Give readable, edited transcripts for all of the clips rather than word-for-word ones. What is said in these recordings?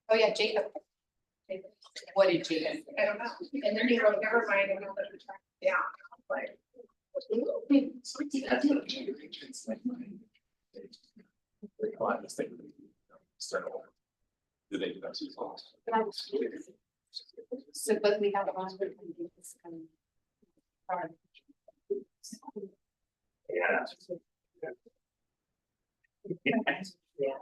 Oh, yeah, Jacob. What did Jacob? I don't know. And then he wrote, never mind, I'm not gonna track it down. Like. Do they do that? So, but we have a lot of. Yeah.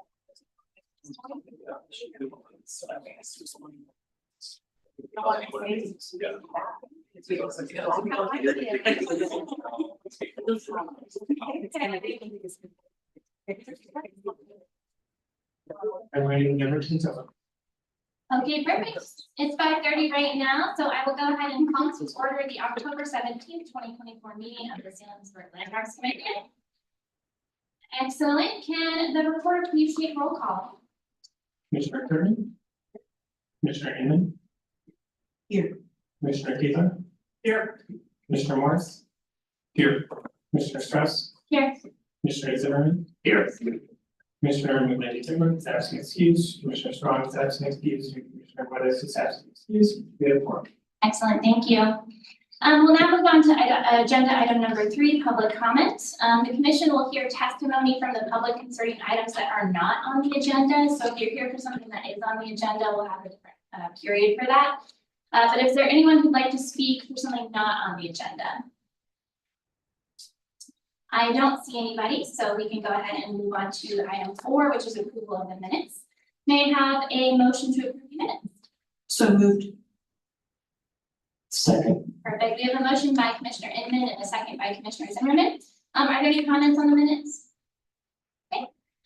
I'm writing everything's over. Okay, perfect. It's 5:30 right now, so I will go ahead and call to order the October 17th, 2024 meeting of the Salisbury Landmarks Committee. Excellent. Can the reporter please take roll call? Commissioner Turner. Commissioner Inman. Here. Commissioner Taylor. Here. Commissioner Morris. Here. Commissioner Strauss. Here. Commissioner Zimmerman. Here. Commissioner McLean Timber is absent excused. Commissioner Strong is absent excused. Commissioner Weathers is absent excused. We have four. Excellent, thank you. We'll now move on to agenda item number 3, public comments. The commission will hear testimony from the public concerning items that are not on the agenda. So if you're here for something that is on the agenda, we'll have a different period for that. But is there anyone who'd like to speak for something not on the agenda? I don't see anybody, so we can go ahead and move on to item 4, which is approval of the minutes. May I have a motion to approve the minutes? So moved. Second. Perfect. We have a motion by Commissioner Inman and a second by Commissioner Zimmerman. Are there any comments on the minutes? Okay,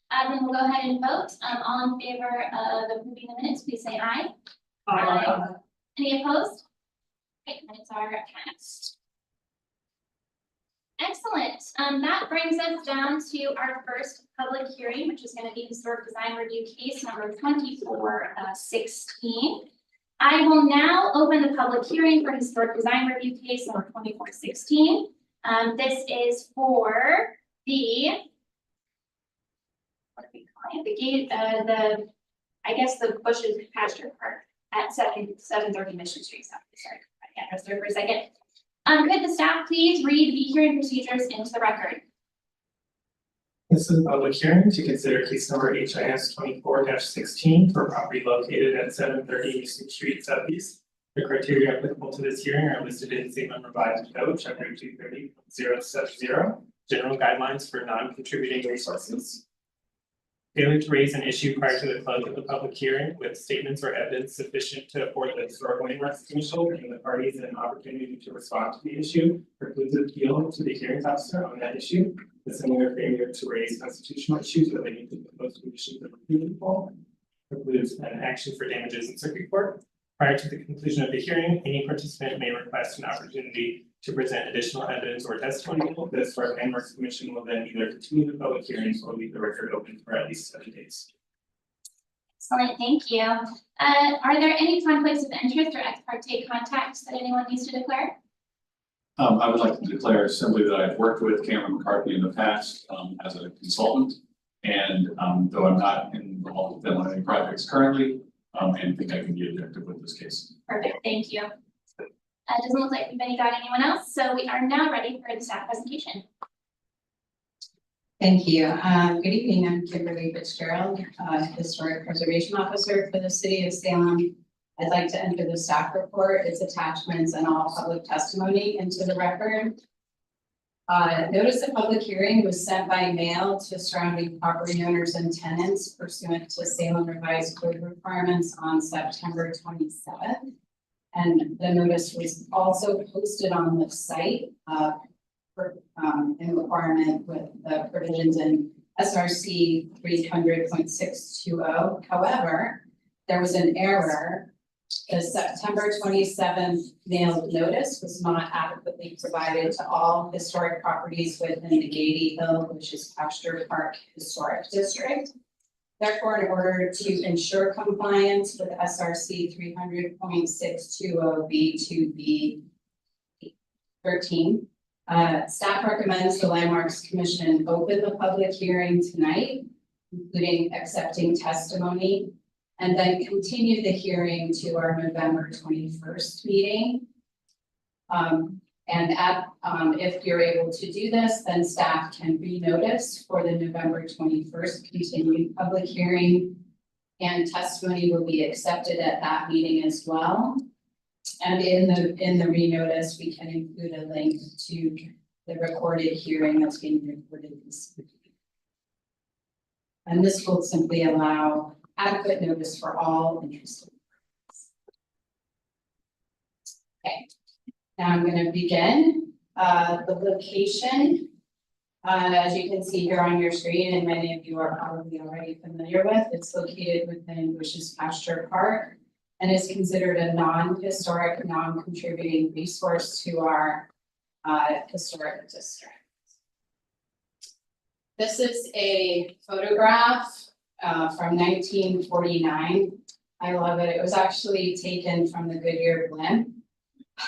then we'll go ahead and vote. All in favor of approving the minutes, please say aye. Aye. Any opposed? Okay, minutes are passed. Excellent. That brings us down to our first public hearing, which is going to be historic design review case number 2416. I will now open the public hearing for historic design review case number 2416. This is for the what do we call it? The gate, I guess the Bushes Pasture Park at 730 Mission Street South. Sorry, I can't rest there for a second. Could the staff please read the hearing procedures into the record? This is a public hearing to consider case number HIS 24-16 for property located at 730 Eastern Street Southeast. The criteria applicable to this hearing are listed in Salem Revised Code, chapter 230.070, general guidelines for non-contributing resources. Failure to raise an issue prior to the close of the public hearing with statements or evidence sufficient to afford the Historic Landmarks Commission and the parties an opportunity to respond to the issue precludes appeal to the hearings officer on that issue. The similar failure to raise constitutional issues relating to the proposed conditions of approval precludes an action for damages in circuit court. Prior to the conclusion of the hearing, any participant may request an opportunity to present additional evidence or testimony. The Historic Landmarks Commission will then either continue the public hearings or leave the record open for at least 7 days. Excellent, thank you. Are there any conflicts of interest or ex parte contacts that anyone needs to declare? I would like to declare simply that I've worked with Cameron McCarthy in the past as a consultant. And though I'm not involved with them on any projects currently, and think I can be objective with this case. Perfect, thank you. Doesn't look like we've got anyone else, so we are now ready for the staff presentation. Thank you. Good evening. I'm Kimberly Fitzgerald, Historic Preservation Officer for the City of Salem. I'd like to enter the staff report, its attachments, and all public testimony into the record. Notice of public hearing was sent by mail to surrounding property owners and tenants pursuant to Salem Revised Code requirements on September 27th. And the notice was also posted on the site in requirement with the provisions in SRC 300.620. However, there was an error. The September 27th mailed notice was not adequately provided to all historic properties within the Gady Hill, which is Pasture Park Historic District. Therefore, in order to ensure compliance with SRC 300.620B2B13, staff recommends the Landmarks Commission open the public hearing tonight including accepting testimony, and then continue the hearing to our November 21st meeting. If you're able to do this, then staff can renotice for the November 21st continued public hearing. And testimony will be accepted at that meeting as well. And in the renotice, we can include a link to the recorded hearing that's being recorded this week. And this will simply allow adequate notice for all interested parties. Okay, now I'm going to begin. The location, as you can see here on your screen, and many of you are probably already familiar with, it's located within Bush's Pasture Park and is considered a non-historic, non-contributing resource to our historic district. This is a photograph from 1949. I love it. It was actually taken from the Goodyear blimp.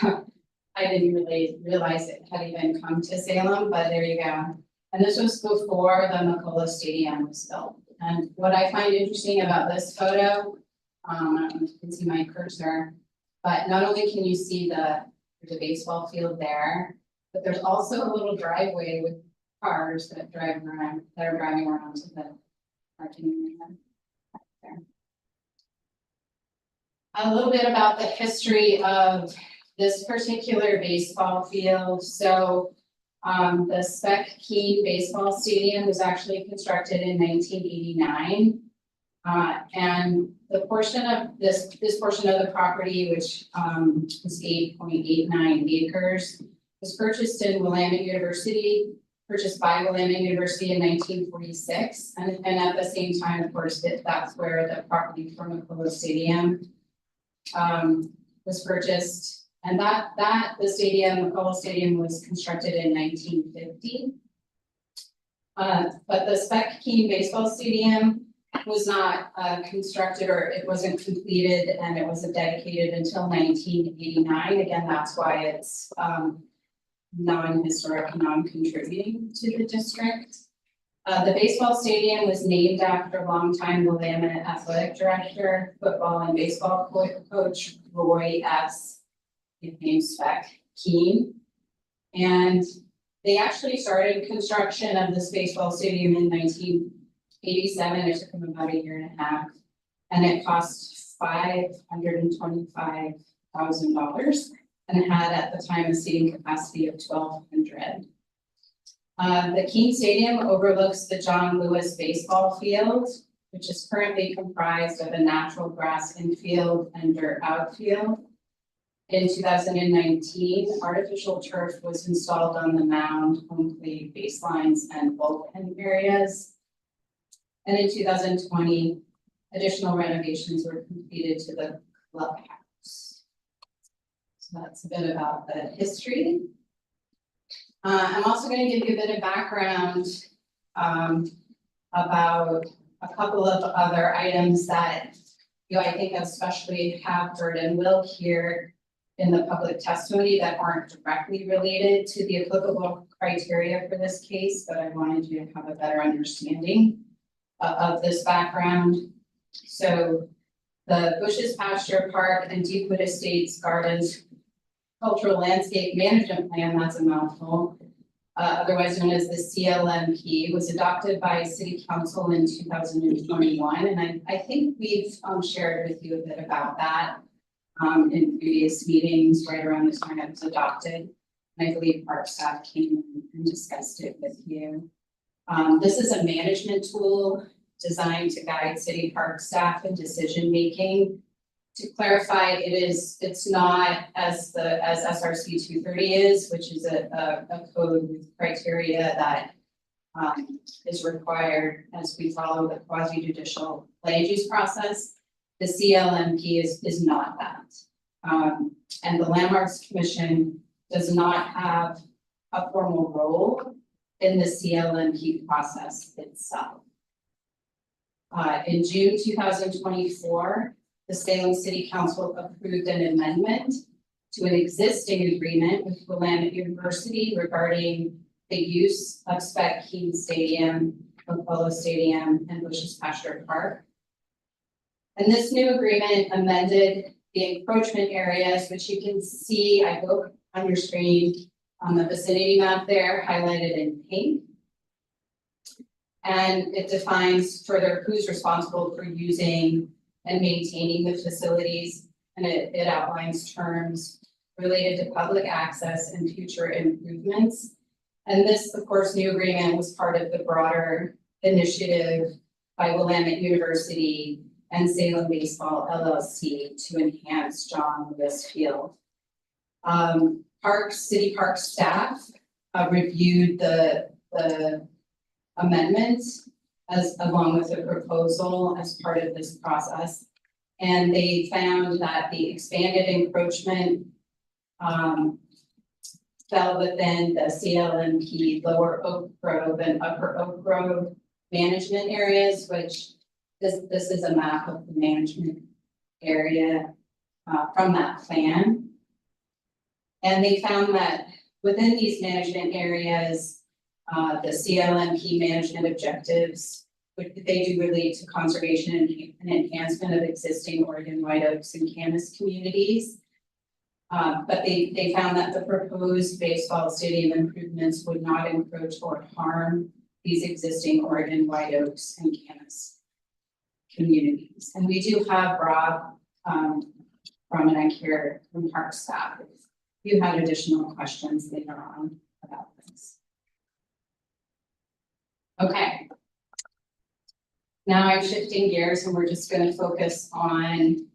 I didn't really realize it had even come to Salem, but there you go. And this was before the McCullough Stadium was built. And what I find interesting about this photo, I don't know if you can see my cursor, but not only can you see the baseball field there, but there's also a little driveway with cars that are driving around to the parking area there. A little bit about the history of this particular baseball field. So the Spec Key Baseball Stadium was actually constructed in 1989. And the portion of this portion of the property, which is 8.89 acres, was purchased by Willamette University in 1946. And at the same time, of course, that's where the property for McCullough Stadium was purchased. And the stadium, McCullough Stadium, was constructed in 1950. But the Spec Key Baseball Stadium was not constructed, or it wasn't completed, and it wasn't dedicated until 1989. Again, that's why it's non-historic, non-contributing to the district. The baseball stadium was named after longtime Willamette athletic director, football and baseball coach Roy S. Nicknamed Spec Keen. And they actually started construction of this baseball stadium in 1987. It took them about a year and a half, and it cost $525,000 and had at the time a seating capacity of 1,200. The Keene Stadium overlooks the John Lewis baseball field, which is currently comprised of a natural grass infield and dirt outfield. In 2019, artificial turf was installed on the mound, home plate, baselines, and bullpen areas. And in 2020, additional renovations were completed to the clubhouse. So that's a bit about the history. I'm also going to give you a bit of background about a couple of other items that I think especially have heard and will hear in the public testimony that aren't directly related to the applicable criteria for this case, but I wanted you to have a better understanding of this background. So the Bush's Pasture Park and Deepwood Estates Gardens Cultural Landscape Management Plan, that's a mouthful, otherwise known as the CLMP, was adopted by City Council in 2021. And I think we've shared with you a bit about that in previous meetings right around the time it was adopted. And I believe park staff came and discussed it with you. This is a management tool designed to guide city park staff in decision-making. To clarify, it's not as SRC 230 is, which is a code with criteria that is required as we follow the quasi-judicial land use process. The CLMP is not that. And the Landmarks Commission does not have a formal role in the CLMP process itself. In June 2024, the Salem City Council approved an amendment to an existing agreement with Willamette University regarding the use of Spec Keen Stadium Apollo Stadium and Bush's Pasture Park. And this new agreement amended the encroachment areas, which you can see, I hope, on your screen on the vicinity map there, highlighted in pink. And it defines further who's responsible for using and maintaining the facilities. And it outlines terms related to public access and future improvements. And this, of course, new agreement was part of the broader initiative by Willamette University and Salem Baseball LLC to enhance John Lewis Field. City Park staff reviewed the amendment along with the proposal as part of this process. And they found that the expanded encroachment fell within the CLMP Lower Oak Grove and Upper Oak Grove management areas, which this is a map of the management area from that plan. And they found that within these management areas, the CLMP management objectives, they do relate to conservation and enhancement of existing Oregon white oaks and camas communities. But they found that the proposed baseball stadium improvements would not encroach or harm these existing Oregon white oaks and camas communities. And we do have Rob Romanek here from Park staff. If you had additional questions later on about this. Okay. Now I'm shifting gears and we're just going to focus on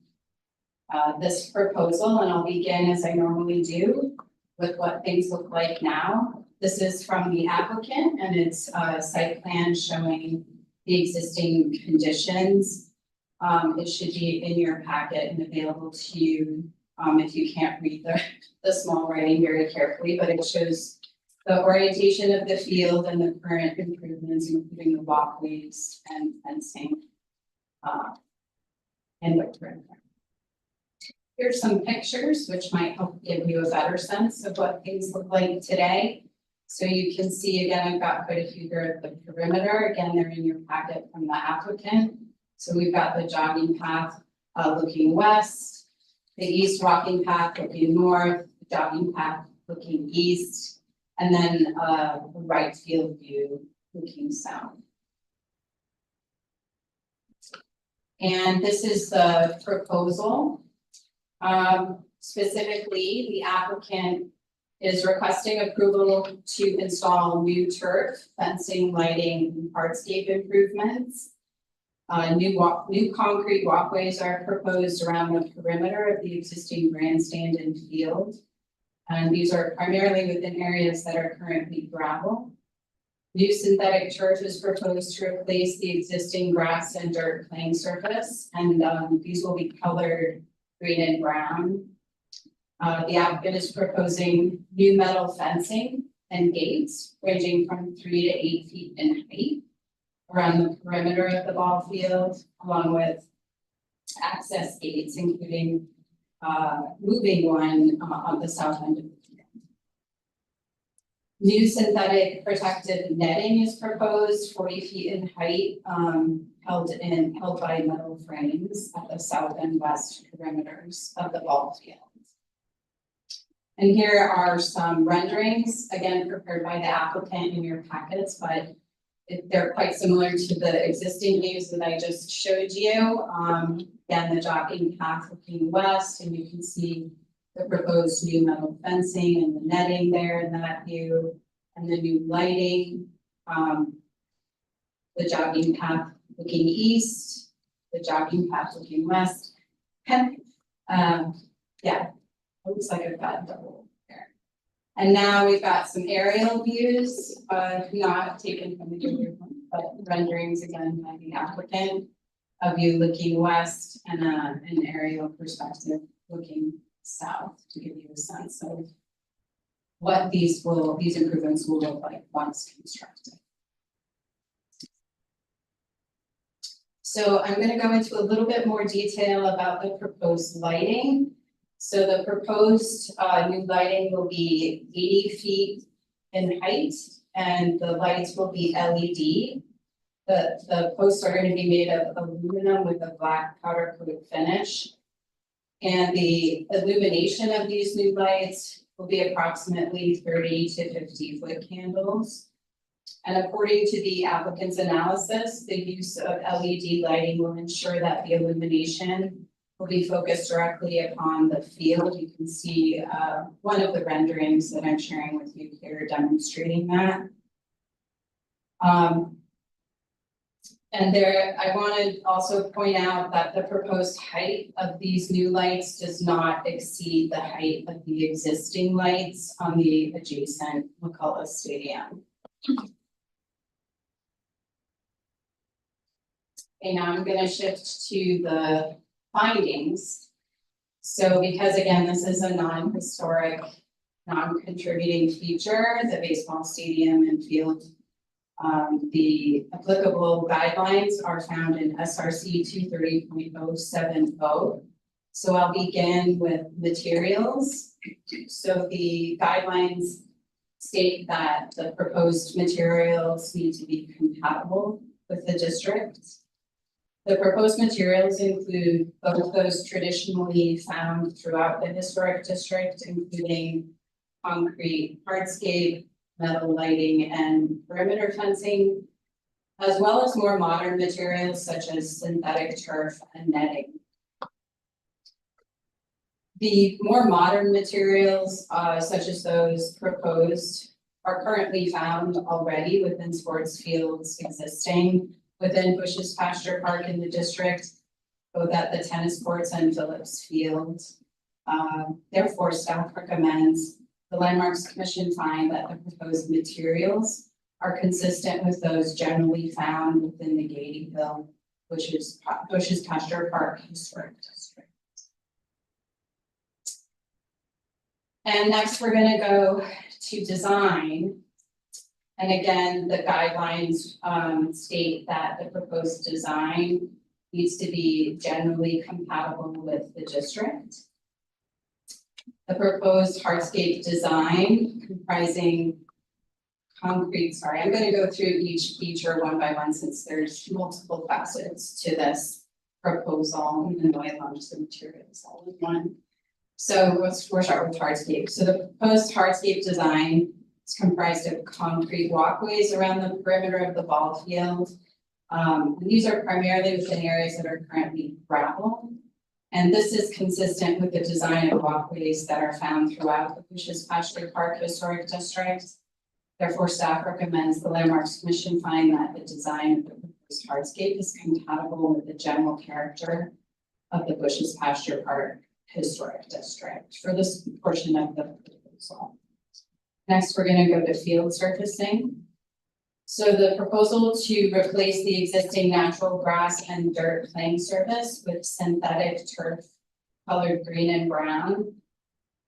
this proposal, and I'll begin as I normally do with what things look like now. This is from the applicant and it's a site plan showing the existing conditions. It should be in your packet and available to you if you can't read the small writing very carefully, but it shows the orientation of the field and the current improvements, including the walkways and fencing and the perimeter. Here's some pictures which might help give you a better sense of what things look like today. So you can see, again, I've got quite a few here at the perimeter. Again, they're in your packet from the applicant. So we've got the jogging path looking west, the east walking path looking north, the jogging path looking east, and then the right field view looking south. And this is the proposal. Specifically, the applicant is requesting approval to install new turf, fencing, lighting, and hardscape improvements. New concrete walkways are proposed around the perimeter of the existing grandstand and field. And these are primarily within areas that are currently gravel. New synthetic turf is proposed to replace the existing grass and dirt playing surface, and these will be colored green and brown. The applicant is proposing new metal fencing and gates ranging from 3 to 8 feet in height around the perimeter of the ball field, along with access gates, including moving one on the south end of the field. New synthetic protective netting is proposed 40 feet in height, held by metal frames at the south and west perimeters of the ball field. And here are some renderings, again, prepared by the applicant in your packets, but they're quite similar to the existing views that I just showed you. Again, the jogging path looking west, and you can see the proposed new metal fencing and the netting there in that view, and the new lighting. The jogging path looking east, the jogging path looking west. Yeah, looks like I've got double there. And now we've got some aerial views, not taken from the Google one, but renderings again by the applicant. A view looking west and an aerial perspective looking south to give you a sense of what these improvements will look like once constructed. So I'm going to go into a little bit more detail about the proposed lighting. So the proposed new lighting will be 80 feet in height, and the lights will be LED. The posts are gonna be made of aluminum with a black powder coat finish. And the illumination of these new lights will be approximately 30 to 50 foot candles. And according to the applicant's analysis, the use of LED lighting will ensure that the illumination will be focused directly upon the field. You can see one of the renderings that I'm sharing with you here demonstrating that. And there, I want to also point out that the proposed height of these new lights does not exceed the height of the existing lights on the adjacent McCullough Stadium. Okay, now I'm gonna shift to the findings. So because again, this is a non-historic, non-contributing feature, the baseball stadium and field. The applicable guidelines are found in SRC 230.070. So I'll begin with materials. So the guidelines state that the proposed materials need to be compatible with the district. The proposed materials include both those traditionally found throughout the historic district, including concrete hardscape, metal lighting, and perimeter fencing, as well as more modern materials such as synthetic turf and netting. The more modern materials, such as those proposed, are currently found already within sports fields existing within Bush's Pasture Park in the district, both at the tennis courts and Phillips Field. Therefore, staff recommends the Landmarks Commission find that the proposed materials are consistent with those generally found within the Gadyville Bush's Pasture Park Historic District. And next, we're going to go to design. And again, the guidelines state that the proposed design needs to be generally compatible with the district. The proposed hardscape design comprising concrete, I'm going to go through each feature one by one since there's multiple facets to this proposal, even though I launched the materials all in one. So we'll start with hardscape. So the proposed hardscape design is comprised of concrete walkways around the perimeter of the ball field. And these are primarily within areas that are currently gravel. And this is consistent with the design of walkways that are found throughout the Bush's Pasture Park Historic District. Therefore, staff recommends the Landmarks Commission find that the design of the proposed hardscape is compatible with the general character of the Bush's Pasture Park Historic District for this portion of the proposal. Next, we're going to go to field surfacing. So the proposal to replace the existing natural grass and dirt playing surface with synthetic turf colored green and brown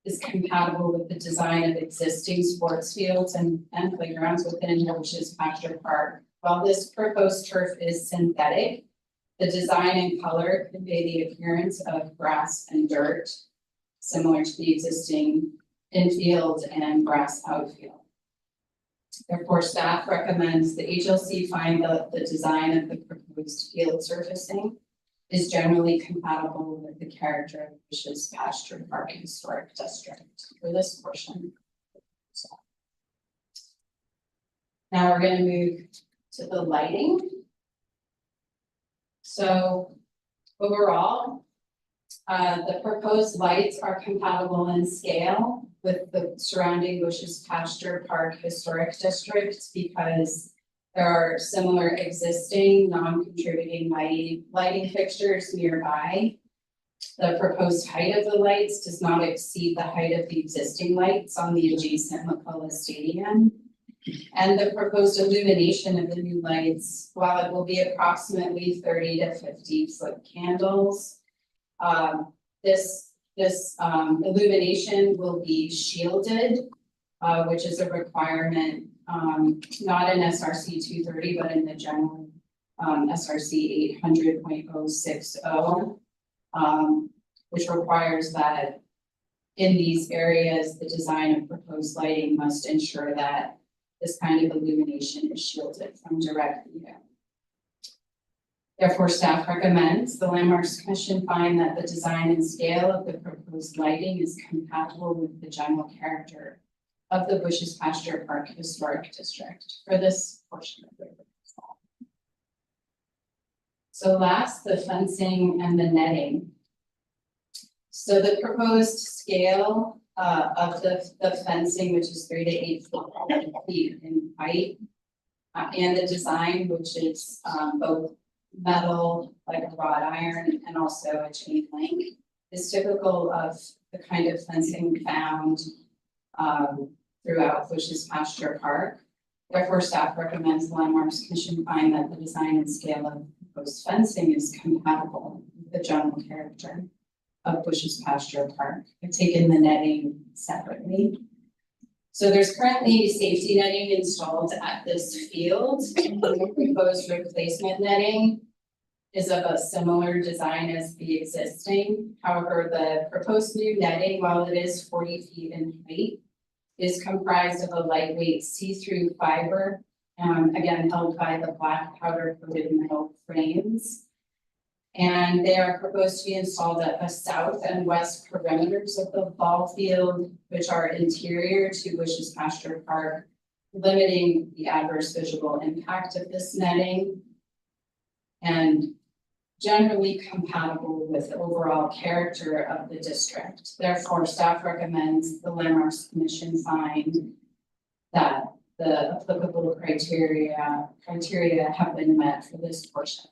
is compatible with the design of existing sports fields and playgrounds within Bush's Pasture Park. While this proposed turf is synthetic, the design and color convey the appearance of grass and dirt, similar to the existing infield and grass outfield. Therefore, staff recommends the HLC find that the design of the proposed field surfacing is generally compatible with the character of Bush's Pasture Park Historic District for this portion. Now we're going to move to the lighting. So overall, the proposed lights are compatible in scale with the surrounding Bush's Pasture Park Historic District because there are similar existing non-contributing lighting fixtures nearby. The proposed height of the lights does not exceed the height of the existing lights on the adjacent McCullough Stadium. And the proposed illumination of the new lights, while it will be approximately 30 to 50 foot candles, this illumination will be shielded, which is a requirement, not in SRC 230, but in the general SRC 800.060, which requires that in these areas, the design of proposed lighting must ensure that this kind of illumination is shielded from direct view. Therefore, staff recommends the Landmarks Commission find that the design and scale of the proposed lighting is compatible with the general character of the Bushes Pasture Park Historic District for this portion of the proposal. So last, the fencing and the netting. So the proposed scale of the fencing, which is 3 to 8 feet in height, and the design, which is both metal, like a wrought iron, and also a chain link, is typical of the kind of fencing found throughout Bushes Pasture Park. Therefore, staff recommends the Landmarks Commission find that the design and scale of proposed fencing is compatible with the general character of Bushes Pasture Park. I've taken the netting separately. So there's currently safety netting installed at this field. The proposed replacement netting is of a similar design as the existing. However, the proposed new netting, while it is 40 feet in height, is comprised of a lightweight see-through fiber, again held by the black powder coated metal frames. And they are proposed to be installed at the south and west perimeters of the ball field, which are interior to Bushes Pasture Park, limiting the adverse visual impact of this netting, and generally compatible with the overall character of the district. Therefore, staff recommends the Landmarks Commission find that the applicable criteria have been met for this portion.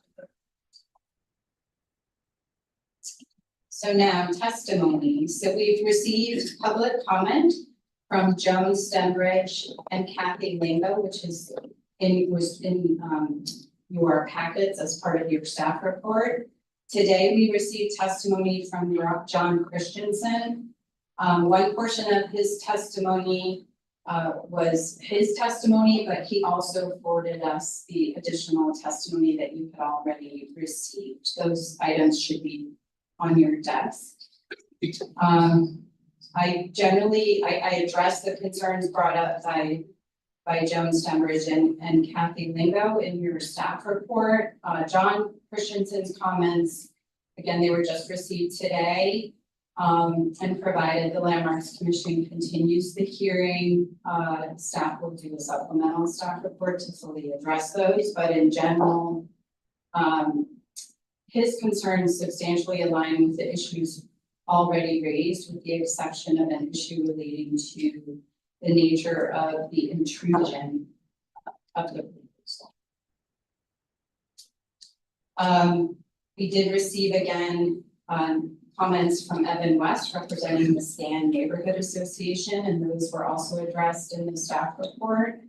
So now testimony. So we've received public comment from Joan Stembridge and Kathy Lingo, which was in your packets as part of your staff report. Today, we received testimony from John Christensen. One portion of his testimony was his testimony, but he also forwarded us the additional testimony that you had already received. Those items should be on your desk. I address the concerns brought up by Joan Stembridge and Kathy Lingo in your staff report. John Christensen's comments, again, they were just received today, and provided the Landmarks Commission continues the hearing, staff will do a supplemental staff report to fully address those, but in general, his concerns substantially align with the issues already raised, with the exception of an issue relating to the nature of the intrusion of the proposal. We did receive again comments from Evan West representing the Stan Neighborhood Association, and those were also addressed in the staff report.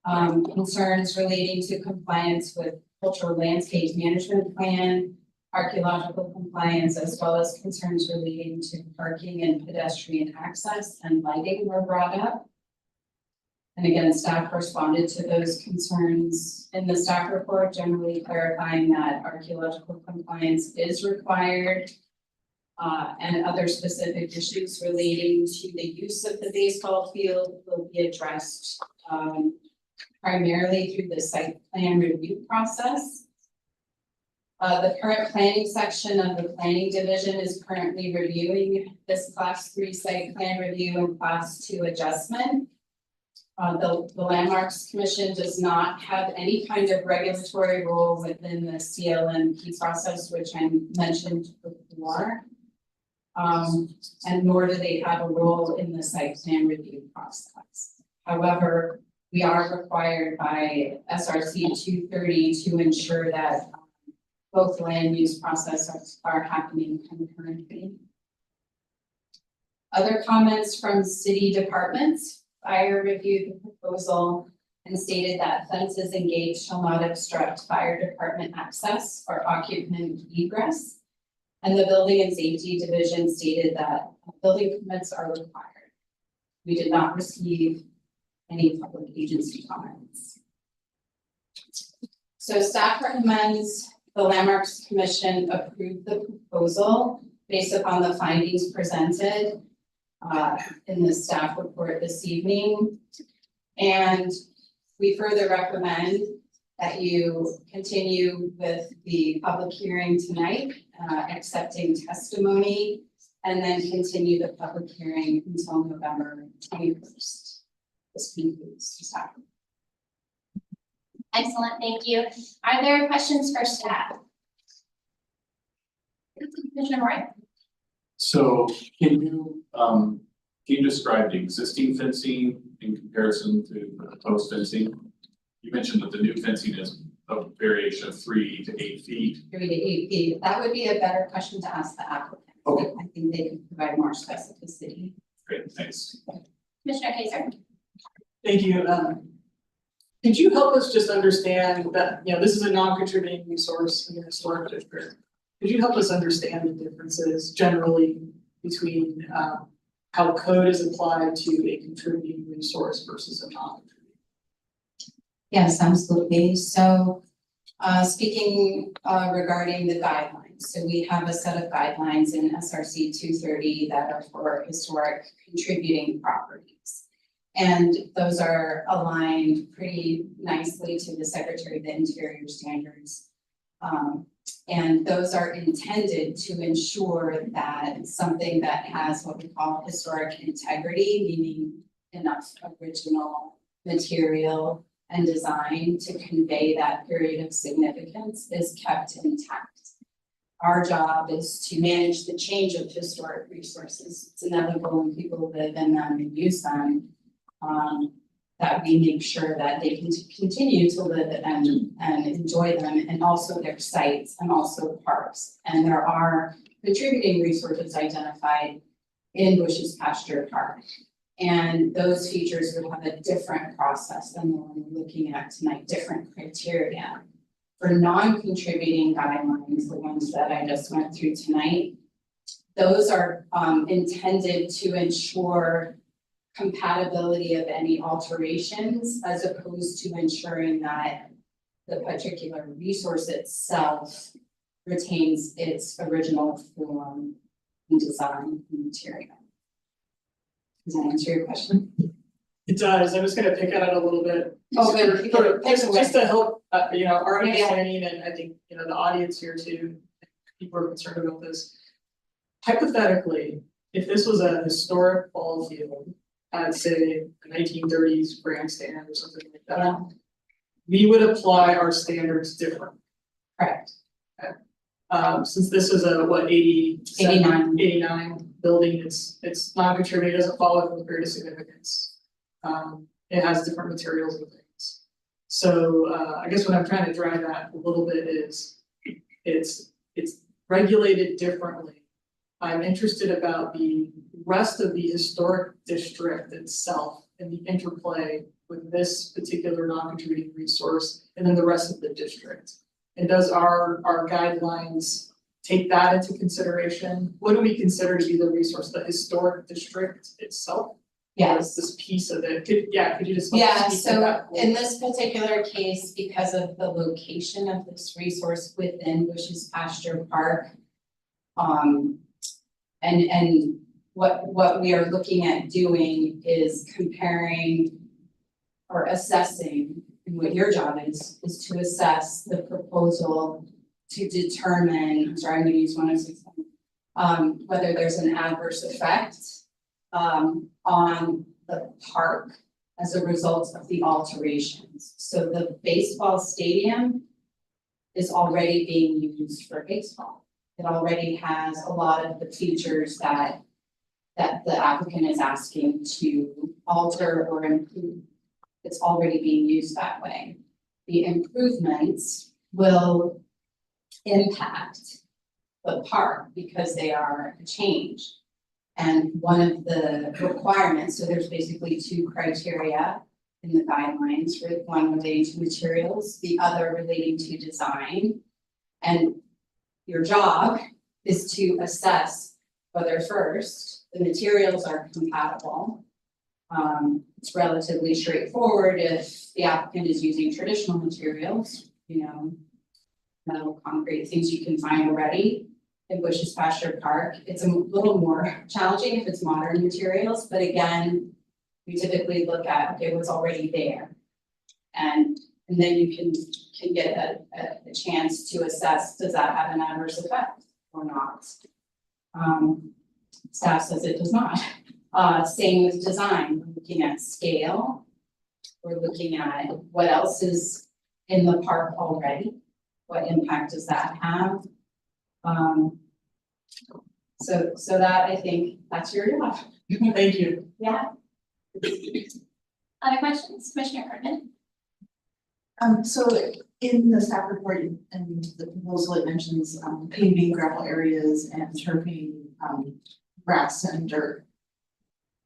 Concerns relating to compliance with cultural landscape management plan, archaeological compliance, as well as concerns relating to parking and pedestrian access and lighting were brought up. And again, staff responded to those concerns in the staff report, generally clarifying that archaeological compliance is required, and other specific issues relating to the use of the baseball field will be addressed primarily through the site plan review process. The current planning section of the planning division is currently reviewing this class 3 site plan review and class 2 adjustment. The Landmarks Commission does not have any kind of regulatory role within the CLNP process, which I mentioned before. And nor do they have a role in the site plan review process. However, we are required by SRC 230 to ensure that both land use processes are happening concurrently. Other comments from city departments. Fire reviewed the proposal and stated that fences engaged shall not obstruct fire department access or occupant egress. And the building and safety division stated that building permits are required. We did not receive any public agency comments. So staff recommends the Landmarks Commission approve the proposal based upon the findings presented in the staff report this evening. And we further recommend that you continue with the public hearing tonight, accepting testimony, and then continue the public hearing until November 21st. This concludes this afternoon. Excellent, thank you. Are there questions for staff? Commissioner Moore? So can you describe the existing fencing in comparison to the proposed fencing? You mentioned that the new fencing is a variation of 3 to 8 feet. 3 to 8 feet, that would be a better question to ask the applicant. Okay. I think they could provide more specificity. Great, thanks. Commissioner Kaiser? Thank you. Could you help us just understand that, you know, this is a non-contributing resource in the historic district. Could you help us understand the differences generally between how code is applied to a contributing resource versus a non-contributing? Yes, absolutely. So, speaking regarding the guidelines, so we have a set of guidelines in SRC 230 that are for historic contributing properties. And those are aligned pretty nicely to the Secretary of the Interior standards. And those are intended to ensure that something that has what we call historic integrity, meaning enough original material and design to convey that period of significance, is kept intact. Our job is to manage the change of historic resources. It's inevitable when people live in them and use them, that we make sure that they can continue to live and enjoy them, and also their sites and also parks. And there are contributing resources identified in Bush's Pasture Park. And those features would have a different process than the one we're looking at tonight, different criteria. For non-contributing guidelines, the ones that I just went through tonight, those are intended to ensure compatibility of any alterations, as opposed to ensuring that the particular resource itself retains its original form and design and material. Does that answer your question? It does. I was gonna pick at it a little bit. Oh, good. Sort of, Pick away. just to help, you know, our Yeah. understanding, and I think, you know, the audience here too, people are concerned about this. Hypothetically, if this was a historic ball field, at say a 1930s grandstand or something like that, we would apply our standards different. Correct. Since this is a, what, 89. 89 building, it's non-contributing, it doesn't follow with period of significance. It has different materials and things. So, I guess what I'm trying to drive at a little bit is, it's regulated differently. I'm interested about the rest of the historic district itself and the interplay with this particular non-contributing resource and then the rest of the district. And does our guidelines take that into consideration? What do we consider to be the resource, the historic district itself? Yes. This piece of it, could you just? Yeah, speak to so that? in this particular case, because of the location of this resource within Bush's Pasture Park, and what we are looking at doing is comparing or assessing, and what your job is to assess the proposal to determine, I'm sorry, I'm gonna use 106, whether there's an adverse effect on the park as a result of the alterations. So the baseball stadium is already being used for baseball. It already has a lot of the features that the applicant is asking to alter or improve. It's already being used that way. The improvements will impact the park because they are a change. And one of the requirements, so there's basically 2 criteria in the guidelines, right? One relating to materials, the other relating to design. And your job is to assess whether first the materials are compatible. It's relatively straightforward if the applicant is using traditional materials, you know, metal, concrete, things you can find already in Bush's Pasture Park. It's a little more challenging if it's modern materials, but again, we typically look at, okay, what's already there. And And then you can get a chance to assess, does that have an adverse effect or not? Staff says it does not. Same with design, we're looking at scale. We're looking at what else is in the park already. What impact does that have? So that, I think, that's your job. Thank you. Yeah. Other questions, Commissioner Hartman? So in the staff report and the proposal, it mentions paving gravel areas and turfing grass and dirt.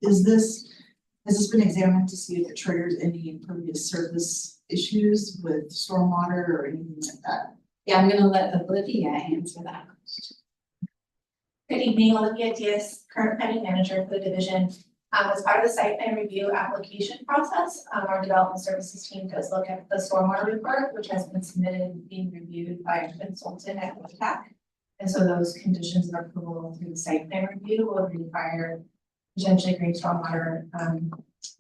Has this been examined to see if it triggers any impervious surface issues with stormwater or anything like that? Yeah, I'm gonna let Olivia answer that. Good evening, Olivia Diaz, current planning manager for the division. As part of the site plan review application process, our development services team does look at the stormwater report, which has been submitted and being reviewed by a consultant at WCAG. And so those conditions of approval through the site plan review will require potentially great stormwater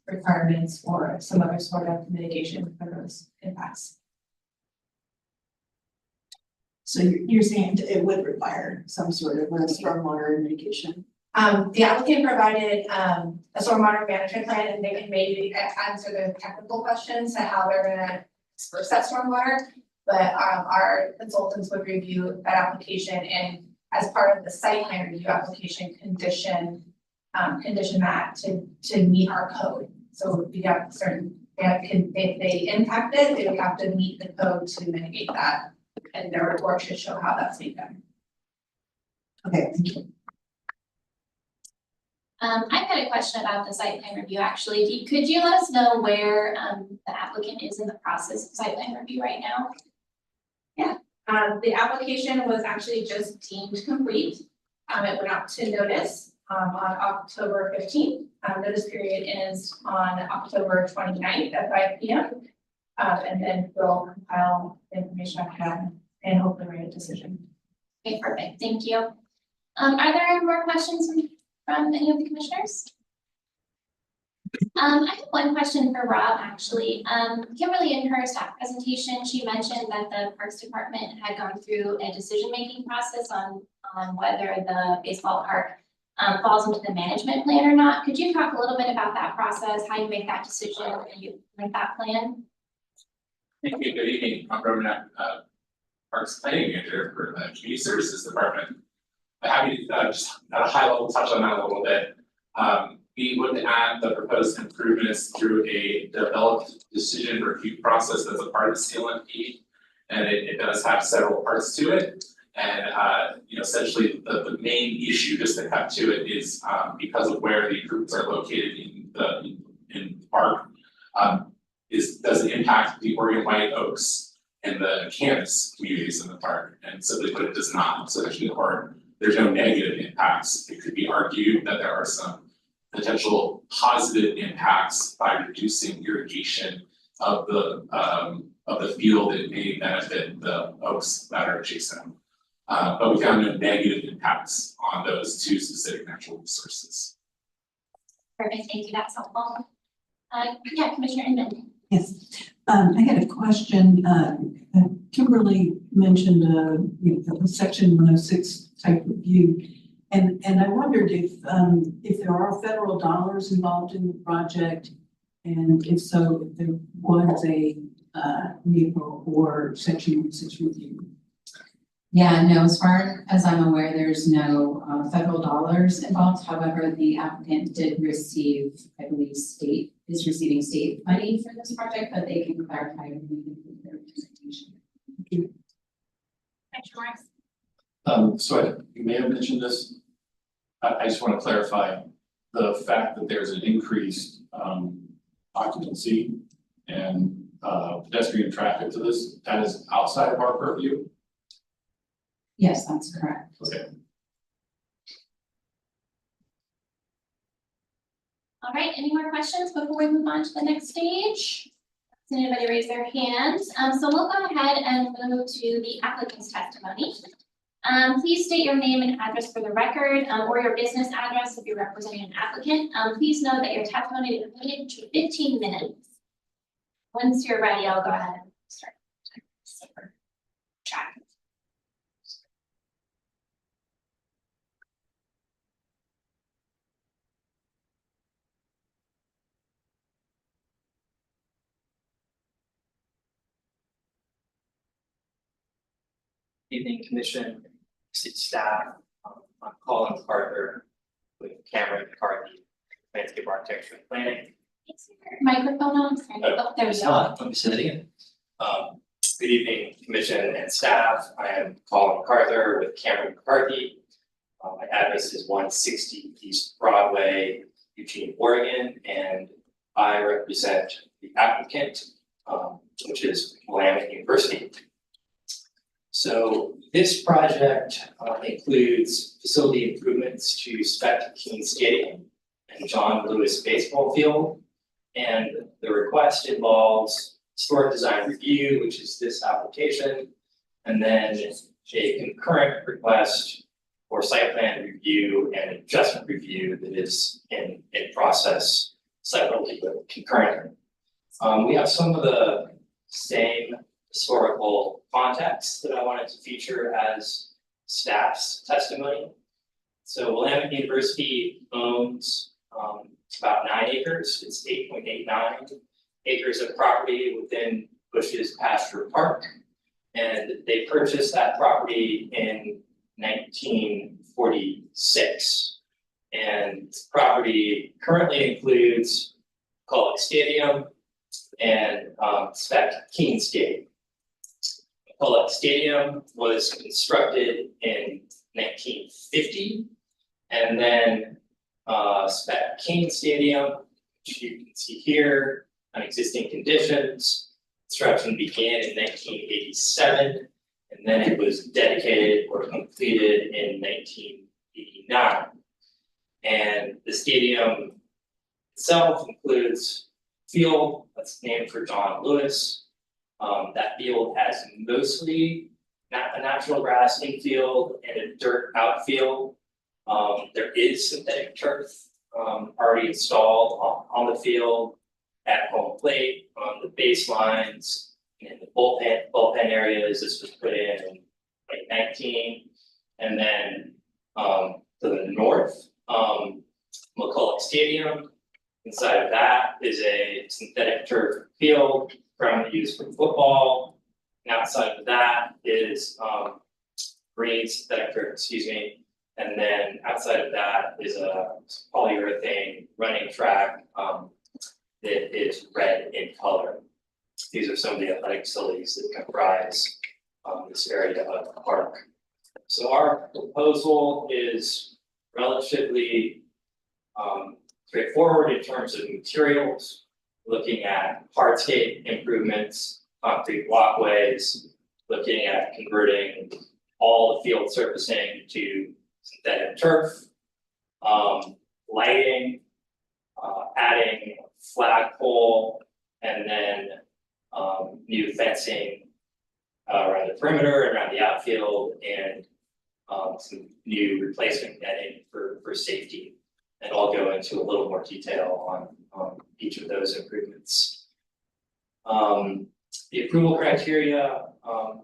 requirements or some other sort of mitigation for those impacts. So you're saying it would require some sort of a stormwater mitigation? The applicant provided a stormwater management plan, and they can maybe answer the technical questions to how they're gonna disperse that stormwater. But our consultants would review that application, and as part of the site plan review application, condition that to meet our code. So we got certain, if they impact it, they would have to meet the code to mitigate that. And their report should show how that's being done. Okay, thank you. I've got a question about the site plan review, actually. Could you let us know where the applicant is in the process of site plan review right now? The application was actually just deemed complete. It went out to notice on October 15th. Notice period is on October 29th at 5 p.m. And then we'll compile the information I have and hopefully write a decision. Okay, perfect, thank you. Are there any more questions from any of the commissioners? I have one question for Rob, actually. Kimberly, in her staff presentation, she mentioned that the Parks Department had gone through a decision-making process on whether the baseball park falls into the management plan or not. Could you talk a little bit about that process, how you make that decision, and you make that plan? Thank you. Good evening. I'm Roman, Parks Planning Manager for the Community Services Department. I'm happy to just at a high level touch on that a little bit. We looked at the proposed improvements through a developed decision review process that's a part of the CLMP. And it does have several parts to it. And essentially the main issue just to cut to it is because of where the improvements are located in the park. Does it impact the Oregon White Oaks and the Camas communities in the park? And simply put, it does not. So there's no negative impacts. It could be argued that there are some potential positive impacts by reducing irrigation of the field that may benefit the oaks that are adjacent. But we found no negative impacts on those two specific natural resources. Perfect, thank you, that's helpful. Yeah, Commissioner Inman. Yes, I had a question. Kimberly mentioned a section 106 type review. And I wondered if there are federal dollars involved in the project, and if so, if there was a NEPA or section 106 review. Yeah, no, as far as I'm aware, there's no federal dollars involved. However, the applicant did receive, I believe, is receiving state money for this project, but they can clarify everything in their presentation. So you may have mentioned this. I just want to clarify the fact that there's an increased occupancy and pedestrian traffic to this, that is outside of our purview. Yes, that's correct. Okay. All right, any more questions before we move on to the next stage? Does anybody raise their hand? So we'll go ahead and move to the applicant's testimony. Please state your name and address for the record, or your business address if you're representing an applicant. Please note that your testimony is limited to 15 minutes. Once you're ready, I'll go ahead. Evening Commission, city staff, I'm Colin Carter with Cameron McCarthy, landscape architecture and planning. Is your microphone on? Sorry. Oh, there we It's go. not, let me say that again. Good evening, Commission and staff. I am Colin MacArthur with Cameron McCarthy. My address is 160 East Broadway, Eugene, Oregon, and I represent the applicant, which is Willamette University. So this project includes facility improvements to Spec Keene Stadium and John Lewis Baseball Field. And the request involves historic design review, which is this application, and then a concurrent request for site plan review and adjustment review that is in process separately but concurrently. We have some of the same historical context that I wanted to feature as staff's testimony. So Willamette University owns about 9 acres, it's 8.89 acres of property within Bush's Pasture Park. And they purchased that property in 1946. And property currently includes McCulloch Stadium and Spec Keene Stadium. McCulloch Stadium was constructed in 1950, and then Spec Keene Stadium, which you can see here on existing conditions. Construction began in 1987, and then it was dedicated or completed in 1989. And the stadium itself includes field that's named for John Lewis. That field has mostly a natural grass infield and a dirt outfield. There is synthetic turf already installed on the field at home plate, on the baselines, and the bullpen areas. This was put in 2019. And then to the north, McCulloch Stadium. Inside of that is a synthetic turf field primarily used for football. And outside of that is green synthetic turf, and then outside of that is a polyurethane running track that is red in color. These are some of the athletic facilities that comprise this area of the park. So our proposal is relatively straightforward in terms of materials, looking at hardscape improvements, concrete walkways, looking at converting all the field surfacing to synthetic turf, lighting, adding flagpole, and then new fencing around the perimeter, around the outfield, and some new replacement netting for safety. And I'll go into a little more detail on each of those improvements. The approval criteria,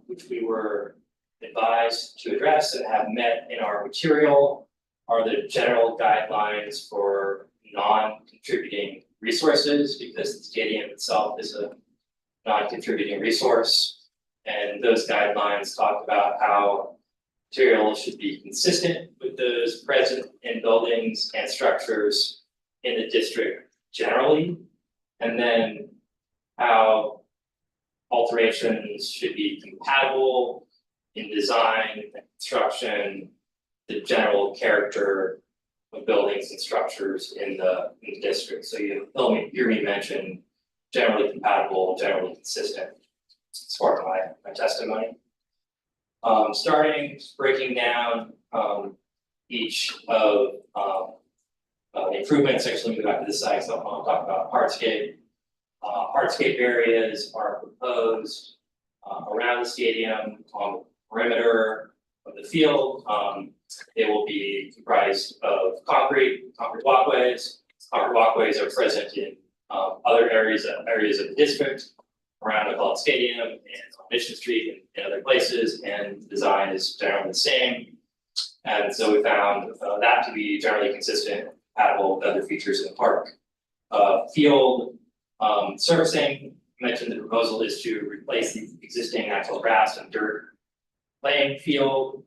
which we were advised to address and have met in our material, are the general guidelines for non-contributing resources, because the stadium itself is a non-contributing resource. And those guidelines talk about how materials should be consistent with those present in buildings and structures in the district generally, and then how alterations should be compatible in design and construction, the general character of buildings and structures in the district. So you'll hear me mention generally compatible, generally consistent as part of my testimony. Breaking down each of the improvements. Actually, let me go back to this side, so I'll talk about hardscape. Hardscape areas are proposed around the stadium on the perimeter of the field. They will be comprised of concrete walkways. Concrete walkways are present in other areas of the district around McCulloch Stadium and on Mission Street and other places, and the design is generally the same. And so we found that to be generally consistent, compatible with other features in the park. Field surfacing, I mentioned the proposal is to replace the existing natural grass and dirt playing field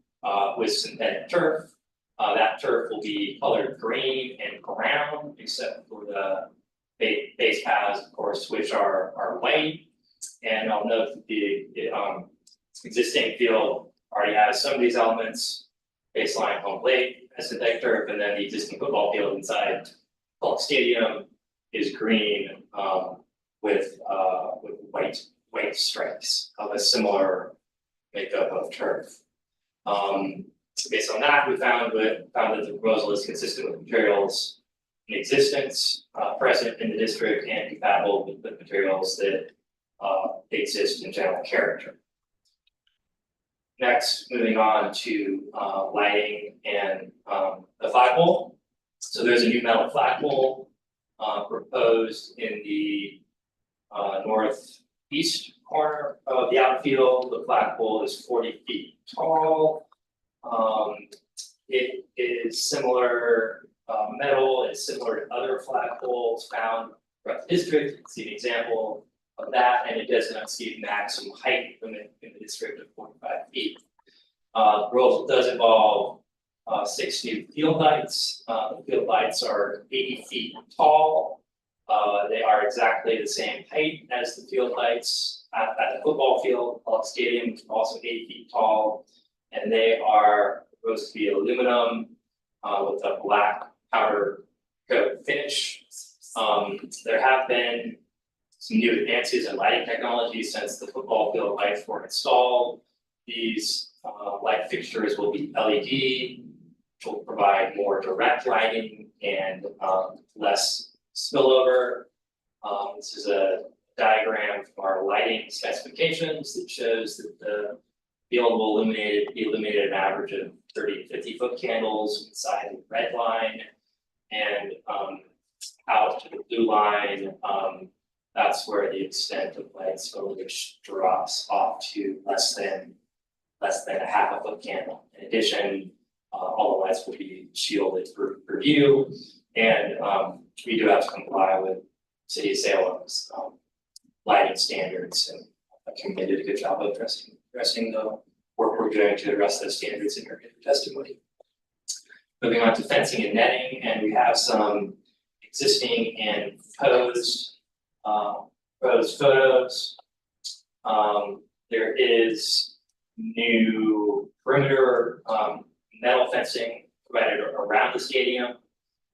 with synthetic turf. That turf will be colored green and brown, except for the base paths, of course, which are white. And I'll note that the existing field already has some of these elements, baseline, home plate, as synthetic turf, and then the existing football field inside Polk Stadium is green with white stripes of a similar makeup of turf. Based on that, we found that the proposal is consistent with materials in existence, present in the district, and compatible with the materials that exist in general character. Next, moving on to lighting and the flagpole. So there's a new metal flagpole proposed in the northeast corner of the outfield. The flagpole is 40 feet tall. It is similar metal, it's similar to other flagpoles found throughout the district. You can see an example of that, and it does not exceed maximum height limit in the district of 45 feet. The proposal does involve 6 new field lights. The field lights are 80 feet tall. They are exactly the same height as the field lights at the football field. Polk Stadium is also 80 feet tall, and they are supposed to be aluminum with a black powder coat finish. There have been some new advances in lighting technology since the football field lights were installed. These light fixtures will be LED, which will provide more direct lighting and less spillover. This is a diagram from our lighting specifications that shows that the field will be illuminated an average of 30 to 50 foot candles inside the red line, and out to the blue line. That's where the extent of light spillage drops off to less than a half a foot candle. In addition, all the lights will be shielded for view, and we do have to comply with City of Salem's lighting standards, and Kim did a good job of addressing the work we're doing to address those standards in her testimony. Moving on to fencing and netting, and we have some existing and proposed photos. There is new perimeter metal fencing provided around the stadium.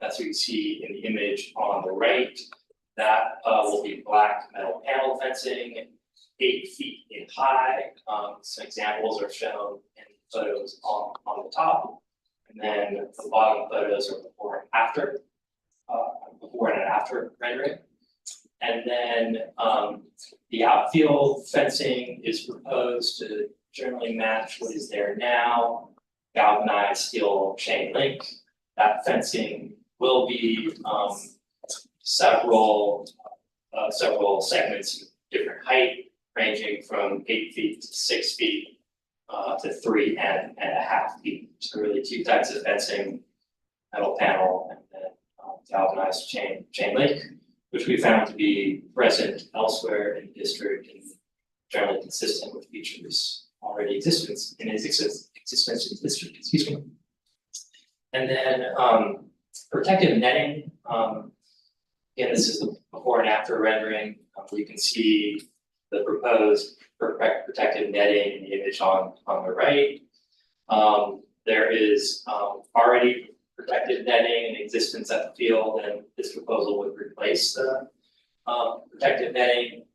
That's what you see in the image on the right. That will be black metal panel fencing, 8 feet in high. Some examples are shown in photos on the top. And then the bottom photos are before and after rendering. And then the outfield fencing is proposed to generally match what is there now, galvanized steel chain link. That fencing will be several segments of different height, ranging from 8 feet to 6 feet to 3.5 feet. So really 2 types of fencing, metal panel and then galvanized chain link, which we found to be present elsewhere in the district and generally consistent with features already existent in its existence in the district, excuse me. And then protective netting. Again, this is the before and after rendering. You can see the proposed protective netting in the image on the right. There is already protective netting in existence at the field, and this proposal would replace the protective netting.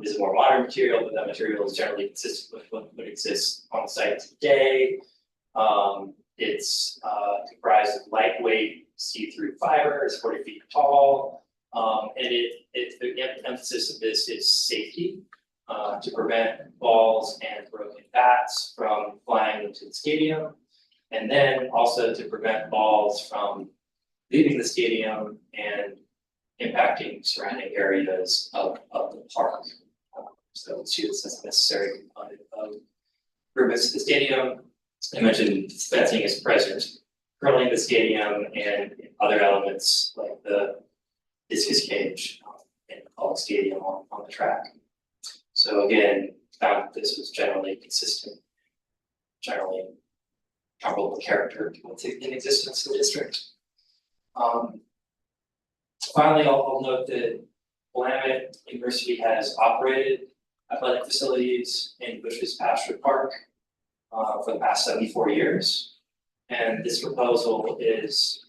It is a more modern material, but that material is generally consistent with what exists on site today. It's comprised of lightweight see-through fiber. It's 40 feet tall, and the emphasis of this is safety to prevent balls and broken bats from flying into the stadium, and then also to prevent balls from leaving the stadium and impacting surrounding areas of the park. So it's used as a necessary component of improvements to the stadium. I mentioned fencing is present currently in the stadium and other elements like the discus cage in Polk Stadium on the track. So again, found that this was generally consistent generally comparable character to what's in existence in the district. Finally, I'll note that Willamette University has operated athletic facilities in Bush's Pasture Park for the past 74 years. And this proposal is,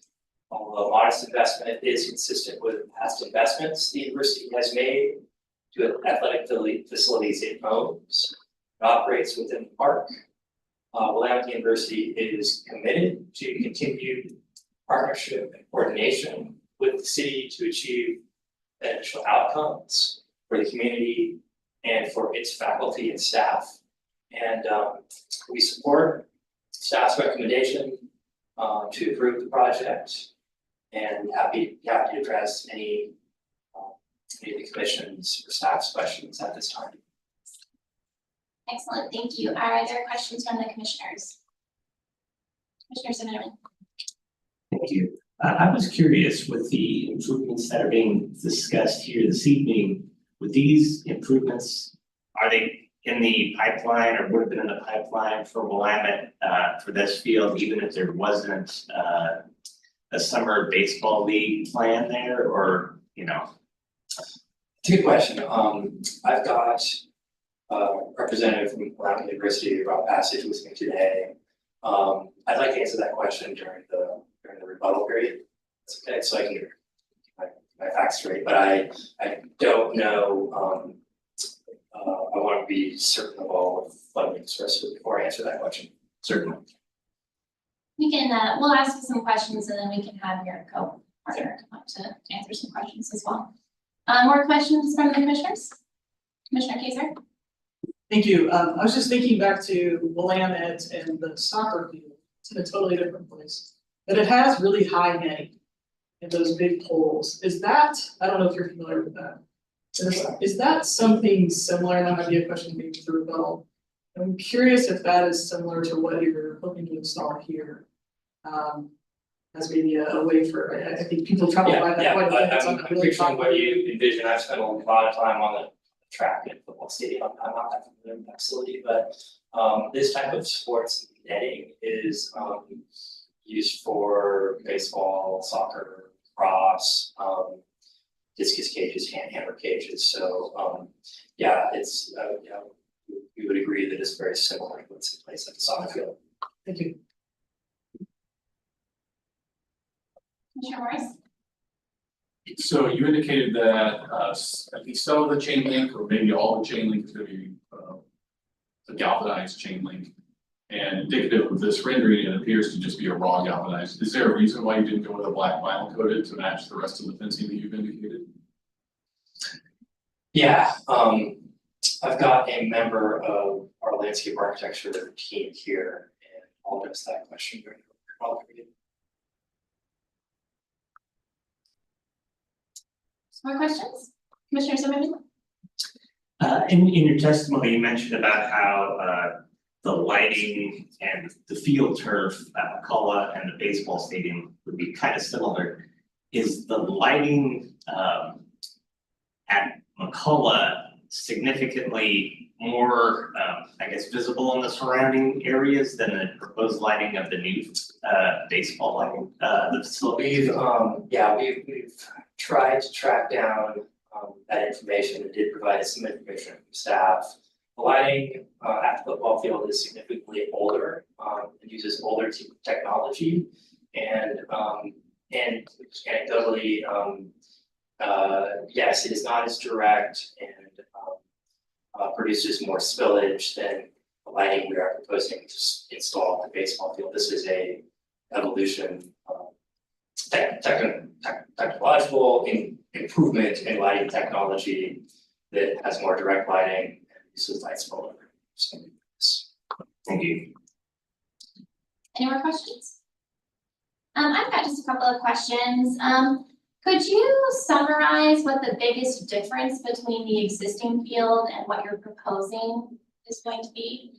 although a modest investment, is consistent with past investments the university has made to athletic facilities it owns. It operates within the park. Willamette University is committed to continued partnership and coordination with the city to achieve beneficial outcomes for the community and for its faculty and staff. And we support staff's recommendation to approve the project, and happy to address any of the commission's or staff's questions at this time. Excellent, thank you. Are there questions from the commissioners? Commissioner Zimmerman. Thank you. I was curious with the improvements that are being discussed here this evening, with these improvements, are they in the pipeline or would have been in the pipeline for Willamette for this field, even if there wasn't a summer baseball league plan there, or, you know? It's a good question. I've got a representative from Willamette University, Rob Passage, with me today. I'd like to answer that question during the rebuttal period. That's okay, so I can get my facts straight, but I don't know. I want to be certain of all of the funding sources before I answer that question. Certainly. We can, we'll ask you some questions and then we can have your co-partner come up to answer some questions as well. More questions from the commissioners? Commissioner Kaiser? Thank you. I was just thinking back to Willamette and the soccer field. It's in a totally different place. But it has really high netting and those big poles. Is that, I don't know if you're familiar with that. Is that something similar? And that might be a question maybe for rebuttal. I'm curious if that is similar to what you're hoping to install here. As maybe a way for, I think people travel by that quite a bit. It's I'm not really appreciating what popular. you envision. I've spent a lot of time on the track at football stadium. I'm not that familiar with that facility, but this type of sports netting is used for baseball, soccer, cross, discus cages, hammer cages. So yeah, it's we would agree that it's very similar to what's in place at the soccer field. Thank you. Commissioner Morris? So you indicated that at least some of the chain link, or maybe all the chain link, is going to be a galvanized chain link. And indicative of this rendering, it appears to just be a raw galvanized. Is there a reason why you didn't go with a black vinyl coated to match the rest of the fencing that you've indicated? Yeah, I've got a member of our landscape architecture team here, and I'll address that question during the rebuttal period. More questions? Commissioner Zimmerman? In your testimony, you mentioned about how the lighting and the field turf at McCullough and the baseball stadium would be kind of similar. Is the lighting at McCullough significantly more, I guess, visible in the surrounding areas than the proposed lighting of the new baseball lighting, the facility? We've tried to track down that information. It did provide some information from staff. The lighting at the football field is significantly older. It uses older technology, and anecdotally, yes, it is not as direct and produces more spillage than the lighting we are proposing to install at the baseball field. This is a evolution, technological improvement in lighting technology that has more direct lighting and uses light spillover. Thank you. Any more questions? I've got just a couple of questions. Could you summarize what the biggest difference between the existing field and what you're proposing is going to be?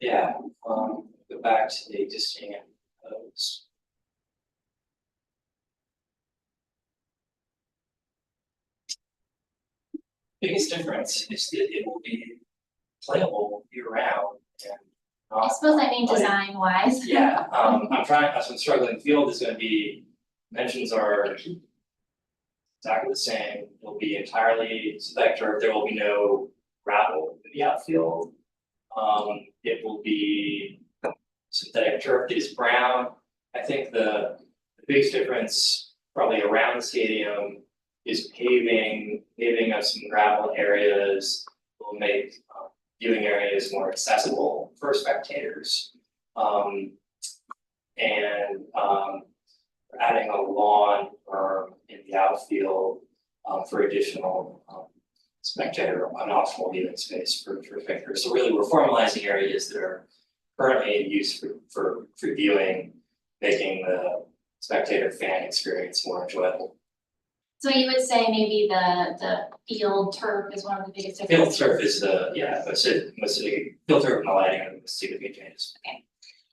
Yeah, go back to the existing and proposed. Biggest difference is that it will be playable year round, and I suppose I mean design wise. Yeah, that's what struggling field is gonna be, dimensions are exactly the same, it'll be entirely synthetic turf, there will be no gravel in the outfield. It will be synthetic turf, it is brown, I think the biggest difference probably around the stadium is paving of some gravel areas will make viewing areas more accessible for spectators. Adding a lawn berm in the outfield for additional spectator and optional viewing space for spectators. So really, we're formalizing areas that are currently in use for viewing, making the spectator fan experience more enjoyable. So you would say maybe the field turf is one of the biggest Field differences? turf is most of the field turf and the lighting are the significant changes.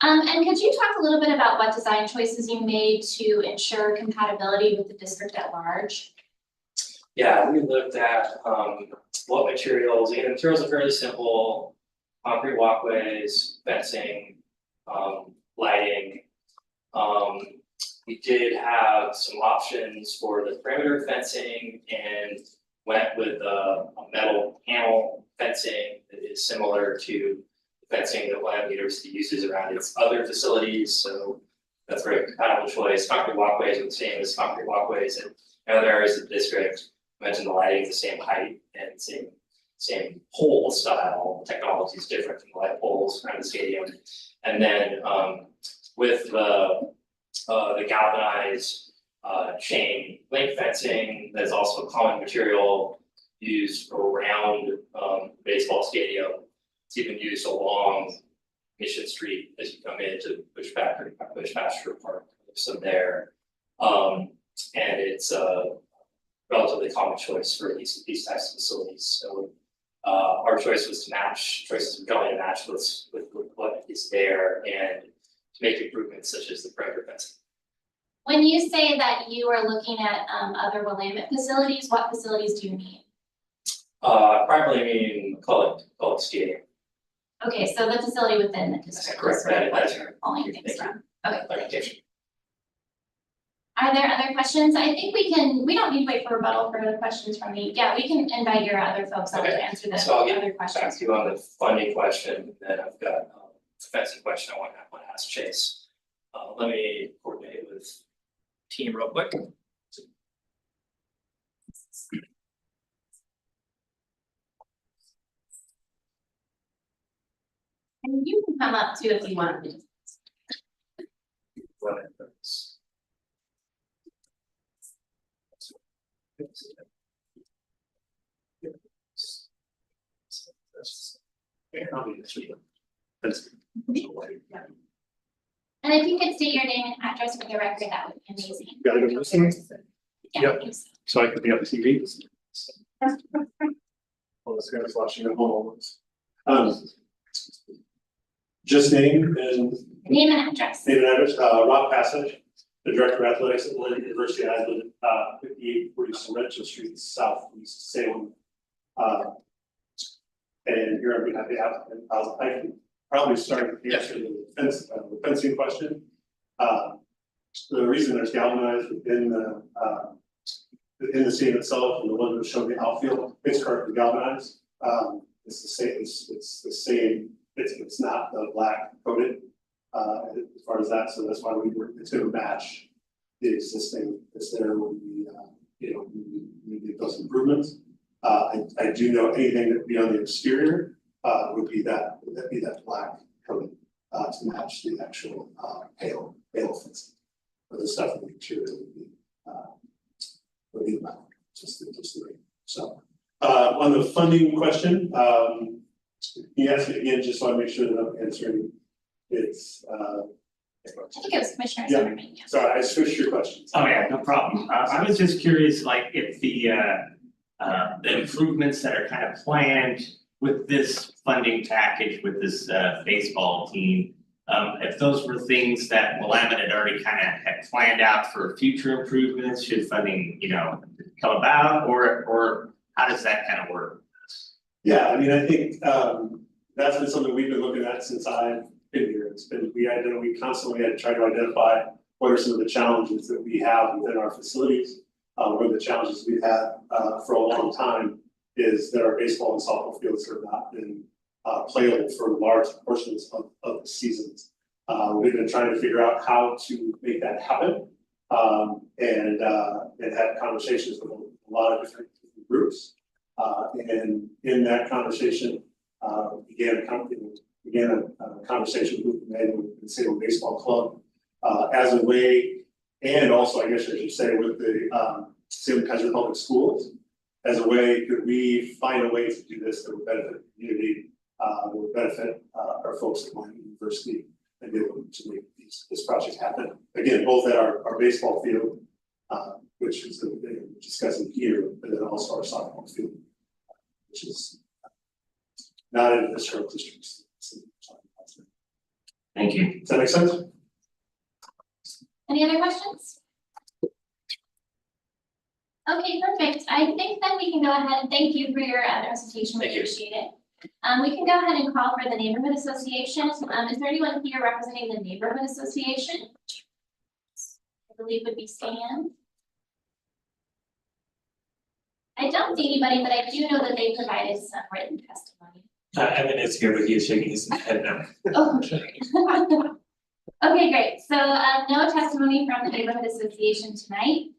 And could you talk a little bit about what design choices you made to ensure compatibility with the district at large? Yeah, we looked at what materials, again, the materials are fairly simple, concrete walkways, fencing, lighting. We did have some options for the perimeter fencing and went with a metal panel fencing that is similar to the fencing that Willamette University uses around its other facilities, so that's a very compatible choice. Concrete walkways are the same as concrete walkways in other areas of the district. I mentioned the lighting is the same height and same pole style. The technology is different from the light poles around the stadium. And then with the galvanized chain link fencing, that's also a common material used around baseball stadium. It's even used along Mission Street as you come into Bush Pasture Park, so there. And it's a relatively common choice for these types of facilities. So our choice was to match, choices were going to match with what is there and to make improvements such as the perimeter fencing. When you say that you are looking at other Willamette facilities, what facilities do you mean? Primarily mean call it stadium. Okay, so the facility within the district. Correct, that's right. Pulling things from. Okay. Clarification. Are there other questions? I think we don't need to wait for rebuttal for the questions from me. Yeah, we can invite your other folks up to answer the So I'll get other back questions. to you on the funding question, then I've got a fencing question I want to ask Chase. Let me coordinate with team real quick. And you can come up too if you want. And if you could state your name and address for the record, that would be amazing. Gotta go listen? Yeah, Yep. I think so. So I could be on the TV. Well, this guy's watching at home. Just name and Name and address. Rob Passage, the Director of Athletics at Willamette University. I live at 5840 Sorrento Street, southeast Salem. And here I'm behalf of the applicant. I can probably start to answer the fencing question. The reason there's galvanized within the stadium itself and the one that was shown in the outfield, it's currently galvanized. It's the same, it's the same, it's not the black coated as far as that, so that's why it's gonna match the existing that's there when we make those improvements. I do know anything that would be on the exterior would be that black coating to match the actual pale fencing. But the stuff in the interior would be black, just the ring. So on the funding question, you asked me again, just so I make sure that I'm answering. It's I think it was Commissioner Yeah. Zimmerman, yeah. sorry, I switched your questions. Oh, yeah, no problem. I was just curious, like, if the improvements that are kind of planned with this funding package, with this baseball team, if those were things that Willamette had already kind of had planned out for future improvements, should funding, come about, or how does that kind of work? Yeah, I mean, I think, That's been something we've been looking at since I've been here. It's been, we constantly had to try to identify what are some of the challenges that we have within our facilities. One of the challenges we've had, for a long time is that our baseball and softball fields have not been, playable for large portions of the seasons. We've been trying to figure out how to make that happen. And had conversations with a lot of different groups. And in that conversation, began a conversation with the Salem Baseball Club, as a way, and also, I guess I should say, with the Salem Kaiser Public Schools, as a way, could we find a way to do this that would benefit the community, that would benefit our folks at Wyoming University, and be able to make this project happen. Again, both at our baseball field, which is the we're discussing here, but then also our softball field, which is not in the historic districts. Thank you. Does that make sense? Any other questions? Okay, perfect. I think then we can go ahead and thank you for your presentation. We Thank you. appreciate it. We can go ahead and call for the neighborhood association. Is there anyone here representing the neighborhood association? I believe would be Stan. I don't see anybody, but I do know that they provided some written testimony. Evan is here, but he is shaking his head no. Oh, okay. Okay, great. So, no testimony from the neighborhood association tonight.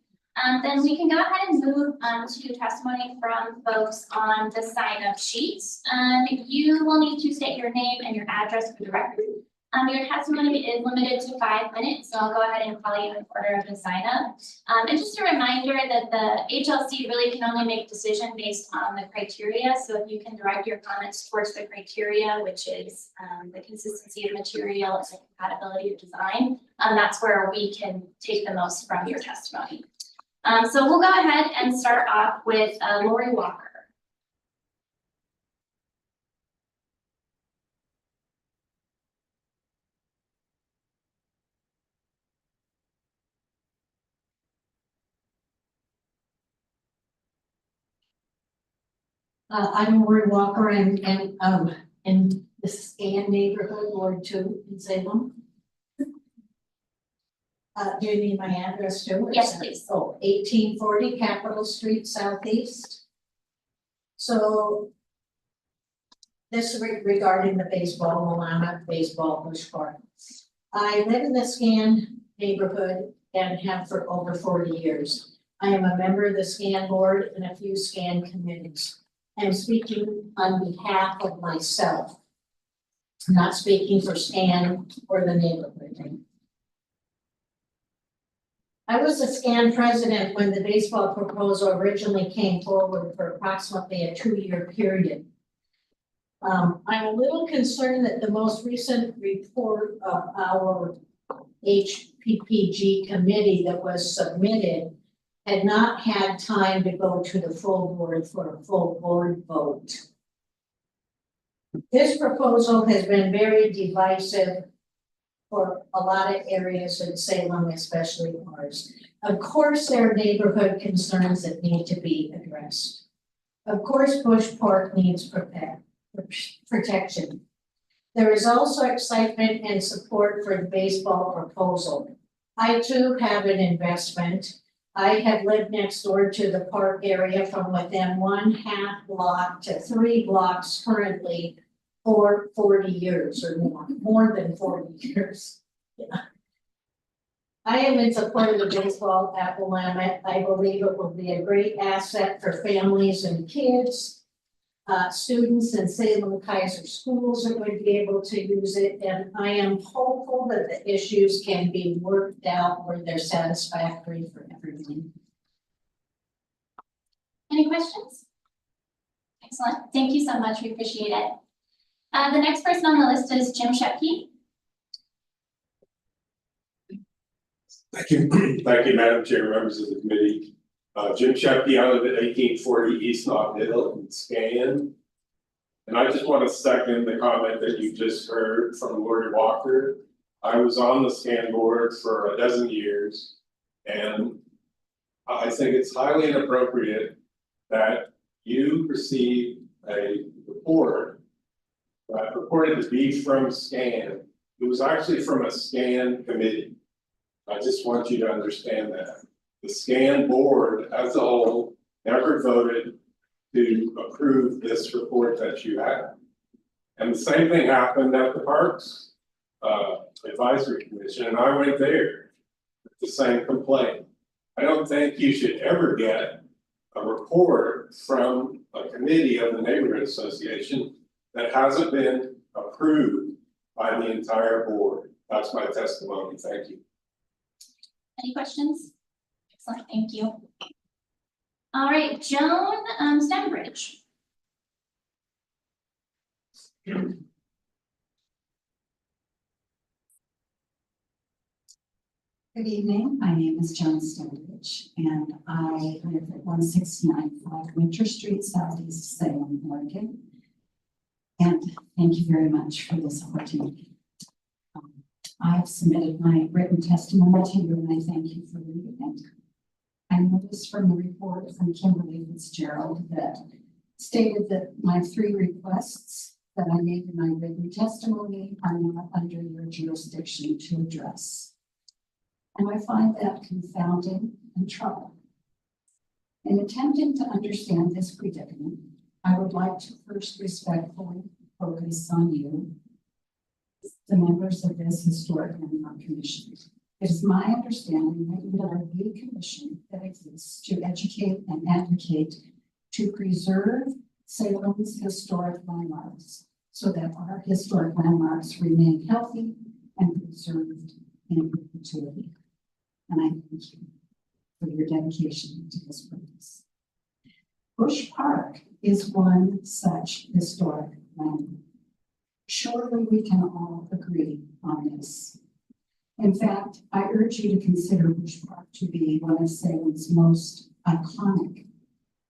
Then we can go ahead and move to testimony from folks on the sign-up sheets. You will need to state your name and your address for the record. Your testimony is limited to 5 minutes, so I'll go ahead and call you in order of the sign-up. And just a reminder that the HLC really can only make decision based on the criteria. So if you can direct your comments towards the criteria, which is the consistency of material and the compatibility of design, that's where we can take the most from your testimony. So we'll go ahead and start off with Lori Walker. I'm Lori Walker and in the Scan neighborhood, Ward 2 in Salem. Do you need my address too? Yes, please. Oh, 1840 Capitol Street Southeast. So this is regarding the baseball, Willamette Baseball Bush Park. I live in the Scan neighborhood and have for over 40 years. I am a member of the Scan board and a few Scan committees. I'm speaking on behalf of myself. I'm not speaking for Scan or the neighborhood. I was a Scan president when the baseball proposal originally came forward for approximately a 2-year period. I'm a little concerned that the most recent report of our HPPG committee that was submitted had not had time to go to the full board for a full board vote. This proposal has been very divisive for a lot of areas in Salem, especially ours. Of course, there are neighborhood concerns that need to be addressed. Of course, Bush Park needs protection. There is also excitement and support for the baseball proposal. I too have an investment. I have lived next door to the park area from within 1/2 block to 3 blocks currently for 40 years or more than 40 years. Yeah. I am in support of the baseball at Willamette. I believe it will be a great asset for families and kids. Students in Salem Kaiser schools are going to be able to use it, and I am hopeful that the issues can be worked out where they're satisfactory for everyone. Any questions? Excellent. Thank you so much. We appreciate it. The next person on the list is Jim Shepke. Thank you, Madam Chair, members of the committee. Jim Shepke, I live at 1840 East Knob Hill in Scan. And I just want to second the comment that you just heard from Lori Walker. I was on the Scan board for a dozen years, and I think it's highly inappropriate that you receive a report Purported to be from SCAN. It was actually from a SCAN committee. I just want you to understand that. The SCAN board as a whole never voted to approve this report that you have. And the same thing happened at the Parks Advisory Commission, and I went there with the same complaint. I don't think you should ever get a report from a committee of the neighborhood association that hasn't been approved by the entire board. That's my testimony. Thank you. Any questions? Excellent, thank you. All right, Joan Stanbridge. Good evening, my name is Joan Stanbridge, and I live at 1695 Winter Street, Southeast Salem, Oregon. And thank you very much for this opportunity. I've submitted my written testimony to you, and I thank you for reading it. I noticed from the report from Kimberly Fitzgerald that stated that my 3 requests that I made in my written testimony are not under your jurisdiction to address. And I find that confounding and troubling. In attempting to understand this predicament, I would like to first respectfully focus on you, the members of this historic landmark commission. It is my understanding that you are the commission that exists to educate and advocate to preserve Salem's historic landmarks so that our historic landmarks remain healthy and preserved in perpetuity. And I thank you for your dedication to this purpose. Bush Park is one such historic landmark. Surely we can all agree on this. In fact, I urge you to consider Bush Park to be one of Salem's most iconic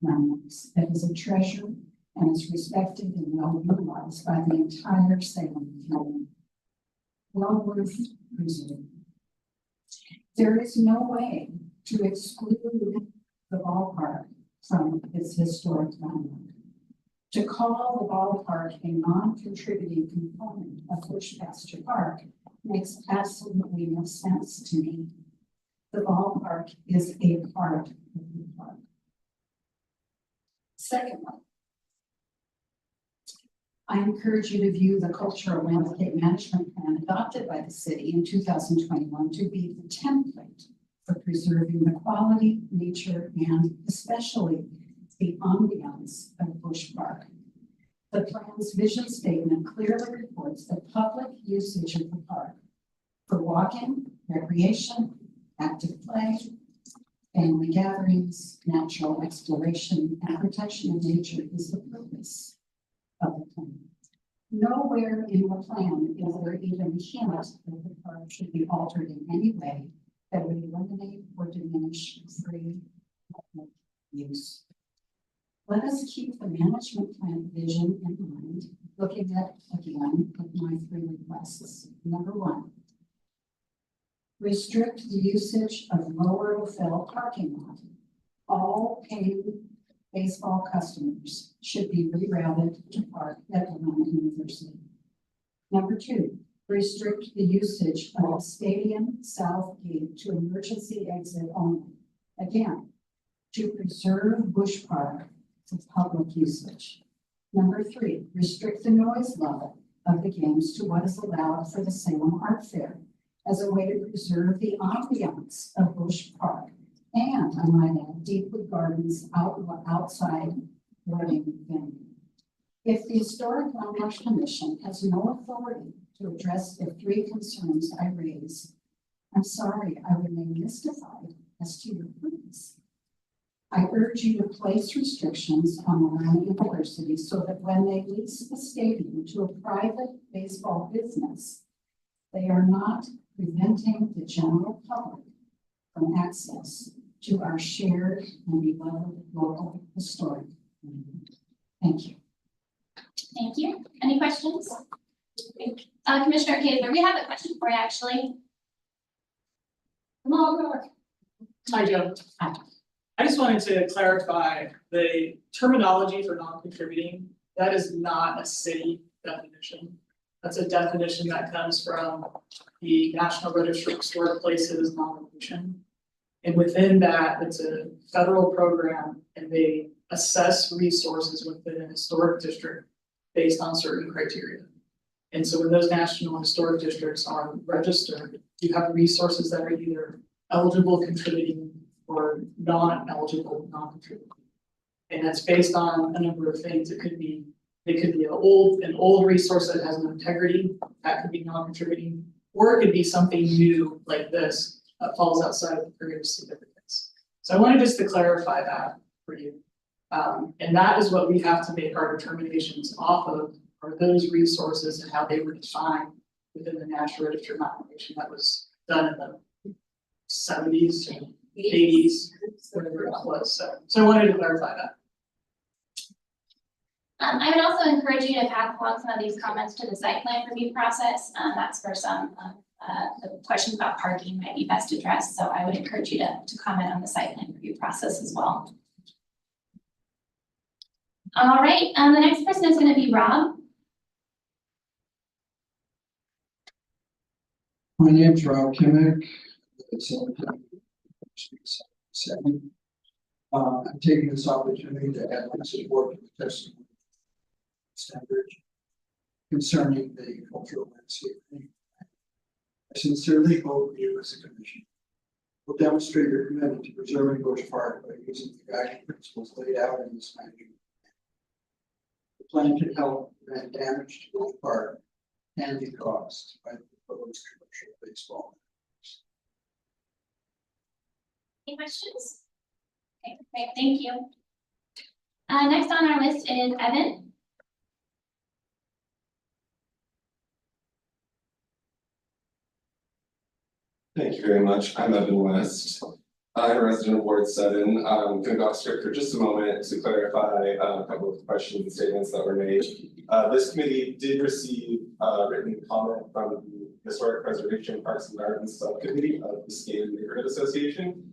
landmarks that is a treasure and is respected and well utilized by the entire Salem community. Well worth preserving. There is no way to exclude the ballpark from its historic landmark. To call the ballpark a non-contributing component of Bush Pasture Park makes absolutely no sense to me. The ballpark is a part of the park. Secondly, I encourage you to view the cultural landscape management plan adopted by the city in 2021 to be the template for preserving the quality, nature, and especially the ambiance of Bush Park. The plan's vision statement clearly reports the public usage of the park for walking, recreation, active play, family gatherings, natural exploration, and protection of nature is the purpose of the plan. Nowhere in the plan is there even a hint that the park should be altered in any way that would eliminate or diminish free public use. Let us keep the management plan vision in mind, looking at, again, my 3 requests. Number 1, restrict the usage of Lower LaFell parking lot. All paying baseball customers should be rerouted to park at Illinois University. Number 2, restrict the usage of Stadium South Gate to emergency exit only. Again, to preserve Bush Park for public usage. Number 3, restrict the noise level of the games to what is allowed for the Salem Art Fair as a way to preserve the ambiance of Bush Park and, I might add, Deepwood Gardens outside wedding venue. If the Historic Landmarks Commission has no authority to address the 3 concerns I raised, I'm sorry, I remain mystified as to your purpose. I urge you to place restrictions on Willamette University so that when they lease the stadium to a private baseball business, they are not preventing the general public from access to our shared and beloved local historic landmark. Thank you. Thank you. Any questions? Commissioner Kaiser, we have a question for you, actually. Come on. Hi, Joe. Hi. I just wanted to clarify the terminology for non-contributing. That is not a city definition. That's a definition that comes from the National Register of Historic Places nomination. And within that, it's a federal program and they assess resources within a historic district based on certain criteria. And so when those national historic districts are registered, you have resources that are either eligible contributing or non-eligible non-contributing. And that's based on a number of things. It could be an old resource that has no integrity, that could be non-contributing, or it could be something new like this that falls outside of the period of significance. So I wanted just to clarify that for you. And that is what we have to make our determinations off of, are those resources and how they were defined within the National Register nomination that was done in the 70s, 80s, whatever it was. So I wanted to clarify that. I would also encourage you to pass along some of these comments to the site plan review process. That's where some the questions about parking might be best addressed. So I would encourage you to comment on the site plan review process as well. All right, the next person is going to be Rob. My name's Rob Kimmick. I'm taking this opportunity to add my support to the testimony standard concerning the cultural landscape. I sincerely hope you as a commission will demonstrate your commitment to preserving Bush Park by using the guiding principles laid out in this management plan. The plan can help prevent damage to Bush Park and be caused by the proposed commercial baseball. Any questions? Okay, great, thank you. Next on our list is Evan. Thank you very much. I'm Evan West. I'm a resident of Ward 7. I'm going to go off script for just a moment to clarify a couple of questions and statements that were made. This committee did receive written comment from the Historic Preservation Parks and Gardens Subcommittee of the Skating Neighborhood Association.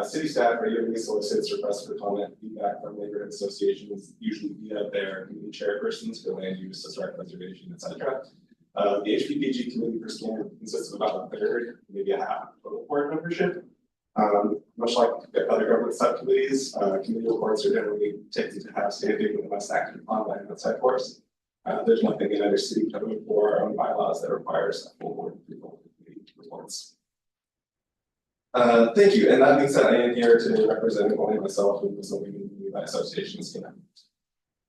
City staff regularly solicits requests for comment feedback from neighborhood associations, usually via their committee chairpersons for land use, historic preservation, etc. The HPPG committee for SCAN consists of about a third, maybe a half of total board membership. Much like other government subcommittees, committee reports are generally taken to have standing with the most active upon by an outside force. There's nothing in either city code or our own bylaws that requires a full board of people to committee reports. Thank you, and that being said, I am here to represent only myself and the community by association SCAN.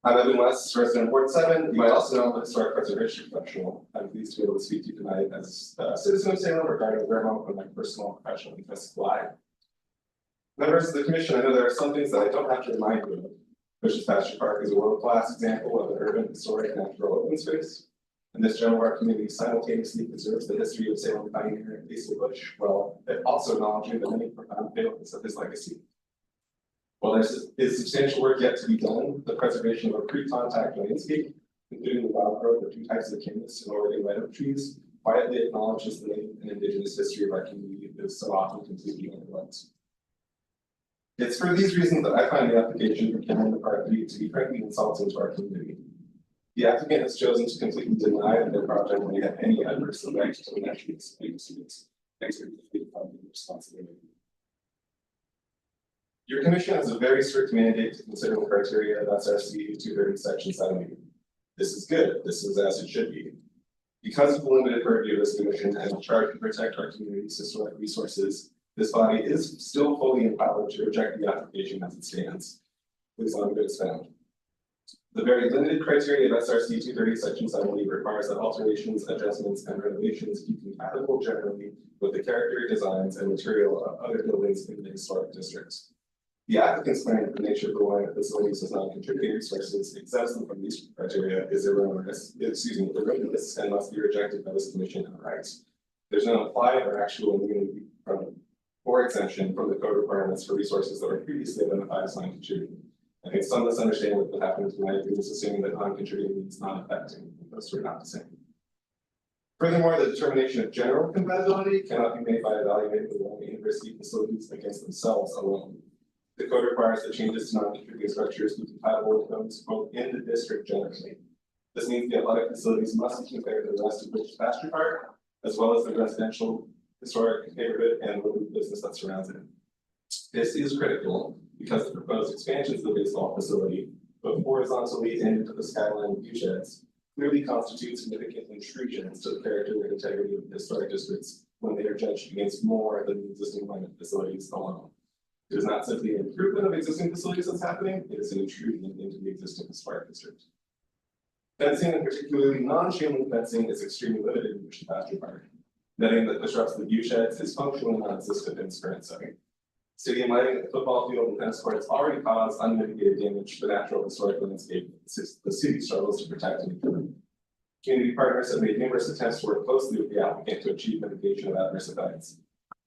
I'm Evan West, resident of Ward 7. You might also know I'm a historic preservation professional. I'm pleased to be able to speak to you tonight as a citizen of Salem regarding where my personal and professional interests lie. Members of the commission, I know there are some things that I don't have to remind you of. Bush's Pasture Park is a world-class example of an urban, historic, natural open space. And this gem of our community simultaneously preserves the history of Salem pioneer Asa Bush, while also acknowledging the many profound failings of his legacy. While there is substantial work yet to be done, the preservation of a pre-contact landscape, including the wild growth of two types of cannabis and Oregon red oak trees, quietly acknowledges the native and indigenous history of our community that is so often completely overlooked. It's for these reasons that I find the application for Cameron McCarthy to be frankly insulting to our community. The applicant has chosen to completely deny that their project may have any adverse effect to the natural students. Thanks for the responsibility. Your commission has a very strict mandate to consider the criteria of SRC 230 section 70. This is good. This is as it should be. Because of the limited purview of this commission and the charge to protect our community's historic resources, this body is still fully empowered to reject the application as it stands. Please let me get it found. The very limited criteria of SRC 230 section 70 requires that alterations, adjustments, and renovations be compatible generally with the character, designs, and material of other buildings in the historic districts. The applicant's claim that the nature of the land facilities does not contribute resources exempts them from these criteria is erroneous, and must be rejected by this commission outright. There's no implied or actual immunity from or exemption from the code requirements for resources that were previously identified as non-contributing. I think some misunderstanding what happened tonight is assuming that non-contributing means not affecting. Those two are not the same. Furthermore, the determination of general compatibility cannot be made by evaluating the only university facilities against themselves alone. The code requires that changes to non-contributing structures be compatible with those both in the district generally. This means the athletic facilities must be compared to the rest of Bridge Pasture Park, as well as the residential, historic neighborhood and local business that surrounds it. This is critical because the proposed expansions of the baseball facility, both horizontally and into the skyline view sheds, clearly constitute significant intrusions to the character and integrity of the historic districts when they are judged against more than the existing alignment facilities alone. It is not simply an improvement of existing facilities that's happening, it is an intrusion into the existing historic district. Fencing, and particularly non-chain link fencing, is extremely limited in Bridge Pasture Park. Netting that disrupts the view sheds is functionally non-existent in its current setting. Stadium lighting at the football field and tennis courts already caused unmitigated damage to the natural historic landscape the city struggles to protect and improve. Community partners have made numerous attempts to work closely with the applicant to achieve mitigation of adverse effects.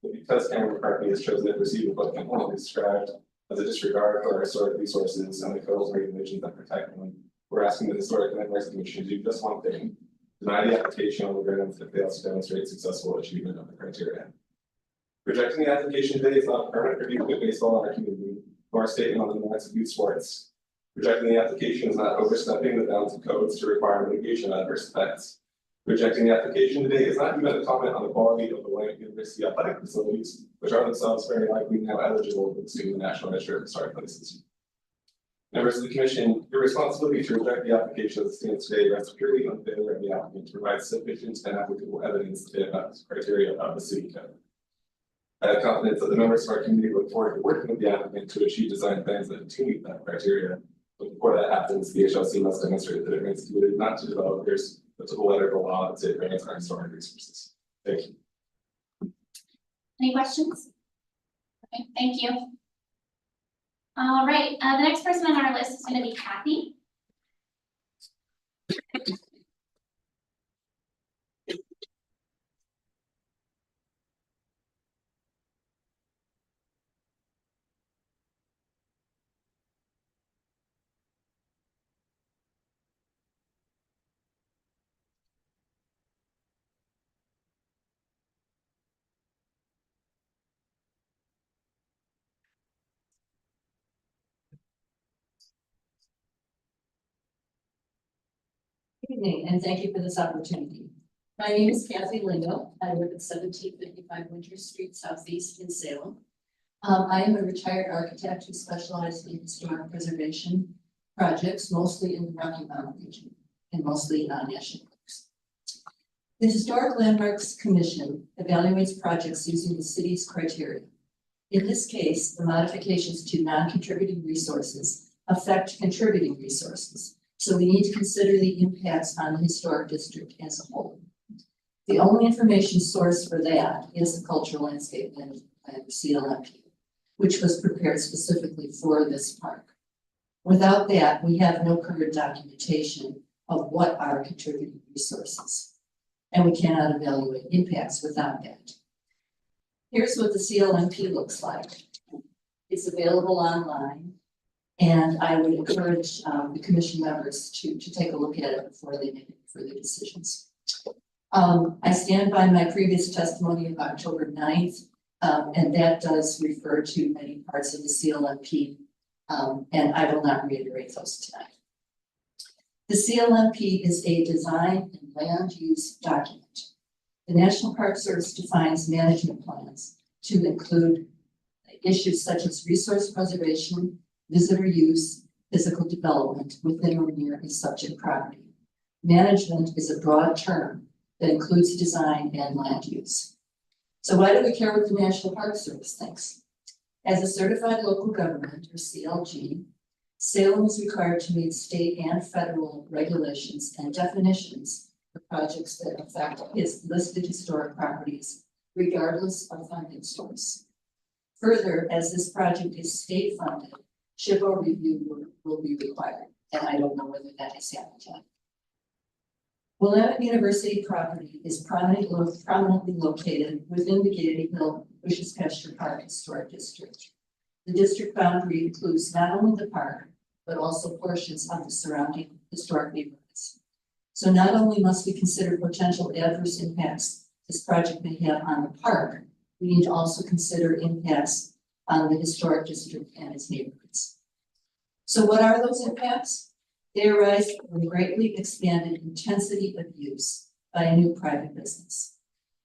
But because Cameron McCarthy has chosen to proceed with what can only be described as a disregard for our historic resources and the codes and regulations that protect them, we're asking the Historic Landmarks Commission to do just one thing: deny the application on the grounds that fails to demonstrate successful achievement of the criteria. Rejecting the application today is not a permanent review of baseball in our community, or a statement on the merits of youth sports. Rejecting the application is not overstepping the bounds of codes to require mitigation of adverse effects. Rejecting the application today is not even a comment on the quality of the Willamette University athletic facilities, which are themselves very likely now eligible to the National Register of Historic Places. Members of the Commission, your responsibility to reject the application as it stands today rests purely on the failure of the applicant to provide sufficient and applicable evidence that they have met the criteria of the city code. I have confidence that the members of our community look forward to working with the applicant to achieve design plans that continue that criteria. But before that happens, the HLC must demonstrate that it remains committed not to developers, but to the letter of the law that safeguards our historic resources. Thank you. Any questions? Okay, thank you. All right, the next person on our list is going to be Kathy. Good evening, and thank you for this opportunity. My name is Kathy Lingo. I live at 1755 Winter Street Southeast in Salem. I am a retired architect who specializes in historic preservation projects, mostly in the Rocky Mountain region and mostly on national parks. The Historic Landmarks Commission evaluates projects using the city's criteria. In this case, the modifications to non-contributing resources affect contributing resources. So we need to consider the impacts on the historic district as a whole. The only information source for that is the Cultural Landscape Plan, CLMP, which was prepared specifically for this park. Without that, we have no current documentation of what are contributing resources, and we cannot evaluate impacts without that. Here's what the CLMP looks like. It's available online. And I would encourage the commission members to take a look at it before they make further decisions. I stand by my previous testimony of October 9th, and that does refer to many parts of the CLMP, and I will not reiterate those tonight. The CLMP is a design and land use document. The National Park Service defines management plans to include issues such as resource preservation, visitor use, physical development within or near a subject property. Management is a broad term that includes design and land use. So why do we care what the National Park Service thinks? As a certified local government, or CLG, Salem is required to meet state and federal regulations and definitions for projects that affect its listed historic properties, regardless of funding source. Further, as this project is state funded, SHPO review will be required, and I don't know whether that has happened yet. Willamette University property is prominently located within the Gaiety Hill Bridge Pasture Park Historic District. The district boundary includes not only the park, but also portions of the surrounding historic neighborhoods. So not only must we consider potential adverse impacts this project may have on the park, we need to also consider impacts on the historic district and its neighborhoods. So what are those impacts? They arise from the greatly expanded intensity of use by a new private business.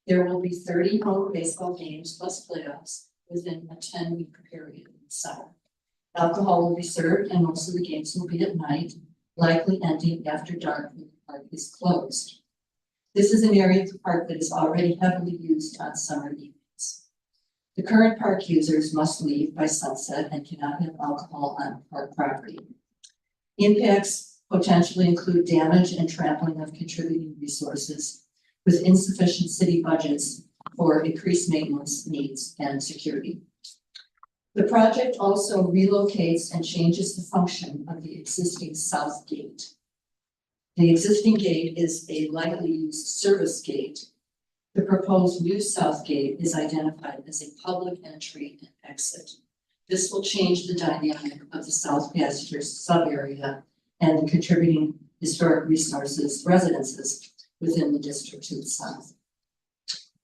There will be 30 home baseball games plus playoffs within a 10-week period in the summer. Alcohol will be served and most of the games will be at night, likely ending after dark when the park is closed. This is an area of the park that is already heavily used on summer evenings. The current park users must leave by sunset and cannot have alcohol on park property. Impacts potentially include damage and trampling of contributing resources with insufficient city budgets for increased maintenance needs and security. The project also relocates and changes the function of the existing south gate. The existing gate is a lightly used service gate. The proposed new south gate is identified as a public entry and exit. This will change the dynamic of the South Pastures sub-area and the contributing historic resources residences within the district to the south.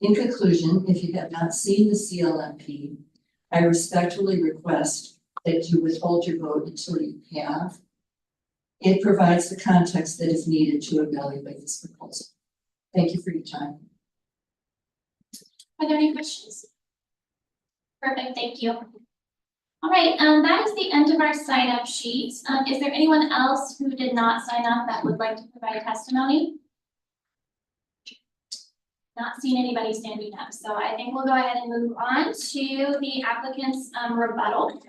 In conclusion, if you have not seen the CLMP, I respectfully request that you withhold your vote until you have. It provides the context that is needed to evaluate this proposal. Thank you for your time. Are there any questions? Perfect, thank you. All right, that is the end of our sign up sheet. Is there anyone else who did not sign up that would like to provide testimony? Not seeing anybody standing up, so I think we'll go ahead and move on to the applicant's rebuttal.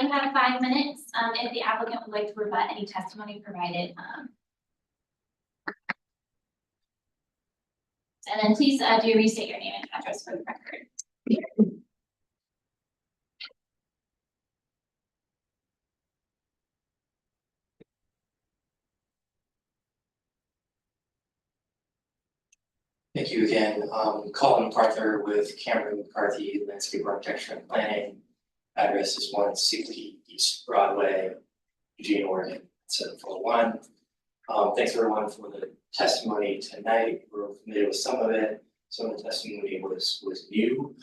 You have 5 minutes if the applicant would like to rebut any testimony provided. And then please do restate your name and address for the record. Thank you again. Colin MacArthur with Cameron McCarthy Landscape Architecture and Planning. Address is 160 East Broadway, Eugene, Oregon, 741. Thanks everyone for the testimony tonight. We're familiar with some of it. Some of the testimony was new.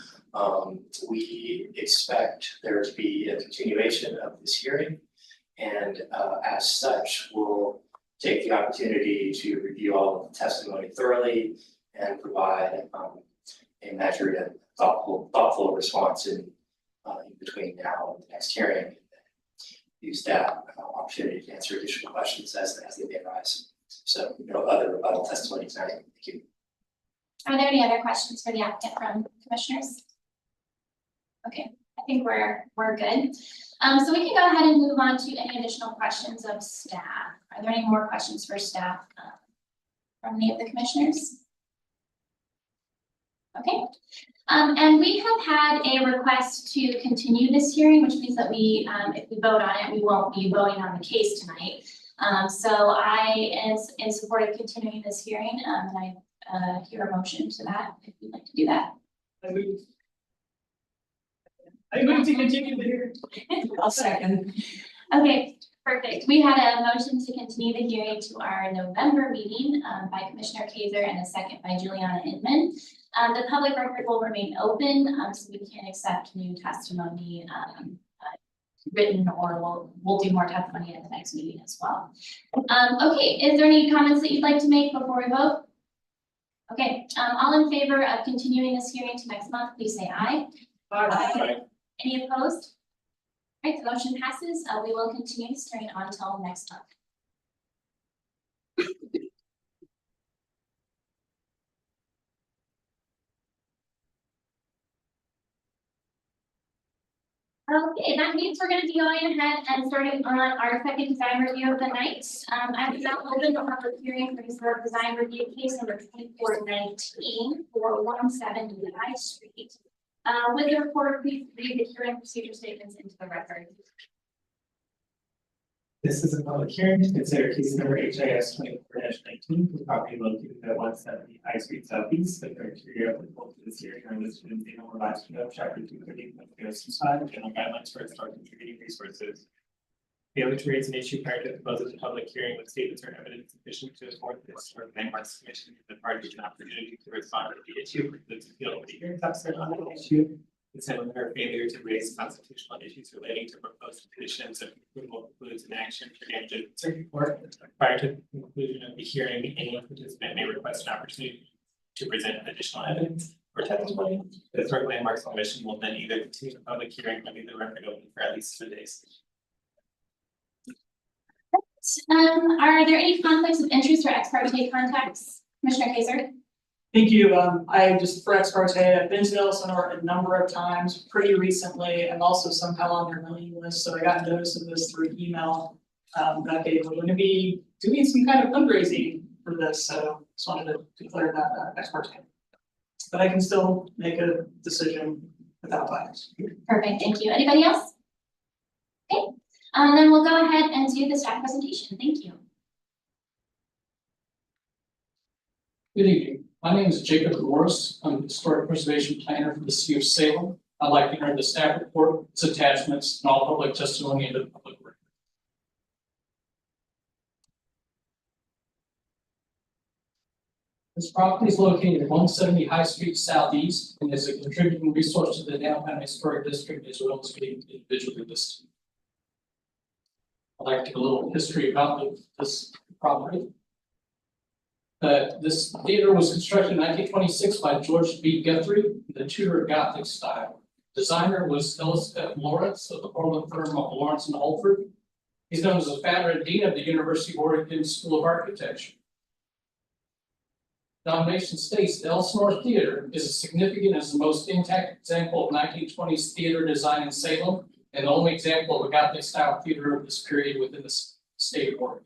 We expect there to be a continuation of this hearing. And as such, we'll take the opportunity to review all of the testimony thoroughly and provide a measured and thoughtful response in between now and the next hearing. And use that opportunity to answer additional questions as they may arise. So, other rebuttal testimony tonight. Thank you. Are there any other questions for the applicant from commissioners? Okay, I think we're good. So we can go ahead and move on to any additional questions of staff. Are there any more questions for staff from any of the commissioners? Okay, and we have had a request to continue this hearing, which means that we, if we vote on it, we won't be voting on the case tonight. So I am in support of continuing this hearing, and I hear a motion to that, if you'd like to do that. I move to continue the hearing. I'll second. Okay, perfect. We had a motion to continue the hearing to our November meeting by Commissioner Kaiser and a second by Juliana Inman. The public record will remain open, so we can accept new testimony written, or we'll do more testimony at the next meeting as well. Okay, is there any comments that you'd like to make before we vote? Okay, all in favor of continuing this hearing to next month, please say aye. Aye. Any opposed? All right, the motion passes. We will continue this hearing until next month. Okay, that means we're going to be going ahead and starting on our second design review of the night. I have now opened the public hearing for historic design review case number 2419 for 170 High Street. With the reporter, please read the hearing procedure statements into the record. This is a public hearing to consider case number HIS 24-19 for property located at 170 High Street Southeast. The criteria applicable to this hearing are listed in the revised code, chapter 230.065, general guidelines for historic contributing resources. Failure to raise an issue prior to the close of the public hearing with statements or evidence sufficient to afford the Historic Landmarks Commission the parties an opportunity to respond to the issue, concludes appeal of the hearing officer on the issue, considering her failure to raise constitutional issues relating to proposed petitions and approval includes an action to the circuit court. Prior to the conclusion of the hearing, any participant may request an opportunity to present additional evidence or testimony. The Historic Landmarks Commission will then either continue the public hearing or leave the record open for at least 2 days. Are there any conflicts of interest or ex parte contacts? Commissioner Kaiser? Thank you. I just for ex parte, I've been to Elsinore a number of times pretty recently. I'm also somehow on their mailing list, so I got notice of this through email. That they were going to be doing some kind of fundraising for this, so just wanted to declare that ex parte. But I can still make a decision without bias. Perfect, thank you. Anybody else? Okay, then we'll go ahead and do the staff presentation. Thank you. Good evening. My name is Jacob Morris. I'm the Historic Preservation Planner for the City of Salem. I'd like to enter the staff report, its attachments, and all public testimony into the public record. This property is located at 170 High Street Southeast and is a contributing resource to the downtown historic district as well as being individually listed. I'd like to give a little history about this property. This theater was constructed in 1926 by George B. Guthrie, the Tudor Gothic style. Designer was Ellis F. Lawrence of the Portland firm of Lawrence and Holford. He's known as the founder and dean of the University of Oregon School of Architecture. Nomination states the Elsinore Theater is as significant as the most intact example of 1920s theater design in Salem and the only example of a Gothic style theater of this period within the state of Oregon.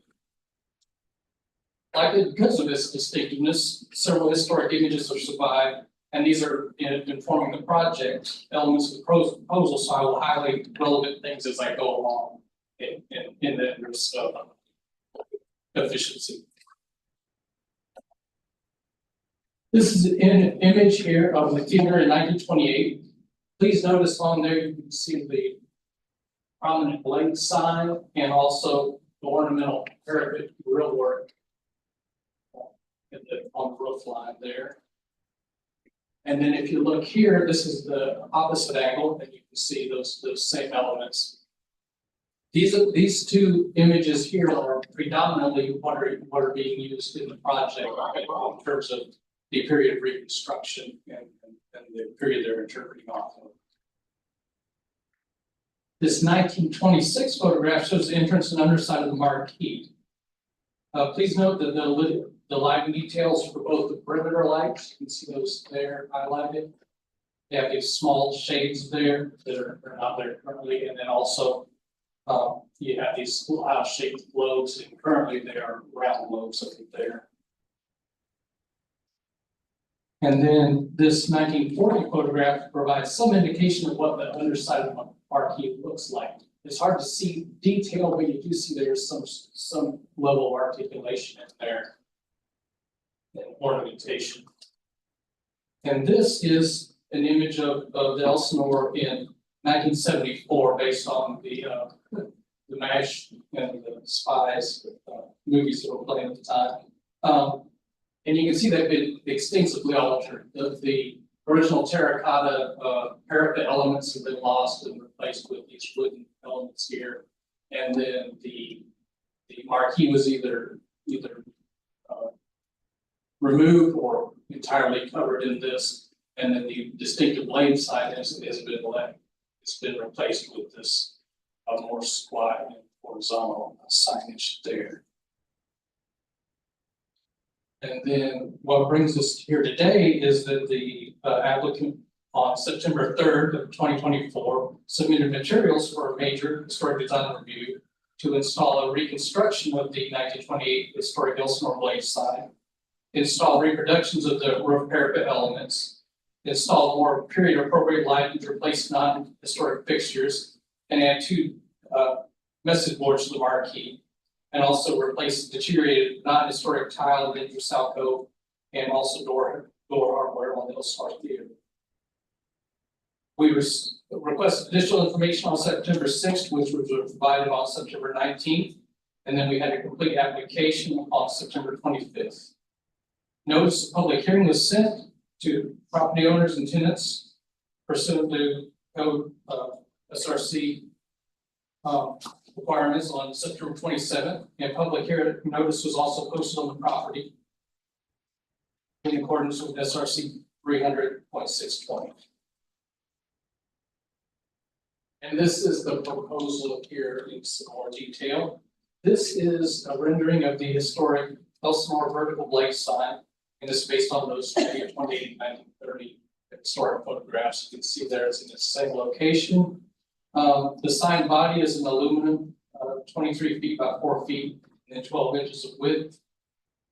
Likely because of its distinctiveness, several historic images are survived, and these are informing the project. Elements of the proposal, so I will highlight relevant things as I go along in the interest of efficiency. This is an image here of the theater in 1928. Please notice on there you can see the prominent blade sign and also the ornamental parapet grill work on the roof line there. And then if you look here, this is the opposite angle, and you can see those same elements. These two images here are predominantly what are being used in the project in terms of the period of reconstruction and the period they're interpreting off of. This 1926 photograph shows the entrance and underside of the marquee. Please note that the lighting details for both the perimeter lights, you can see those there highlighted. They have these small shades there that are not there currently, and then also you have these shaped globes, and currently they are round globes over there. And then this 1940 photograph provides some indication of what the underside of the marquee looks like. It's hard to see detail, but you do see there's some level of articulation in there and ornamentation. And this is an image of the Elsinore in 1974, based on the MASH and the Spies movies that were playing at the time. And you can see they've been extensively altered. The original terracotta parapet elements have been lost and replaced with these wooden elements here. And then the marquee was either removed or entirely covered in this. And then the distinctive blade side has been replaced with this more squat and horizontal signage there. And then what brings us here today is that the applicant on September 3rd of 2024 submitted materials for a major historic design review to install a reconstruction of the 1928 historic Elsinore blade sign, install reproductions of the roof parapet elements, install more period appropriate lighting to replace non-historic fixtures, and add 2 message boards to the marquee, and also replace deteriorated non-historic tile in the Salco and also door hardware on the Elsinore Theater. We requested additional information on September 6th, which was provided on September 19th, and then we had a complete application on September 25th. Notice of public hearing was sent to property owners and tenants pursuant to code, SRC requirements on September 27th, and public hearing notice was also posted on the property in accordance with SRC 300.620. And this is the proposal here in some more detail. This is a rendering of the historic Elsinore vertical blaze sign, and it's based on those 1928 and 1930 historic photographs. You can see there it's in the same location. The sign body is in aluminum, 23 feet by 4 feet, and 12 inches of width.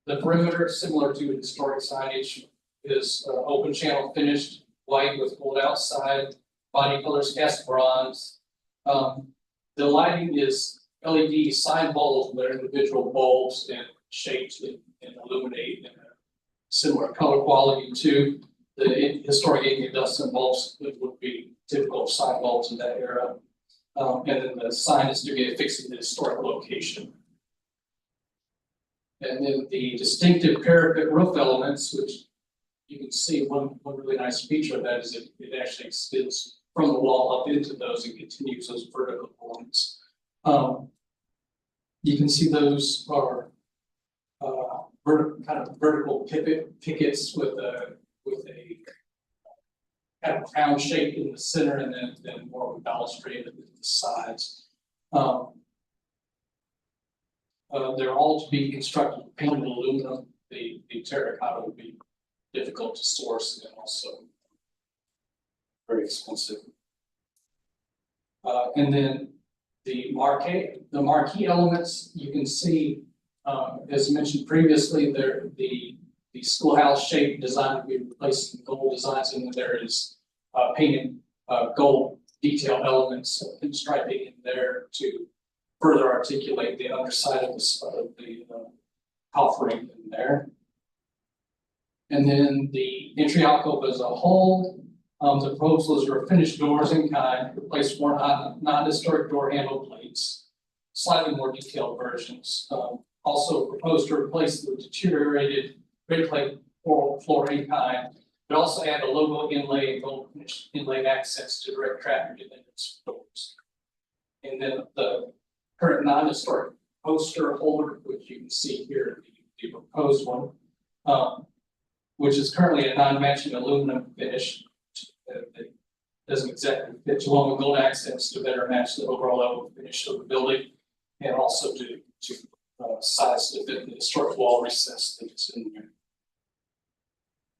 The perimeter, similar to historic signage, is open channel finished white with gold outside. Body colors cast bronze. The lighting is LED sign bulbs, that are individual bulbs and shapes and illuminate in a similar color quality to the historic incandescent bulbs that would be typical of sign bulbs in that era. And then the sign is to be affixed in the historic location. And then the distinctive parapet roof elements, which you can see one really nice feature of that is it actually extends from the wall up into those and continues those vertical lines. You can see those are kind of vertical pickets with a kind of crown shape in the center and then more of a balustrade at the sides. They're all to be constructed with painted aluminum. The terracotta would be difficult to source and also very expensive. And then the marquee elements, you can see, as mentioned previously, the schoolhouse shape design to be replaced with gold designs, and then there is painted gold detail elements and striping in there to further articulate the underside of the offering in there. And then the entry alcove as a whole, the proposals are finished doors in kind, replace more non-historic door handle plates, slightly more detailed versions. Also proposed to replace the deteriorated grid plate floor in kind, but also add a logo inlay and gold finish inlaid accents to direct traffic to the doors. And then the current non-historic poster holder, which you can see here, the proposed one, which is currently a non-matching aluminum finish that doesn't exactly fit along with gold accents to better match the overall level of finish of the building, and also to size to fit the historic wall recess that's in there.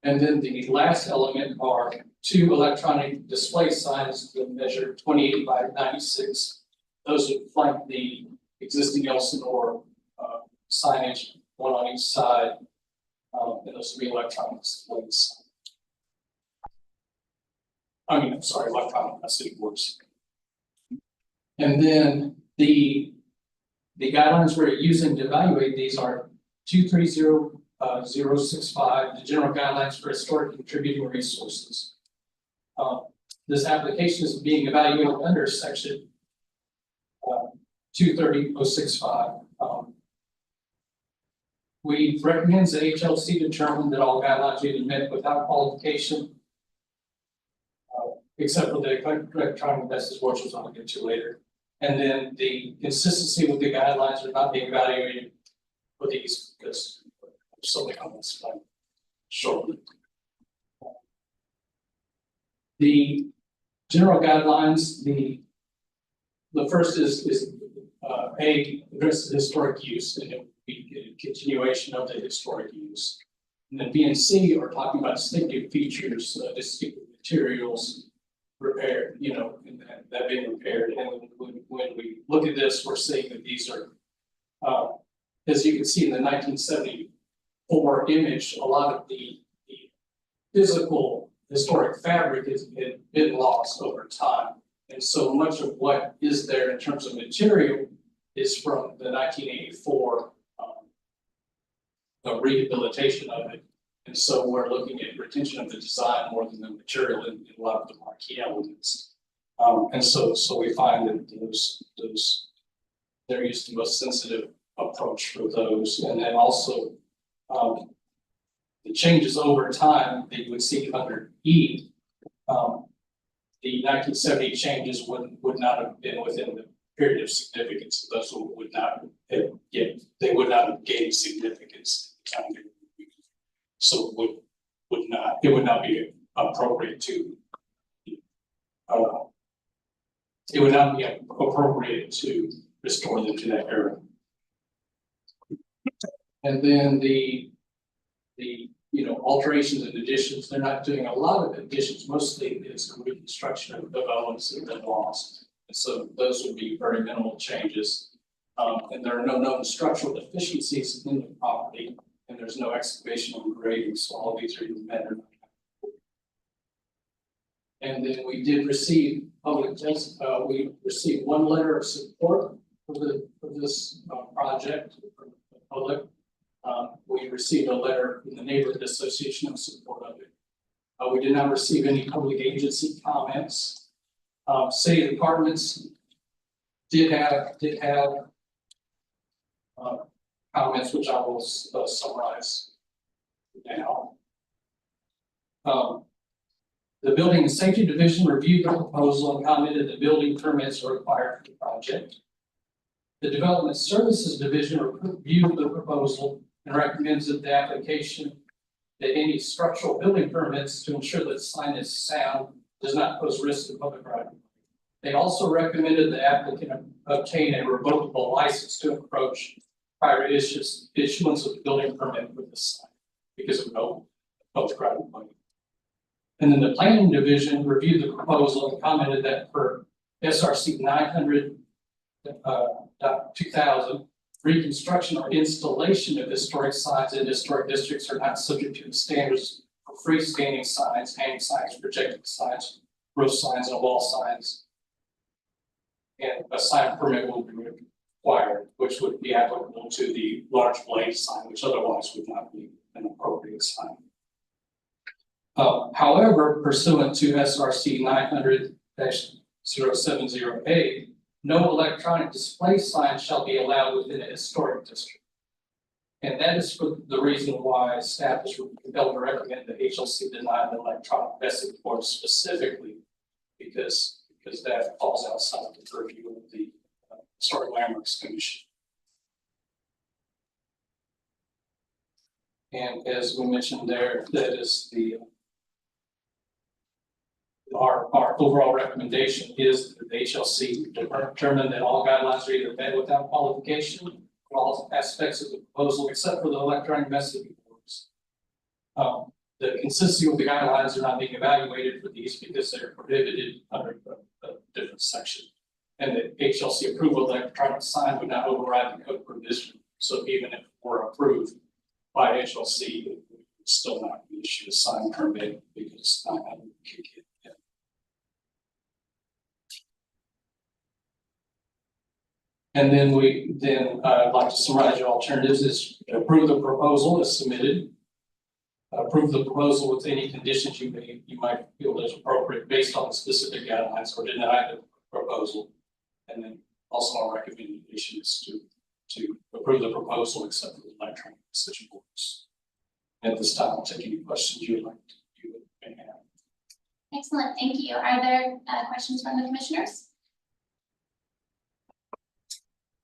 And then the last element are two electronic display signs that measure 28 by 96. Those would flank the existing Elsinore signage, one on each side. And those would be electronic displays. I'm sorry, electronic city boards. And then the guidelines we're using to evaluate these are 230065, the general guidelines for historic contributing resources. This application is being evaluated under section 230065. We recommend that HLC determine that all guidelines be met without qualification, except for the electronic message boards, which I'll get to later. And then the consistency with the guidelines are not being evaluated for these because so many comments shortly. The general guidelines, the first is address the historic use, and it would be a continuation of the historic use. And then B and C are talking about distinctive features, distinctive materials, repaired, and that being repaired. And when we look at this, we're seeing that these are, as you can see in the 1974 image, a lot of the physical historic fabric has been lost over time. And so much of what is there in terms of material is from the 1984 rehabilitation of it. And so we're looking at retention of the design more than the material in a lot of the marquee elements. And so we find that they're used the most sensitive approach for those. And then also the changes over time that you would see under E the 1970 changes would not have been within the period of significance. Those would not have they would not have gained significance at the time they were reviewed. So it would not be appropriate to it would not be appropriate to restore them to that era. And then the alterations and additions, they're not doing a lot of additions, mostly it's a reconstruction of elements that have been lost. And so those would be very minimal changes. And there are no known structural deficiencies in the property, and there's no excavation or grading, so all of these are even better. And then we did receive we received one letter of support for this project from the public. We received a letter from the neighborhood association in support of it. We did not receive any public agency comments. City departments did have comments, which I will summarize now. The Building and Safety Division reviewed the proposal and commented that building permits are required for the project. The Development Services Division reviewed the proposal and recommends that the application that any structural building permits to ensure that the sign is sound does not pose risk to public right. They also recommended the applicant obtain a revocable license to approach prior to issuance of the building permit with the sign because of no public right of way. And then the Planning Division reviewed the proposal and commented that for SRC 900.2000, reconstruction or installation of historic signs in historic districts are not subject to the standards for freestanding signs, hanging signs, projected signs, roof signs, and wall signs. And a sign permit will be required, which would be applicable to the large blade sign, which otherwise would not be an appropriate sign. However, pursuant to SRC 900-070A, no electronic display sign shall be allowed within a historic district. And that is for the reason why staff is compelled to recommend that HLC deny the electronic message board specifically, because that falls outside the purview of the Historic Landmarks Commission. And as we mentioned there, that is our overall recommendation is that the HLC determine that all guidelines are either met without qualification for all aspects of the proposal except for the electronic message boards. The consistency with the guidelines are not being evaluated for these because they're prohibited under a different section. And the HLC approval of the electronic sign would not override the code provision. So even if it were approved by HLC, it would still not be issued a sign permit because it's not having to kick in. And then I'd like to summarize your alternatives is approve the proposal as submitted. Approve the proposal with any conditions you might feel is appropriate based on the specific guidelines, or deny the proposal. And then also our recommendation is to approve the proposal except for the electronic message boards. At this time, I'll take any questions you may have. Excellent, thank you. Are there questions from the commissioners?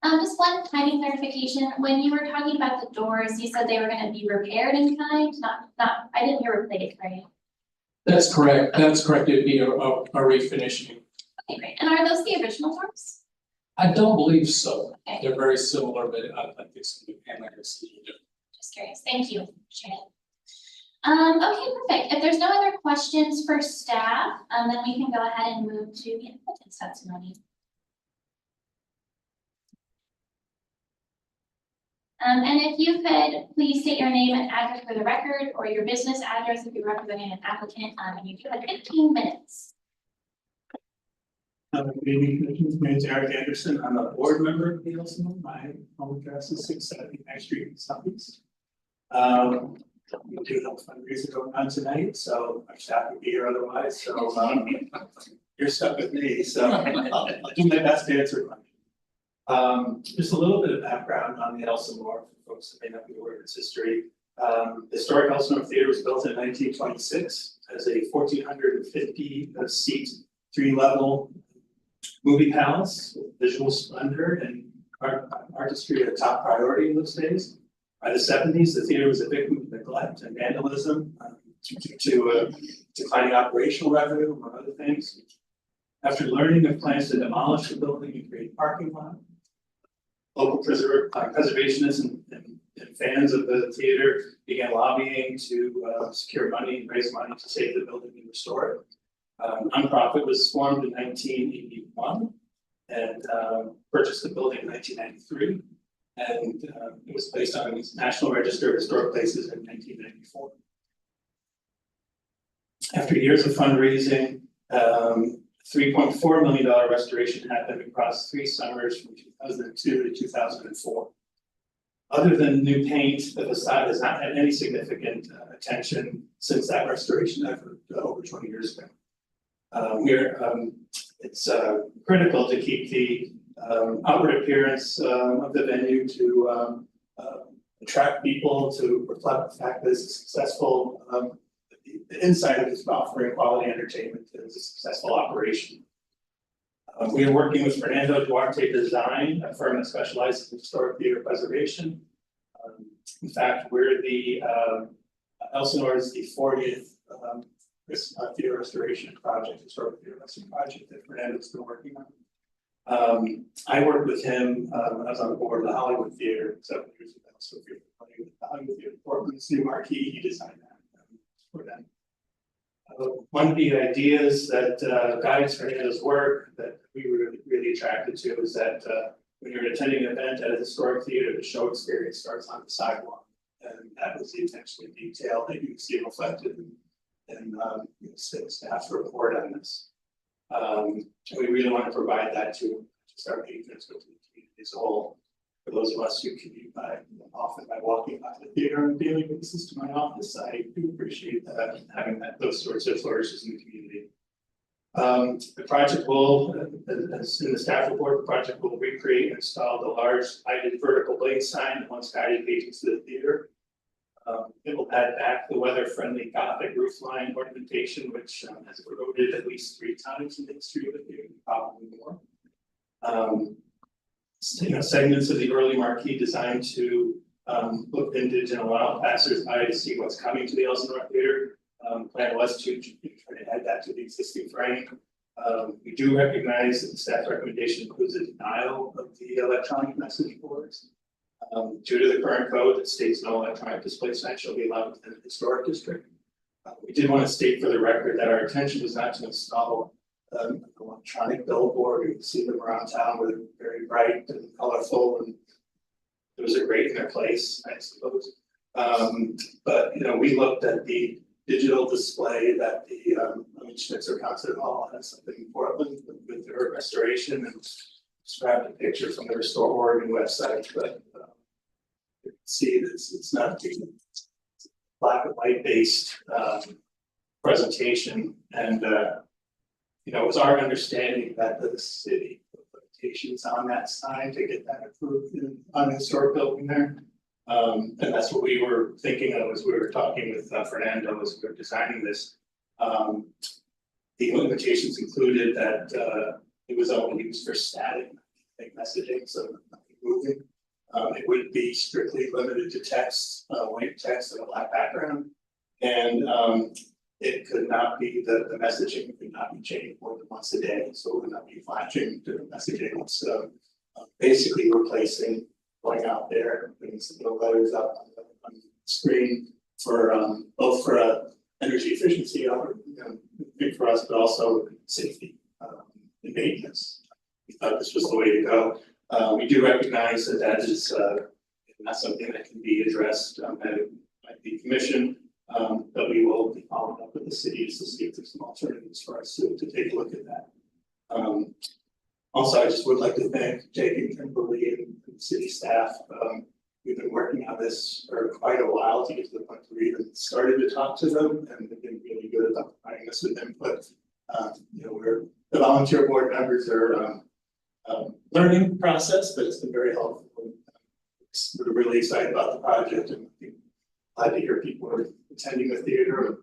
Just one tiny clarification. When you were talking about the doors, you said they were going to be repaired in kind, not, I didn't hear replaced, right? That's correct. That's correct. It'd be a refinishing. Okay, great. And are those the original doors? I don't believe so. Okay. They're very similar, but I think it's going to be different. Just curious. Thank you, Shannon. Okay, perfect. If there's no other questions for staff, then we can go ahead and move to the applicant's testimony. And if you could please state your name and address for the record, or your business address if you're representing an applicant, and you do have 15 minutes. Good evening, Commissioners. My name is Eric Anderson. I'm a board member of the LCM. My home address is 670 High Street, Southeast. We do have a fundraiser going on tonight, so my staff would be here otherwise. So you're stuck with me. So I'll do my best to answer questions. Just a little bit of background on the Elsinore for folks that may not be aware of its history. The historic Elsinore Theater was built in 1926 as a 1,450 seat 3-level movie palace with visual splendor and artistry a top priority in those days. By the 70s, the theater was a victim of neglect and vandalism due to declining operational revenue, among other things. After learning of plans to demolish the building and create a parking lot, local preservationists and fans of the theater began lobbying to secure money and raise money to save the building and restore it. Nonprofit was formed in 1981 and purchased the building in 1993. And it was placed on the National Register of Historic Places in 1994. After years of fundraising, $3.4 million restoration happened across 3 summers from 2002 to 2004. Other than new paint, the facade has not had any significant attention since that restoration effort over 20 years ago. It's critical to keep the outward appearance of the venue to attract people, to reflect the fact that it's successful. The inside of this offering quality entertainment is a successful operation. We are working with Fernando Duarte Design, a firm that specializes in historic theater preservation. In fact, we're the Elsinore is the 40th theater restoration project, historic theater restoration project that Fernando's been working on. I worked with him when I was on the board of the Hollywood Theater 7 years ago. So if you're familiar with the Hollywood Theater, Portland's new marquee, he designed that for them. One of the ideas that guides Fernando's work that we were really attracted to is that when you're attending an event at a historic theater, the show experience starts on the sidewalk. And that was the intentional detail that you can see reflected in staff's report on this. We really want to provide that to our patrons, to the community as a whole. For those of us who commute often by walking by the theater on a daily basis to my office, I do appreciate having those sorts of flourishes in the community. The project will, as in the staff report, the project will recreate and install the large lighted vertical blade sign that once guided patrons to the theater. It will add back the weather-friendly Gothic roofline ornamentation, which has eroded at least 3 times in the history of the theater, probably more. Segments of the early marquee designed to look vintage and allow passers-by to see what's coming to the Elsinore Theater. Plan was to try to add that to the existing frame. We do recognize that the staff recommendation includes a denial of the electronic message boards. Due to the current code that states no electronic display sign shall be allowed within the historic district. We did want to state for the record that our intention was not to install an electronic billboard. You can see them around town where they're very bright and colorful, and those are great in their place, I suppose. But we looked at the digital display that the Schnitzer Concert Hall has up in Portland with their restoration, and just grabbed a picture from the Restore Oregon website. But you can see that it's not the black and white based presentation, and it was our understanding that the city put limitations on that sign to get that approved on the historic building there. And that's what we were thinking of as we were talking with Fernando as we were designing this. The limitations included that it was only used for static messaging, so nothing moving. It would be strictly limited to text, white text and a black background. And it could not be, the messaging could not be changed more than once a day. So it would not be flashing to messaging. So basically replacing going out there and putting some little letters up on the screen for both for energy efficiency, big for us, but also safety and maintenance. We thought this was the way to go. We do recognize that that is not something that can be addressed by the commission, but we will be following up with the cities to see if there's some alternatives for us to take a look at that. Also, I just would like to thank Jake and Kimberly and the city staff. We've been working on this for quite a while to get to the point where we even started to talk to them, and they've been really good about providing us with input. The volunteer board members are learning process, but it's been very helpful. We're really excited about the project, and glad to hear people are attending the theater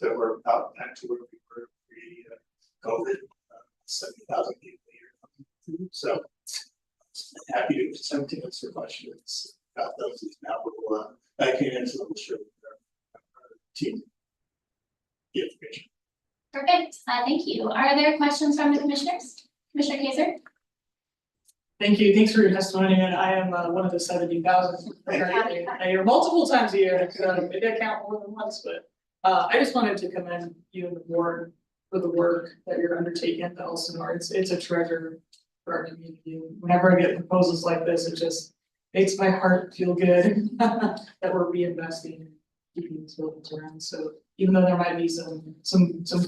that we're about back to where we were pre-COVID. 70,000 people a year. So happy to attempt to answer questions about those. Now we'll back in and we'll share with our team the information. Perfect, thank you. Are there questions from the commissioners? Commissioner Kaiser? Thank you, thanks for your testimony, and I am one of the 70,000. I hear multiple times a year, maybe I count more than once, but I just wanted to commend you and the board for the work that you're undertaking at the Elsinore. It's a treasure for our community. Whenever I get proposals like this, it just makes my heart feel good that we're reinvesting in keeping these buildings around. So even though there might be some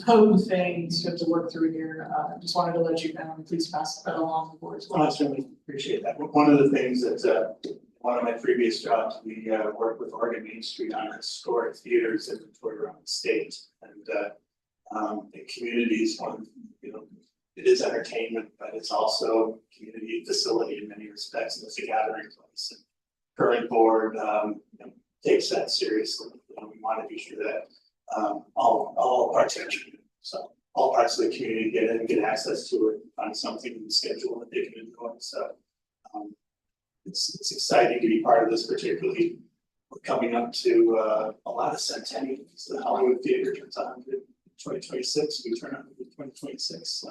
code things you have to work through here, I just wanted to let you know, and please pass that along the board as well. I certainly appreciate that. One of the things that one of my previous jobs, we worked with Oregon Main Street on historic theaters inventory around the state, and the communities one, it is entertainment, but it's also community facility in many respects, and it's a gathering place. And current board takes that seriously. We want to be sure that all parts of the community, so all parts of the community get in and get access to it, find something in the schedule that they can enjoy. So it's exciting to be part of this, particularly we're coming up to a lot of centennials. The Hollywood Theater turns on in 2026. We turn on in 2026.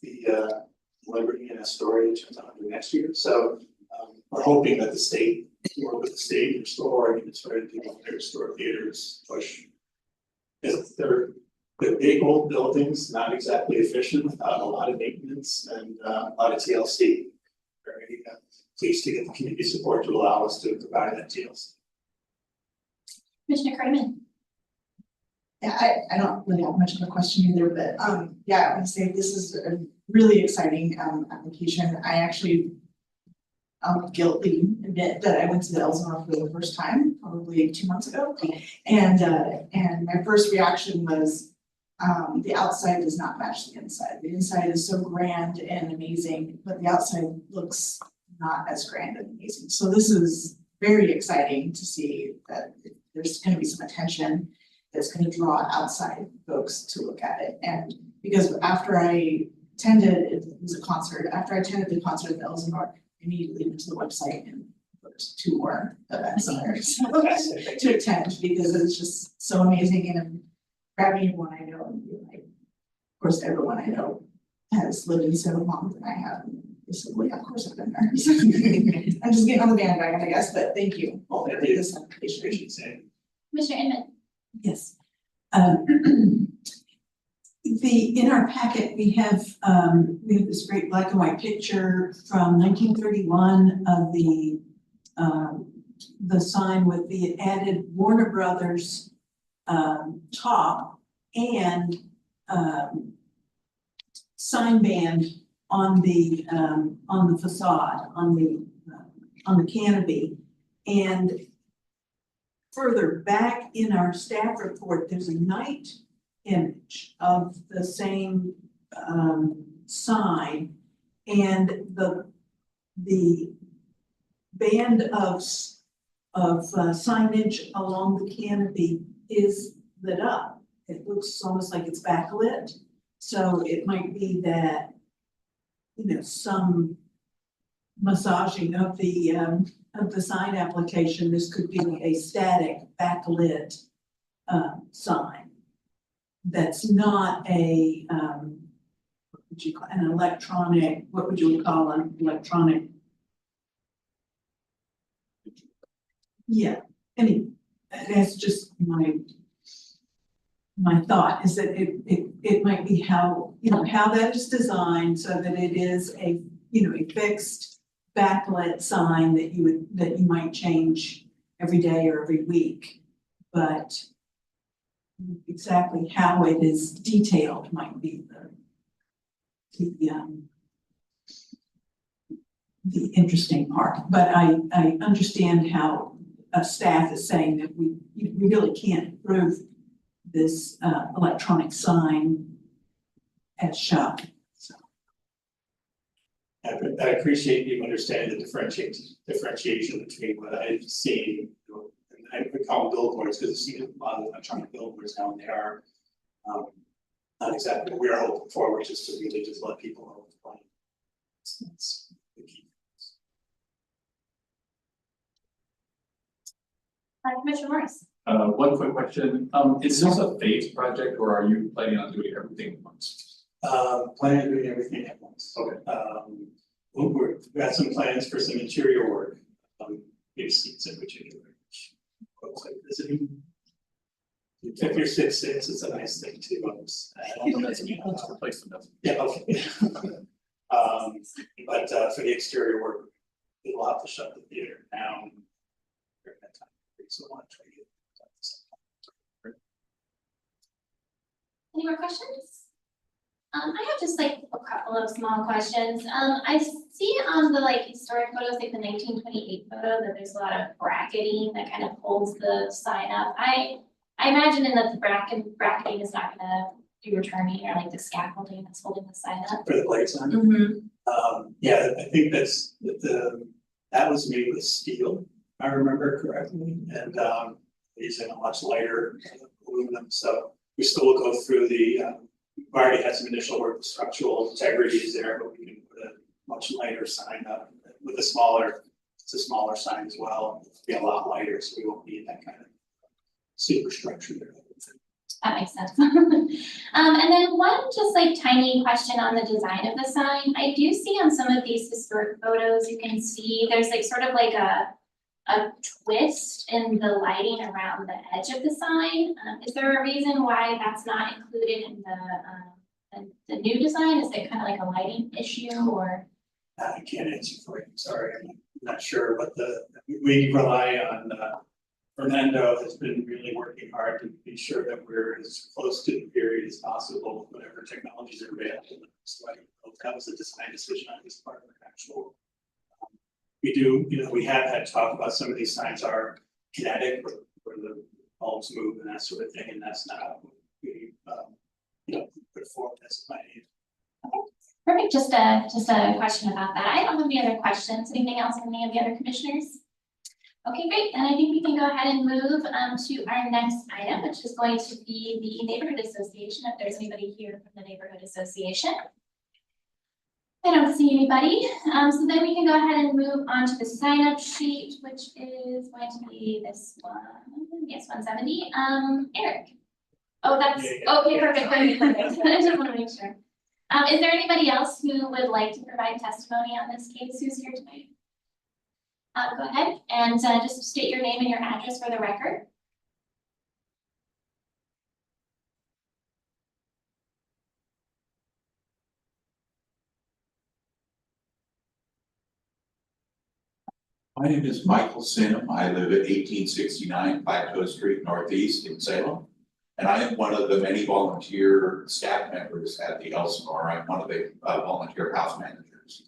The Liberty and Astoria turns on next year. So we're hoping that the state, work with the state and restore and try to do their historic theaters push. They're big old buildings, not exactly efficient, without a lot of maintenance and a lot of TLC. Very pleased to get the community support to allow us to provide that TLC. Commissioner Cardamone? Yeah, I don't really have much of a question either, but yeah, I want to say this is a really exciting application. I actually guiltily admit that I went to the Elsinore for the first time, probably 2 months ago. And my first reaction was the outside does not match the inside. The inside is so grand and amazing, but the outside looks not as grand and amazing. So this is very exciting to see that there's going to be some attention that's going to draw outside folks to look at it. And because after I attended, it was a concert, after I attended the concert at the Elsinore, I immediately went to the website and looked 2 more events there to attend, because it's just so amazing. And I'm grabbing everyone I know and being like, of course, everyone I know has lived in Salem longer than I have. And they said, well, yeah, of course I've been there. I'm just getting on the bandwagon, I guess, but thank you all for this application. Commissioner Inman? Yes. In our packet, we have this great black and white picture from 1931 of the sign with the added Warner Brothers top and sign band on the facade, on the canopy. And further back in our staff report, there's a night image of the same sign, and the band of signage along the canopy is lit up. It looks almost like it's backlit, so it might be that, some massaging of the sign application. This could be a static backlit sign that's not a what would you call an electronic, what would you call an electronic? Yeah, that's just my thought, is that it might be how that is designed so that it is a fixed backlit sign that you might change every day or every week, but exactly how it is detailed might be the interesting part. But I understand how staff is saying that we really can't approve this electronic sign as shown. I appreciate you understanding the differentiation between what I've seen, and I would call them billboards because I've seen a lot of electronic billboards now, and they are not exactly what we are hoping for, which is to really just let people know what's playing. That's the key. Commissioner Morris. One quick question, is this a phased project or are you planning on doing everything at once? Planning on doing everything at once. Okay. We've got some plans for some interior work, maybe seats in particular. Folks like visiting. If you're 6'6", it's a nice thing too. Let's replace them. Yeah, okay. But for the exterior work, we'll have to shut the theater down during that time. So I want to try to get. Any more questions? I have just like a couple of small questions. I see on the like historic photos, like the 1928 photo, that there's a lot of bracketing that kind of holds the sign up. I imagine that the bracketing is not gonna be returning, or like the scaffolding that's holding the sign up. For the blade sign? Yeah, I think that was made with steel, if I remember correctly, and using a much lighter aluminum, so we still will go through the, we've already had some initial work, with structural integrities there, but we can put a much lighter sign up with a smaller, it's a smaller sign as well, it'll be a lot lighter, so we won't need that kind of superstructure there. That makes sense. And then one just like tiny question on the design of the sign. I do see on some of these historic photos, you can see there's like sort of like a twist in the lighting around the edge of the sign. Is there a reason why that's not included in the new design? Is it kind of like a lighting issue or? I can't answer for you, sorry, I'm not sure, but we rely on, Fernando has been really working hard to be sure that we're as close to the period as possible, whatever technologies are available. So that was a design decision on his part, actual. We do, we have had talk about some of these signs are kinetic, where the bulbs move and that sort of thing, and that's not what we, put forward as a idea. Perfect, just a question about that. I don't have any other questions. Anything else from any of the other commissioners? Okay, great. Then I think we can go ahead and move to our next item, which is going to be the neighborhood association, if there's anybody here from the neighborhood association. I don't see anybody. So then we can go ahead and move on to the sign up sheet, which is going to be this one. Yes, 170. Eric. Oh, that's okay, perfect. I just want to make sure. Is there anybody else who would like to provide testimony on this case who's here tonight? Go ahead and just state your name and your address for the record. My name is Michael Sinem. I live at 1869 Plateau Street Northeast in Salem. And I am one of the many volunteer staff members at the Elsinore. I'm one of the volunteer house managers.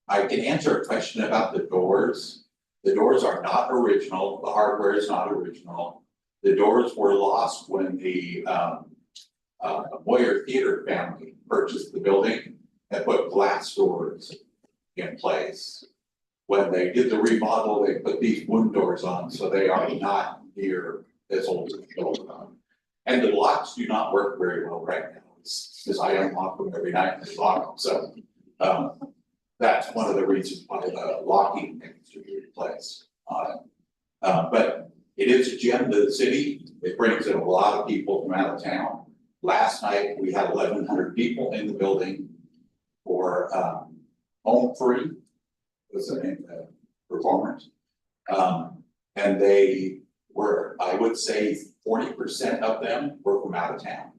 I can answer a question about the doors. The doors are not original. The hardware is not original. The doors were lost when the Moyer Theater family purchased the building and put glass doors in place. When they did the remodel, they put these wooden doors on, so they are not near as old as the building. And the locks do not work very well right now, because I unlock them every night and they lock them, so that's one of the reasons why the locking needs to be replaced on it. But it is a gem to the city. It brings in a lot of people from out of town. Last night, we had 1,100 people in the building for Home Free, was the name of the performance. And they were, I would say 40% of them were from out of town.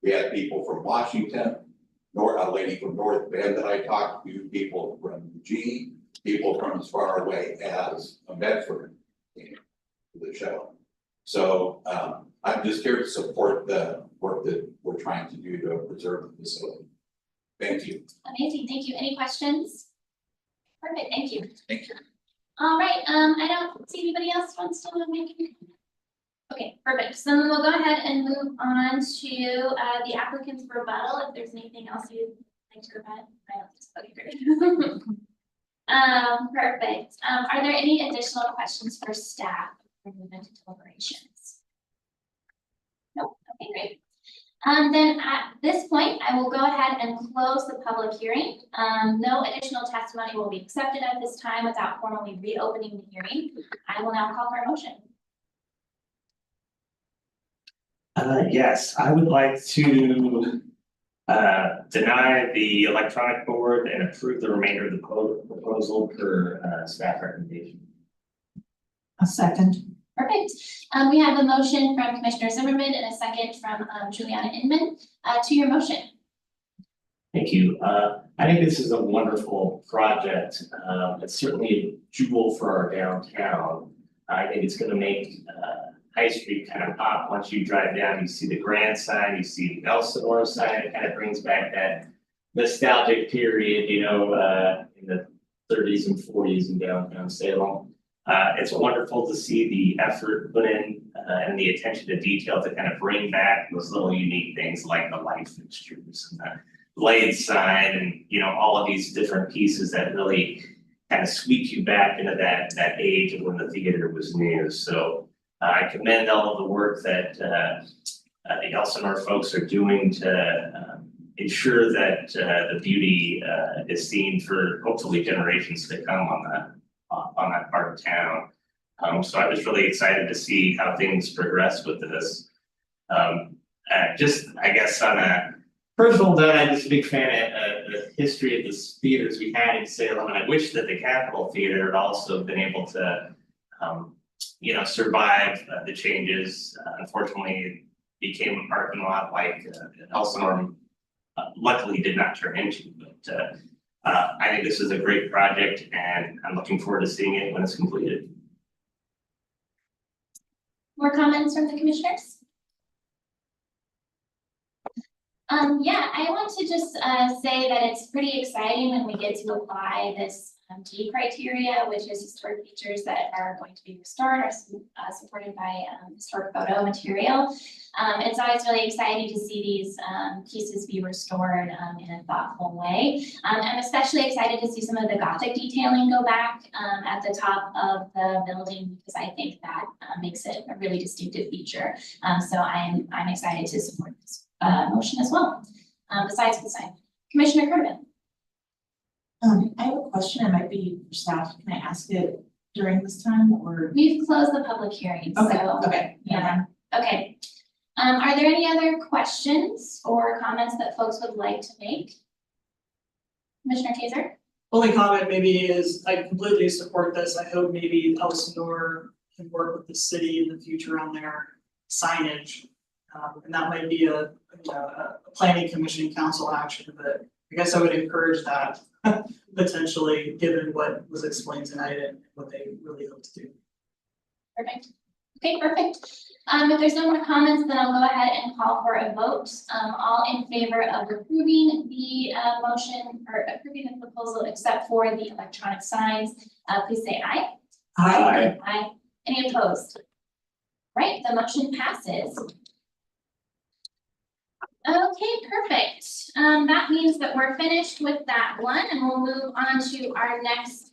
We had people from Washington, a lady from North Bend that I talked to, people from Eugene, people from as far away as Medford came to the show. So I'm just here to support the work that we're trying to do to preserve the facility. Thank you. Amazing, thank you. Any questions? Perfect, thank you. Thank you. All right, I don't see anybody else wants to make any. Okay, perfect. So then we'll go ahead and move on to the applicant's rebuttal. If there's anything else you'd like to provide, I don't just okay, great. Perfect. Are there any additional questions for staff before we move into deliberations? Nope. Okay, great. Then at this point, I will go ahead and close the public hearing. No additional testimony will be accepted at this time without formally reopening the hearing. I will now call for a motion. Yes, I would like to deny the electronic board and approve the remainder of the proposal per staff recommendation. A second. Perfect. We have a motion from Commissioner Zimmerman and a second from Juliana Inman. To your motion. Thank you. I think this is a wonderful project. It's certainly a jewel for our downtown. I think it's gonna make High Street kind of pop. Once you drive down, you see the Grand sign, you see the Elsinore sign. It kind of brings back that nostalgic period, you know, in the 30s and 40s in downtown Salem. It's wonderful to see the effort put in and the attention to detail to kind of bring back those little unique things like the light fixtures and the blade sign and, you know, all of these different pieces that really kind of sweep you back into that age of when the theater was new. So I commend all of the work that the Elsinore folks are doing to ensure that the beauty is seen for hopefully generations to come on that part of town. So I was really excited to see how things progress with this. Just, I guess, on a personal note, I'm just a big fan of the history of the theaters we had in Salem, and I wish that the Capitol Theater had also been able to, you know, survive the changes. Unfortunately, it became a parking lot like Elsinore luckily did not turn into, but I think this is a great project and I'm looking forward to seeing it when it's completed. More comments from the commissioners? Yeah, I want to just say that it's pretty exciting when we get to apply this D criteria, which is historic features that are going to be restored or supported by historic photo material. It's always really exciting to see these pieces be restored in a thoughtful way. I'm especially excited to see some of the Gothic detailing go back at the top of the building because I think that makes it a really distinctive feature. So I'm excited to support this motion as well. Besides the sign, Commissioner Kerwin. I have a question, it might be for staff, can I ask it during this time or? We've closed the public hearing, Okay, so. okay. Yeah, okay. Are there any other questions or comments that folks would like to make? Commissioner Taser? Only comment maybe is I completely support this. I hope maybe Elsinore can work with the city in the future on their signage. And that might be a planning commission council action, but I guess I would encourage that potentially, given what was explained tonight and what they really hope to do. Perfect. Okay, perfect. If there's no more comments, then I'll go ahead and call for a vote. All in favor of approving the motion or approving the proposal except for the electronic signs, please say aye. Aye. Aye. Any opposed? Right, the motion passes. Okay, perfect. That means that we're finished with that one and we'll move on to our next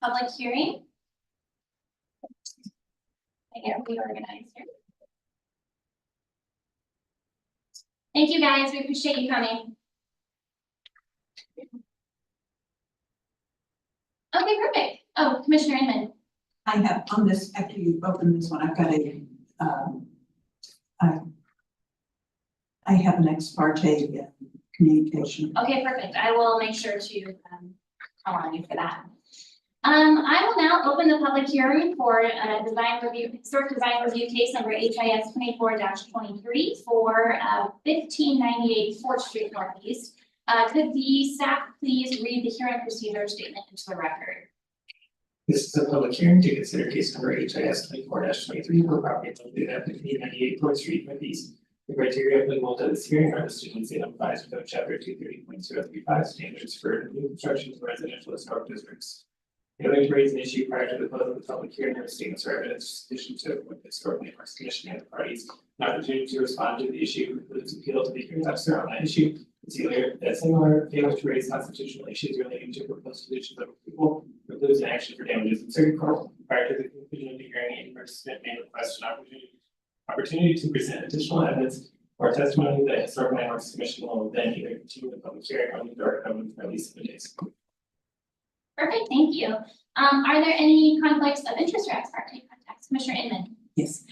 public hearing. I get reorganized here. Thank you guys, we appreciate you coming. Okay, perfect. Oh, Commissioner Inman. I have on this, after you open this one, I've got a, I have an ex parte communication. Okay, perfect. I will make sure to call on you for that. I will now open the public hearing for historic design review case number HIS 24-23 for 1598 4th Street Northeast. Could the staff please read the hearing procedure statement into the record? This is a public hearing to consider case number HIS 24-23 for property located at 1598 4th Street Northeast. The criteria applicable to this hearing are listed in Salem Revised Code Chapter 230.035 standards for new construction of residential historic districts. Failing to raise an issue prior to the close of the public hearing, there are statements or evidence sufficient to appoint the historic landmarks commission and the parties an opportunity to respond to the issue, includes appeal to the hearing officer on that issue. Similar failure to raise constitutional issues relating to proposed conditions of approval, includes an action for damages in circuit court. Prior to the conclusion of the hearing, any participant may request an opportunity to present additional evidence or testimony, the Historic Landmarks Commission will then either continue the public hearing on the dark code for at least 7 days. Perfect, thank you. Are there any conflicts of interest or ex parte contacts? Commissioner Inman? Yes,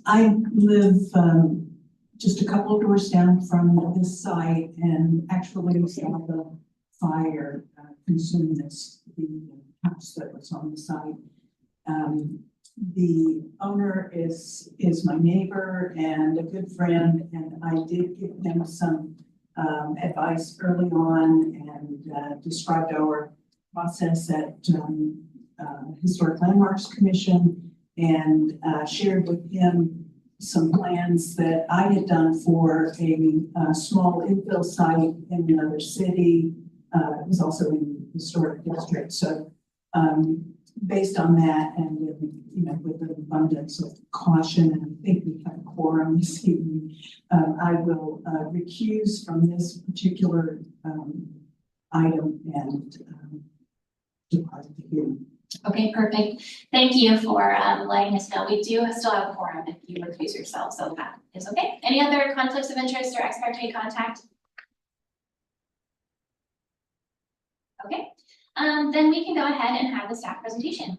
I live, just a couple of doors down from this site and actually saw the fire consume the house that was on the site. The owner is my neighbor and a good friend, and I did give him some advice early on and described our process at Historic Landmarks Commission and shared with him some plans that I had done for a small infill site in another city. It was also in the historic district. So based on that and with an abundance of caution, and I think we have a quorum this evening, I will recuse from this particular item and depart the hearing. Okay, perfect. Thank you for letting us know. We do still have a quorum if you recuse yourself, so that is okay. Any other conflicts of interest or ex parte contact? Okay, then we can go ahead and have the staff presentation.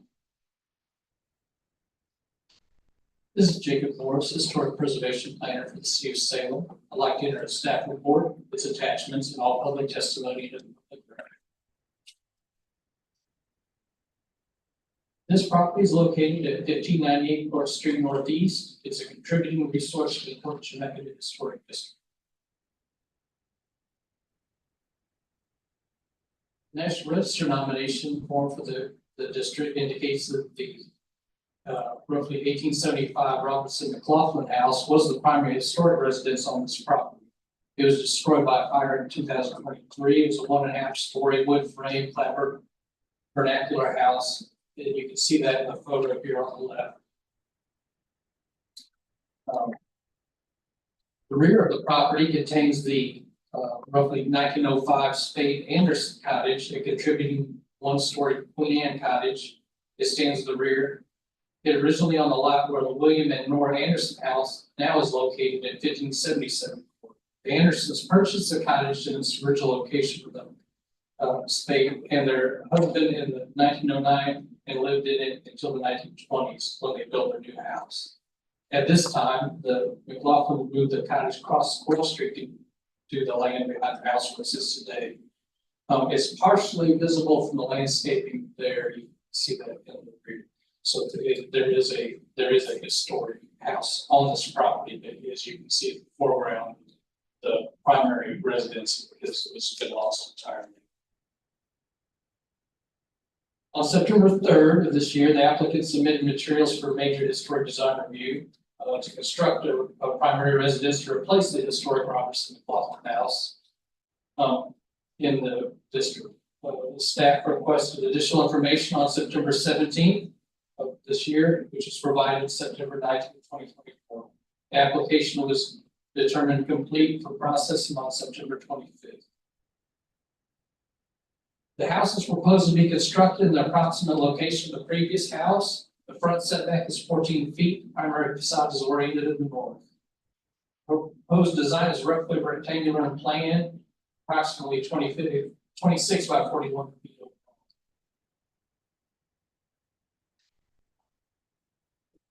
This is Jacob Morris, Historic Preservation Planner for the City of Salem. I'd like to enter a staff report, its attachments, and all public testimony in the public record. This property is located at 1598 North Street Northeast. It's a contributing resource to the Port Chemeketa Historic District. National Register nomination form for the district indicates that the roughly 1875 Robinson McLaughlin House was the primary historic residence on this property. It was destroyed by fire in 2023. It was a 1.5 story wood frame clapboard vernacular house. And you can see that in the photo here on the left. The rear of the property contains the roughly 1905 Spade Anderson cottage, a contributing 1-story Queen Anne cottage. It stands at the rear. It originally on the lot where the William and Nora Anderson house now is located at 1577. The Andersons purchased the cottage in its original location for them. Spade and their husband in the 1909 and lived in it until the 1920s when they built their new house. At this time, the McLaughlin moved the cottage across Squirrel Street to the land behind the house where it sits today. It's partially visible from the landscaping there. You can see that in the rear. So there is a historic house on this property, but as you can see in the foreground, the primary residence has been lost entirely. On September 3rd of this year, the applicant submitted materials for a major historic design review to construct a primary residence to replace the historic Robertson McLaughlin House in the district. The staff requested additional information on September 17th of this year, which was provided September 19th, 2024. The application was determined complete for processing on September 25th. The house is proposed to be constructed in the approximate location of the previous house. The front setback is 14 feet. The primary facade is oriented in the north. Proposed design is roughly rectangular in plan, approximately 26 by 41 feet.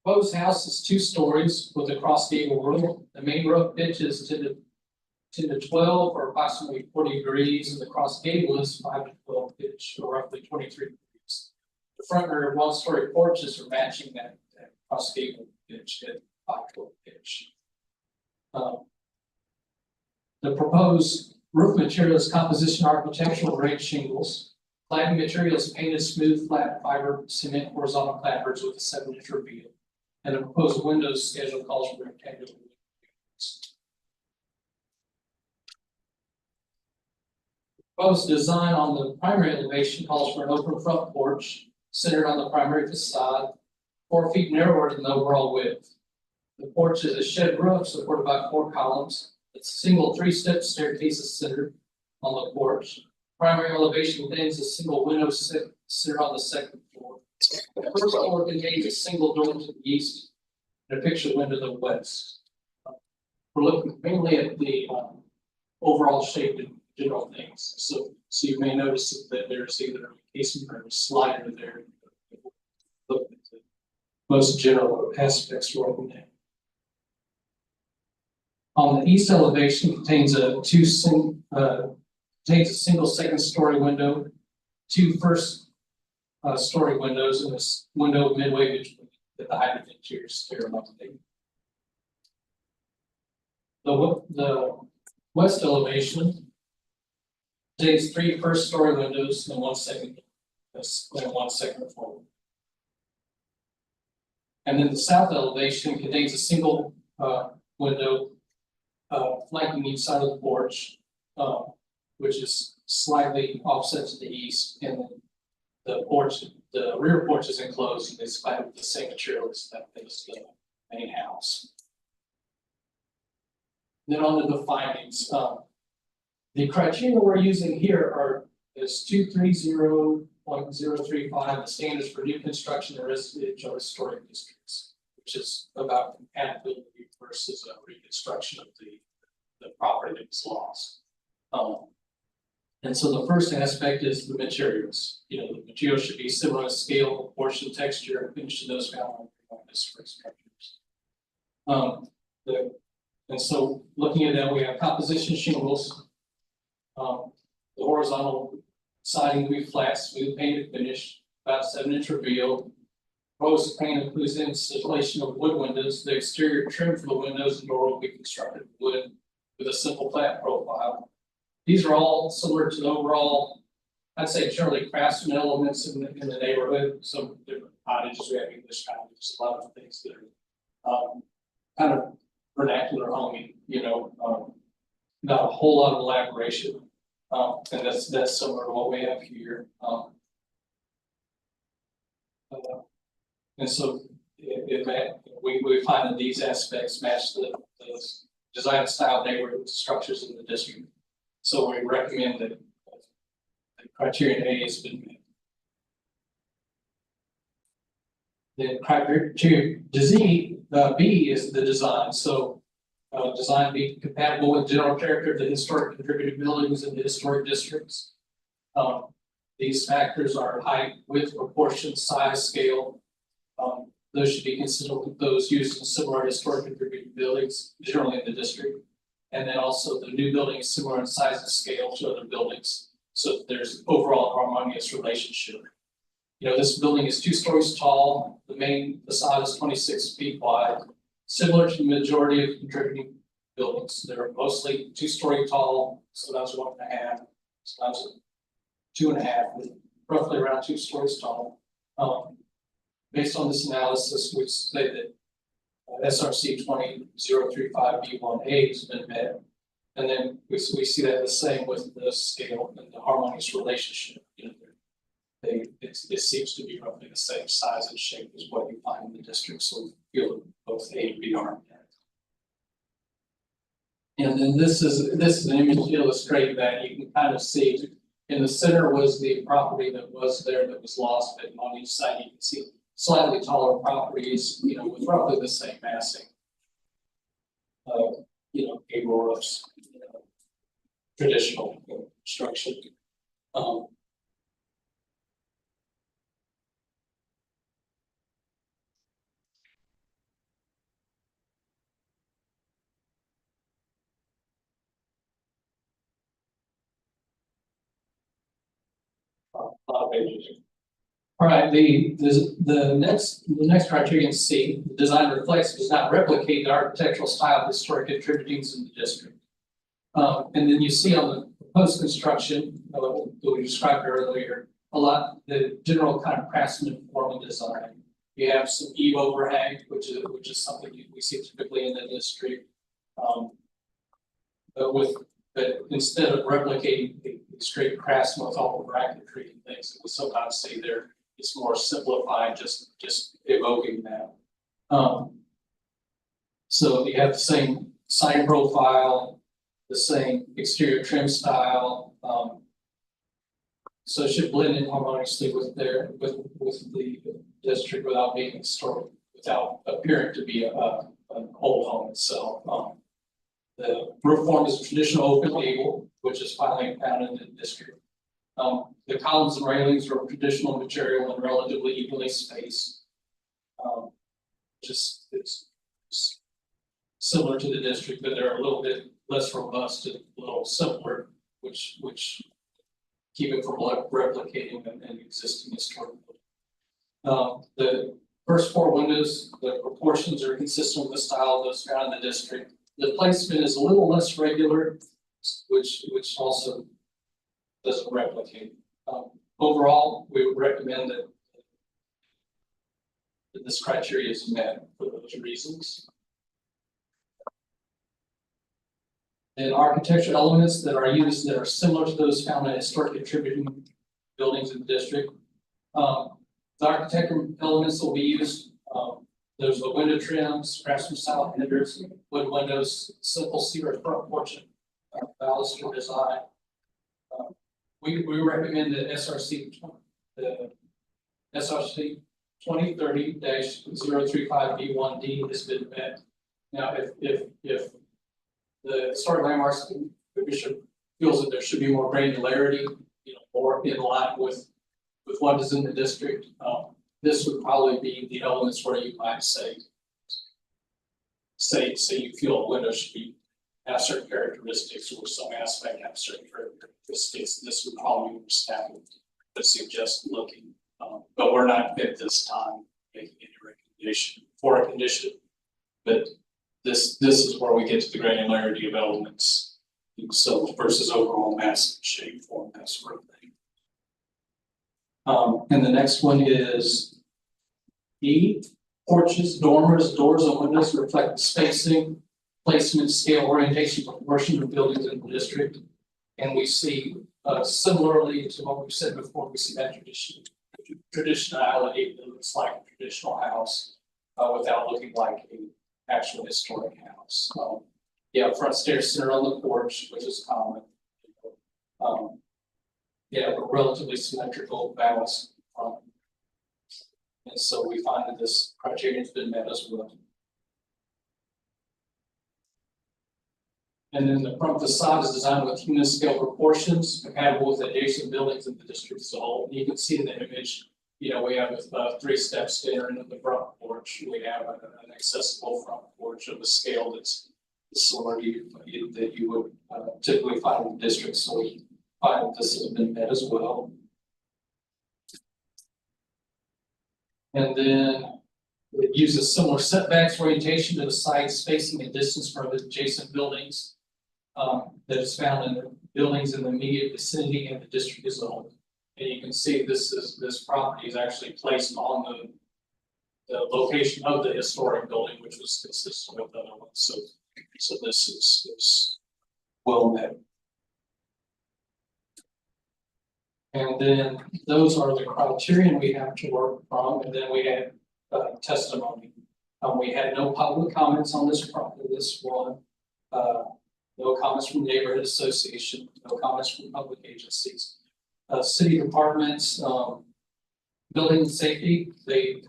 The proposed house is 2 stories with a cross gable roof. The main roof pitch is 10 to 12 or approximately 40 degrees, and the cross gable is 5 to 12 pitch or roughly 23 degrees. The front and rear 1-story porches are matching that cross gable pitch at 5 to 12 pitch. The proposed roof material is composition architectural grade shingles. Cladding material is painted smooth flat fiber cement horizontal clapboards with a 7-inch reveal. And the proposed windows schedule calls for rectangular windows. Proposed design on the primary elevation calls for an open front porch centered on the primary facade, 4 feet narrower than the overall width. The porch is a shed roof supported by 4 columns. It's a single 3-step staircase is centered on the porch. Primary elevation contains a single window centered on the 2nd floor. The 1st floor contains a single door to the east and a picture window to the west. we're looking mainly at the, overall shape and general things. So you may notice that there's either a casement or a slider there. Look at the most general aspects we're looking at. On the east elevation contains a single second story window, two first story windows, and this window midway between the height of the interior stair level. The west elevation contains three first story windows and one second floor. And then the south elevation contains a single window flanking each side of the porch, which is slightly offset to the east, and the rear porch is enclosed and it's clad with the same materials that is the main house. Then on to the findings. The criteria we're using here is 230.035, the standards for new construction in residential historic districts, which is about compatibility versus a reconstruction of the property that was lost. And so the first aspect is the materials. You know, the materials should be similar in scale, proportion, texture, and finish to those found on historic structures. And so looking at that, we have composition shingles. The horizontal siding will be flat, smooth painted finish, about 7-inch reveal. Proposed paint includes the installation of wood windows. The exterior trim for the windows and door will be constructed of wood with a simple flat profile. These are all similar to the overall, I'd say, generally craftsman elements in the neighborhood. Some different cottages, we have English cottages, a lot of things that are kind of vernacular homey, you know, not a whole lot of elaboration. And that's similar to what we have here. And so we find that these aspects match the design style neighborhood structures in the district. So we recommend that the criterion A has been met. The criteria B is the design. So design be compatible with general character of the historic contributed buildings in the historic districts. These factors are height, width, proportion, size, scale. Those should be consistent with those used in similar historic contributed buildings, generally in the district. And then also the new building is similar in size and scale to other buildings. So there's overall harmonious relationship. You know, this building is 2 stories tall. The main facade is 26 feet wide. Similar to the majority of contributing buildings, they're mostly 2-story tall, sometimes 1.5, sometimes 2.5, with roughly around 2 stories tall. Based on this analysis, we say that SRC 20035B1A has been met, and then we see that the same with the scale and the harmonious relationship. You know, it seems to be roughly the same size and shape as what you find in the district, so we feel that both A and B are met. And then this is an image to illustrate that. You can kind of see in the center was the property that was there that was lost, but on each side you can see slightly taller properties, you know, with roughly the same massing. You know, gable roofs, you know, traditional construction. All right, the next criterion C, the design reflects does not replicate the architectural style of historic contributings in the district. And then you see on the proposed construction that we described earlier, the general kind of craftsman form of design. You have some eave overhang, which is something we see typically in the district. But instead of replicating the straight craftsman with all the bracketry and things that we sometimes see there, it's more simplified, just evoking that. So you have the same sign profile, the same exterior trim style. So it should blend in harmoniously with the district without being historic, without appearing to be an old home itself. The roof form is a traditional open gable, which is finally found in the district. The columns and railings are of traditional material and relatively evenly spaced. It's similar to the district, but they're a little bit less robust and a little simpler, which keep it from replicating an existing historic building. The first 4 windows, the proportions are consistent with the style of those found in the district. The placement is a little less regular, which also doesn't replicate. Overall, we would recommend that this criteria is met for those reasons. And architectural elements that are used that are similar to those found in historic contributing buildings in the district. The architectural elements will be used. There's the window trims, craftsman style headers, wood windows, simple cedar front porch, baluster design. We recommend the SRC 2030-035B1D has been met. Now, if the historic landmarks commission feels that there should be more granularity, more in line with what is in the district, this would probably be the elements where you might say you feel a window should have certain characteristics or some aspect have certain characteristics. This would probably be staff to suggest looking, but we're not at this time making any recommendation for a condition. But this is where we get to the granularity of elements, so versus overall mass, shape, form, that sort of thing. And the next one is E, porches, dormers, doors and windows reflect the spacing, placement, scale, orientation, proportion of buildings in the district. And we see similarly to what we said before, we see that traditionality that looks like a traditional house without looking like an actual historic house. Front stairs center on the porch, which is common. A relatively symmetrical, balanced front. And so we find that this criterion has been met as well. And then the front facade is designed with human scale proportions compatible with adjacent buildings in the district as a whole. And you can see in the image, we have 3 steps to enter into the front porch. We have an accessible front porch of a scale that's similar to that you would typically find in the district. So we find that this has been met as well. And then it uses similar setbacks, orientation to the site, spacing and distance from adjacent buildings that is found in the buildings in the immediate vicinity and the district as a whole. And you can see this property is actually placed on the location of the historic building, which was consistent with the other ones. So this is well met. And then those are the criterion we have to work from, and then we had testimony. We had no public comments on this property, this one. No comments from the neighborhood association, no comments from public agencies. City departments, building and safety, they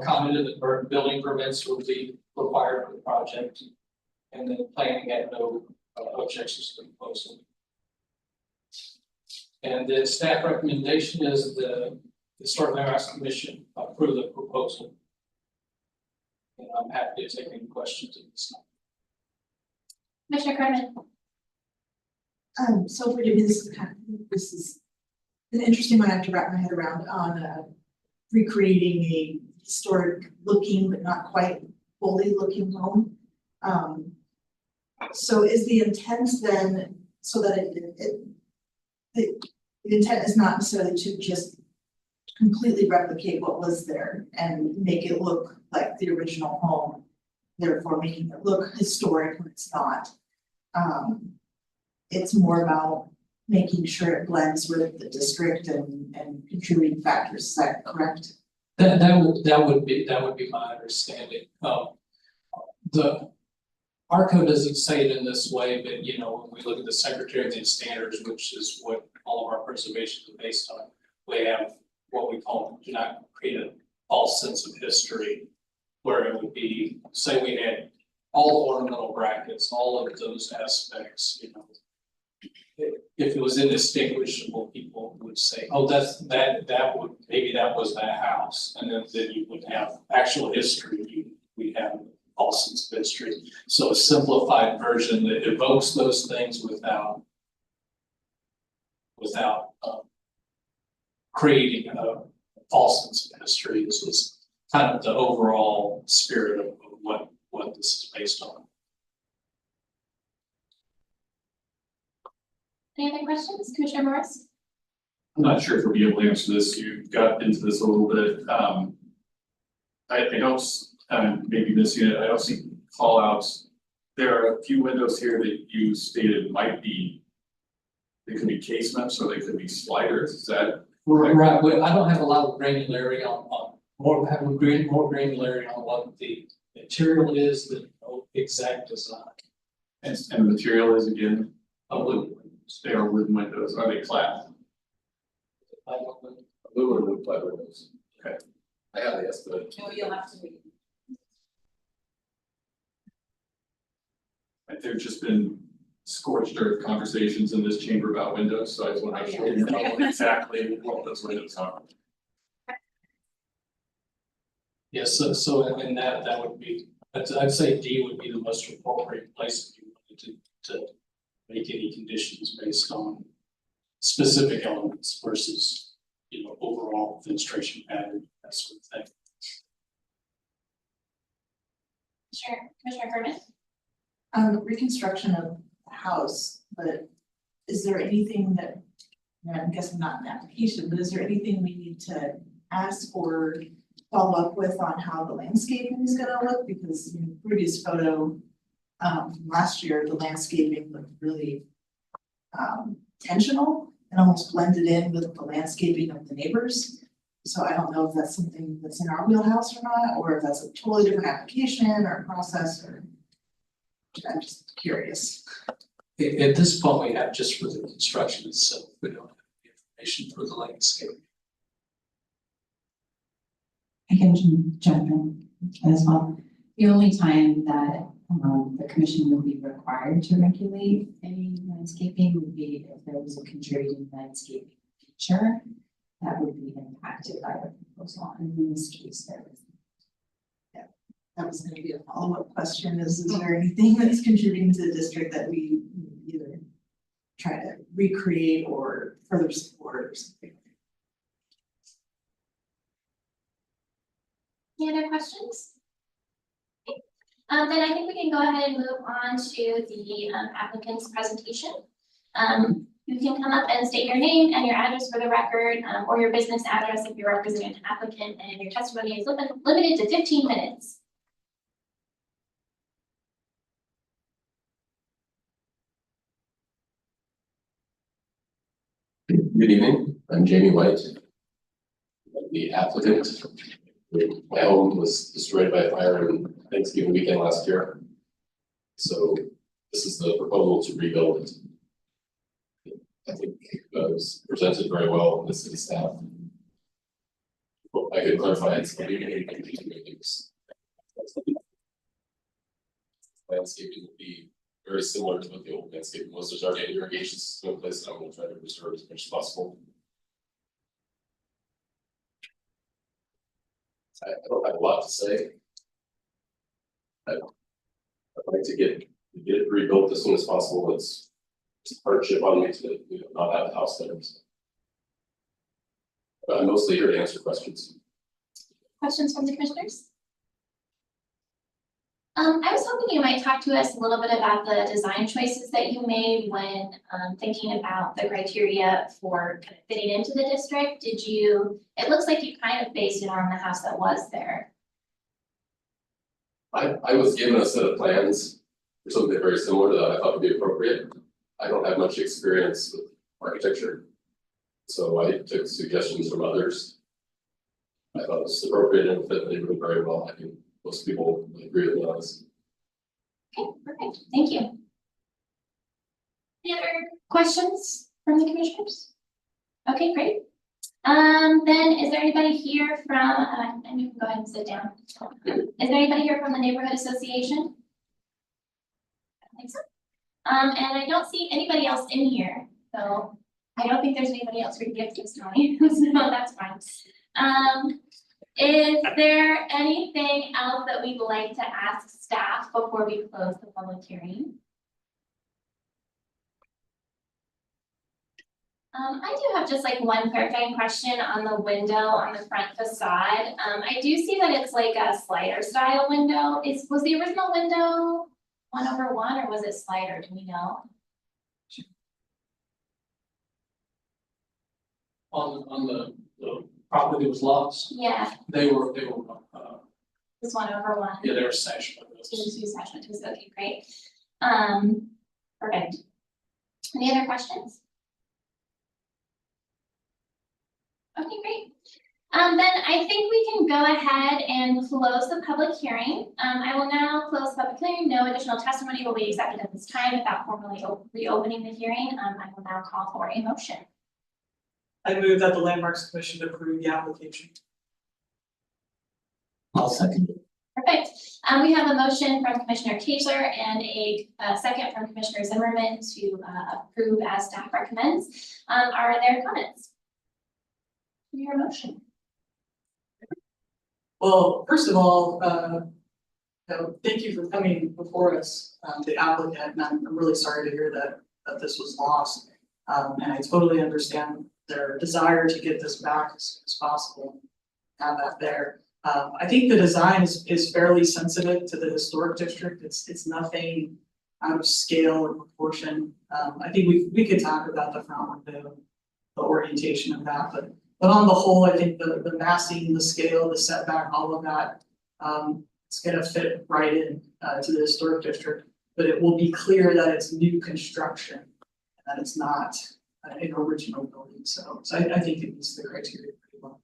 commented that building permits would be required for the project. And then planning had no objections to the proposal. And the staff recommendation is the Historic Landmarks Commission approve the proposal. And I'm happy to take any questions at this time. Commissioner Kerman. So for you, this is an interesting one I have to wrap my head around on recreating a historic looking, but not quite fully looking home. So is the intent then so that the intent is not necessarily to just completely replicate what was there and make it look like the original home, therefore making it look historic when it's not. It's more about making sure it blends with the district and contributing factors. Is that correct? That would be my understanding. Our code doesn't say it in this way, but when we look at the Secretary of the Standards, which is what all of our preservations are based on, we have what we call do not create a false sense of history, where it would be, say we had all ornamental brackets, all of those aspects, you know. If it was indistinguishable, people would say, oh, that would, maybe that was that house. And then you would have actual history, we have Paulson's history. So a simplified version that evokes those things without creating a false sense of history is kind of the overall spirit of what this is based on. Any other questions, Commissioner Morris? I'm not sure if we'll be able to answer this. You got into this a little bit. I don't, maybe missing it. I don't see call outs. There are a few windows here that you stated might be, they could be casements or they could be sliders. Is that? Right, but I don't have a lot of granularity on more granularity on what the material is than exact design. And the material is again, wood. They are wooden windows. Are they clad? Blue or wood clad windows. Okay. I have the estimate. No, you'll have to read. There've just been scorched earth conversations in this chamber about windows, so I just want to make sure you know exactly what those windows are. Yes, so in that would be, I'd say D would be the most appropriate place if you wanted to make any conditions based on specific elements versus, you know, overall fenestration pattern, that sort of thing. Sure, Commissioner Herman? Reconstruction of the house, but is there anything that, I'm guessing not an application, but is there anything we need to ask or follow up with on how the landscaping is gonna look? Because in the previous photo, last year, the landscaping looked really intentional and almost blended in with the landscaping of the neighbors. So I don't know if that's something that's in our wheelhouse or not, or if that's a totally different application or process, or I'm just curious. At this point, we have just for the construction itself, we don't have the information for the landscape. I can jump in as well. The only time that the commission would be required to regulate any landscaping would be if there was a contributing landscape feature that would be impacted by the proposal. And in this case, there was. That was gonna be a follow-up question, is there anything that's contributing to the district that we either try to recreate or further support or something? Any other questions? Okay. Then I think we can go ahead and move on to the applicant's presentation. You can come up and state your name and your address for the record, or your business address if you're representing an applicant, and your testimony is limited to 15 minutes. Good evening, I'm Jamie White. I'm the applicant. My home was destroyed by a fire on Thanksgiving weekend last year. So this is the proposal to rebuild it. I think it was presented very well to the city staff. Well, I could clarify it's landscaping will be very similar to what the old landscape was. There's already an irrigation system in place that I'm going to try to preserve as much as possible. I don't have a lot to say. I'd like to get it rebuilt as soon as possible. It's a hardship on me to not have the house there. But I'm mostly here to answer questions. Questions from the commissioners? I was hoping you might talk to us a little bit about the design choices that you made when thinking about the criteria for kind of fitting into the district. It looks like you kind of based it on the house that was there. I was given a set of plans for something very similar to that I thought would be appropriate. I don't have much experience with architecture, so I took suggestions from others. I thought it was appropriate and fit the neighborhood very well. I think most people agree with me on this. Okay, perfect. Thank you. Any other questions from the commissioners? Okay, great. Then is there anybody here from, and you can go ahead and sit down. Is there anybody here from the neighborhood association? think so. And I don't see anybody else in here, so I don't think there's anybody else who can give testimony, so that's fine. Is there anything else that we'd like to ask staff before we close the public hearing? I do have just like one clarifying question on the window on the front facade. I do see that it's like a slider style window. Was the original window 1/1 or was it slider? Do we know? On the property that was lost, Yeah, they were, it's 1/1. yeah, they were sash windows. Two sash windows. Okay, great. Perfect. Any other questions? Okay, great. Then I think we can go ahead and close the public hearing. I will now close the public hearing. No additional testimony will be accepted at this time without formally reopening the hearing. I will now call for a motion. I move that the Landmarks Commission approve the application. I'll second it. Perfect. We have a motion from Commissioner Kaiser and a second from Commissioner Zimmerman to approve as staff recommends. Are there comments? Your motion. Well, first of all, thank you for coming before us, the applicant, and I'm really sorry to hear that this was lost. And I totally understand their desire to get this back as soon as possible, have that there. I think the design is fairly sensitive to the historic district. It's nothing out of scale or proportion. I think we could talk about the front window, the orientation of that, but on the whole, I think the massing, the scale, the setback, all of that, it's gonna fit right in to the historic district. But it will be clear that it's new construction, and that it's not an original building. So I think it meets the criteria pretty well.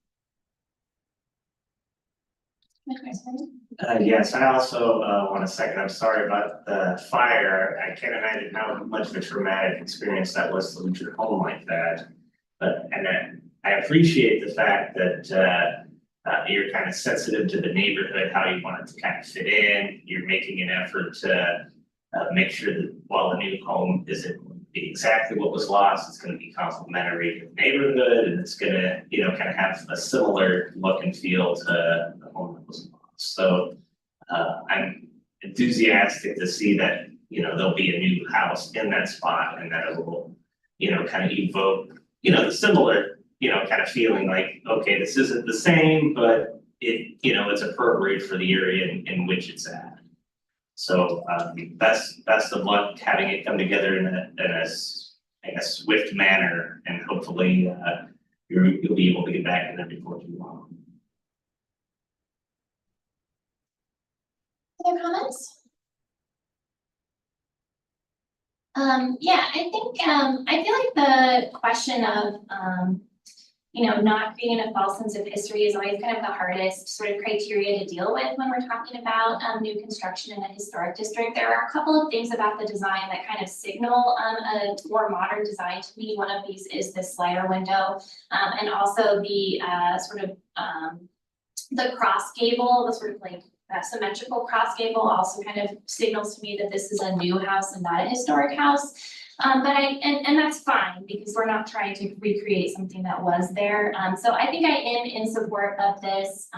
Yes, I also want to second, I'm sorry about the fire. I can't imagine how much of a traumatic experience that was to lose your home like that. But, and then I appreciate the fact that you're kind of sensitive to the neighborhood, how you want it to kind of fit in. You're making an effort to make sure that while the new home isn't going to be exactly what was lost, it's going to be complementary to the neighborhood, and it's going to, you know, kind of have a similar look and feel to the home that was lost. So I'm enthusiastic to see that, you know, there'll be a new house in that spot, and that it will, you know, kind of evoke, you know, the similar, you know, kind of feeling like, okay, this isn't the same, but it, you know, it's appropriate for the area in which it's at. So best of luck having it come together in a swift manner, and hopefully you'll be able to get back in there before too long. Other comments? Yeah, I think I feel like the question of you know, not creating a false sense of history is always kind of the hardest sort of criteria to deal with when we're talking about new construction in a historic district. There are a couple of things about the design that kind of signal a more modern design to me. One of these is the slider window, and also the sort of the cross gable, the sort of like symmetrical cross gable also kind of signals to me that this is a new house and not a historic house. But and that's fine, because we're not trying to recreate something that was there. So I think I am in support of this.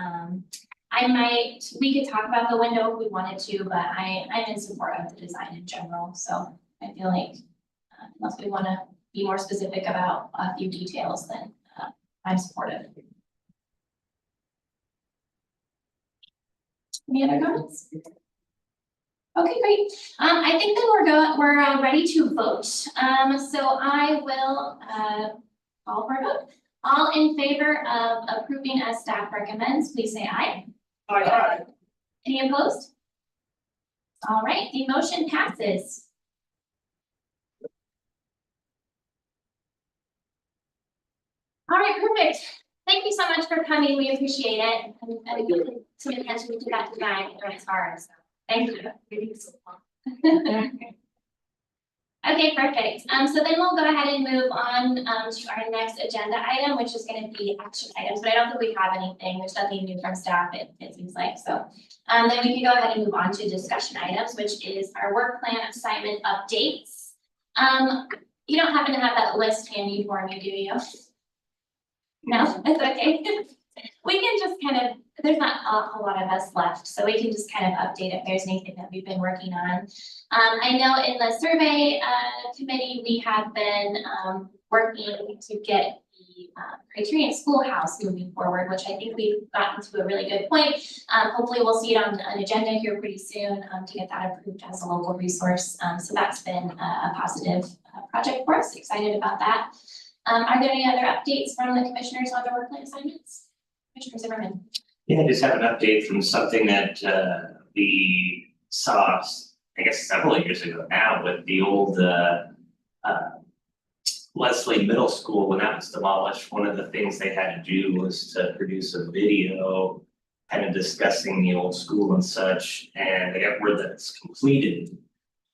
We could talk about the window if we wanted to, but I'm in support of the design in general. So I feel like unless we want to be more specific about a few details, then I'm supportive. Any other comments? Okay, great. I think that we're ready to vote. So I will call for a vote. All in favor of approving as staff recommends, please say aye. Aye. Any opposed? All right, the motion passes. All right, perfect. Thank you so much for coming. We appreciate it. And giving some attention to that design. It's hard. So thank you. Okay, perfect. So then we'll go ahead and move on, to our next agenda item, which is gonna be action items, but I don't think we have anything. There's nothing new from staff, it seems like, so. Then we can go ahead and move on to discussion items, which is our work plan assignment updates. You don't happen to have that list handy for me, do you? No, it's okay. We can just kind of, there's not a whole lot of us left, so we can just kind of update if there's anything that we've been working on. I know in the survey committee, we have been working to get the Criterion Schoolhouse moving forward, which I think we've gotten to a really good point. Hopefully we'll see it on an agenda here pretty soon to get that approved as a local resource. So that's been a positive project for us. Excited about that. Are there any other updates from the commissioners on their work plan assignments? Commissioner Zimmerman. Yeah, I just have an update from something that we saw, I guess, several years ago now with the old Leslie Middle School. When that was demolished, one of the things they had to do was to produce a video kind of discussing the old school and such, and they got word that it's completed.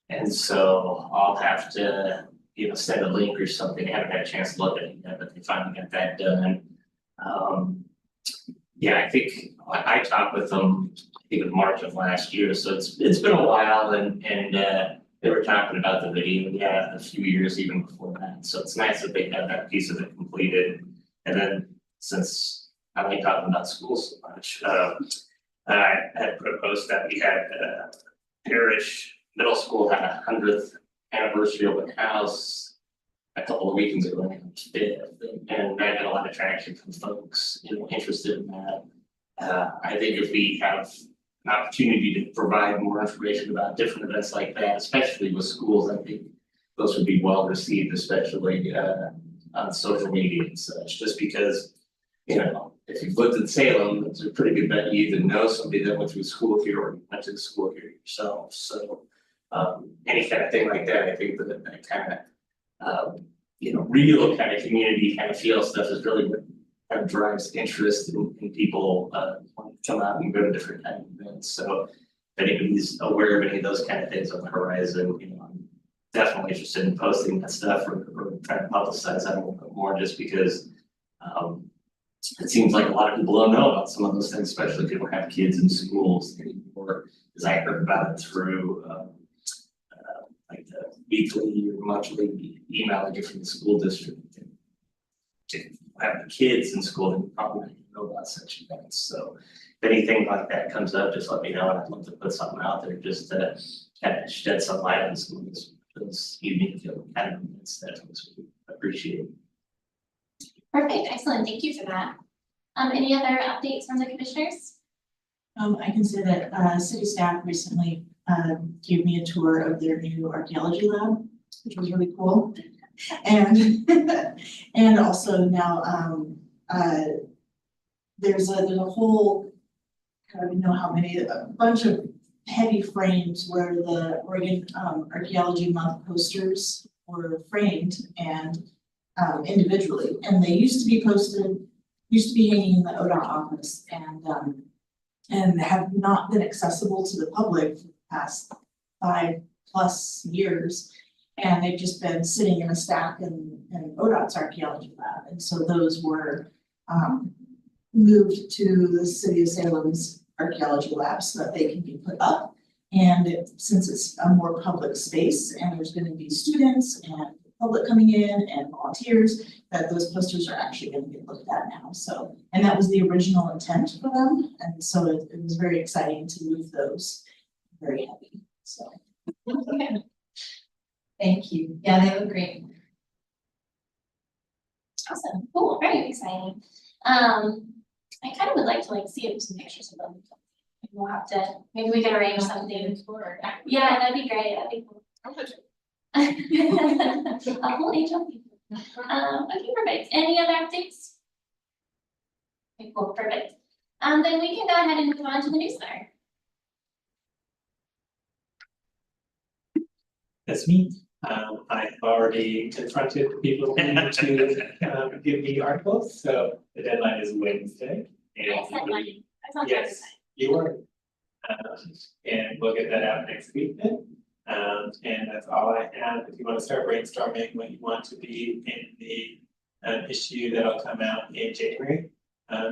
And so I'll have to, send a link or something. I haven't had a chance to look at it yet, but they finally got that done. Yeah, I think I talked with them, I think in March of last year, so it's been a while, and they were talking about the video, a few years even before that. So it's nice that they have that piece of it completed. And then since I like talking about school so much, I had put a post that we had Parish Middle School had 100th anniversary open house a couple of weekends ago, and I got a lot of traction from folks, interested in that. I think if we have an opportunity to provide more information about different events like that, especially with schools, I think those would be well received, especially on social media and such, just because, if you've lived in Salem, it's a pretty good bet you either know somebody that went through school here or went to school here yourself. So any kind of thing like that, I think that kind of real kind of community kind of feel stuff is really what kind of drives interest in people want to come out and go to different kind of events. So if anybody's aware of any of those kind of things on the horizon, I'm definitely interested in posting that stuff or trying to publicize that a little bit more, just because it seems like a lot of people don't know about some of those things, especially if you don't have kids in schools anymore, because I heard about it through like the weekly or monthly email I get from the school district. To have the kids in school, they probably don't know about such events. So if anything like that comes up, just let me know, and I'd love to put something out there just to kind of shed some light on some of those unique kind of events that folks would appreciate. Perfect, excellent, thank you for that. Any other updates from the commissioners? I can say that city staff recently gave me a tour of their new archaeology lab, which was really cool. And and also now there's a whole, I don't know how many, a bunch of heavy frames where the Oregon Archaeology Month posters were framed and individually, and they used to be hanging in the ODOT office and have not been accessible to the public for the past 5+ years. And they've just been sitting in a stack in ODOT's archaeology lab. And so those were moved to the city of Salem's archaeology lab so that they can be put up. And since it's a more public space and there's going to be students and public coming in and volunteers, that those posters are actually going to get looked at now. So, and that was the original intent for them. And so it was very exciting to move those. Very happy, so. Thank you. Yeah, they look great. Awesome, cool, very exciting. I kind of would like to see some pictures of them. We'll have to, maybe we can arrange something. Yeah, that'd be great, that'd be cool. A whole age of people. Okay, perfect. Any other updates? Okay, cool, perfect. Then we can go ahead and move on to the newsletter. That's me. I've already confronted people who need to give me articles, so the deadline is Wednesday. I said Yes, you are. And we'll get that out next week then. And that's all I have. If you want to start brainstorming what you want to be in the issue that'll come out in January,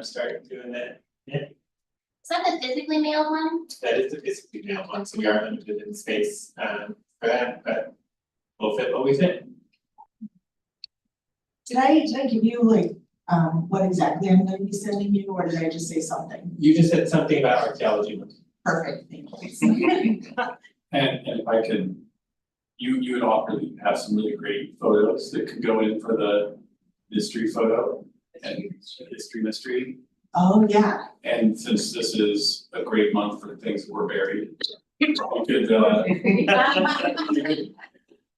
start doing that. Yeah, Is that the physically mailed one? that is the physically mailed one, so we are limited in space for that, but we'll fit what we fit. Did I give you like, what exactly I'm gonna be sending you, or did I just say something? You just said something about archaeology month. Perfect, thank you. And if I can, you had offered to have some really great photos that could go in for the mystery photo and history mystery. Oh, yeah. And since this is a great month for things that were buried, you could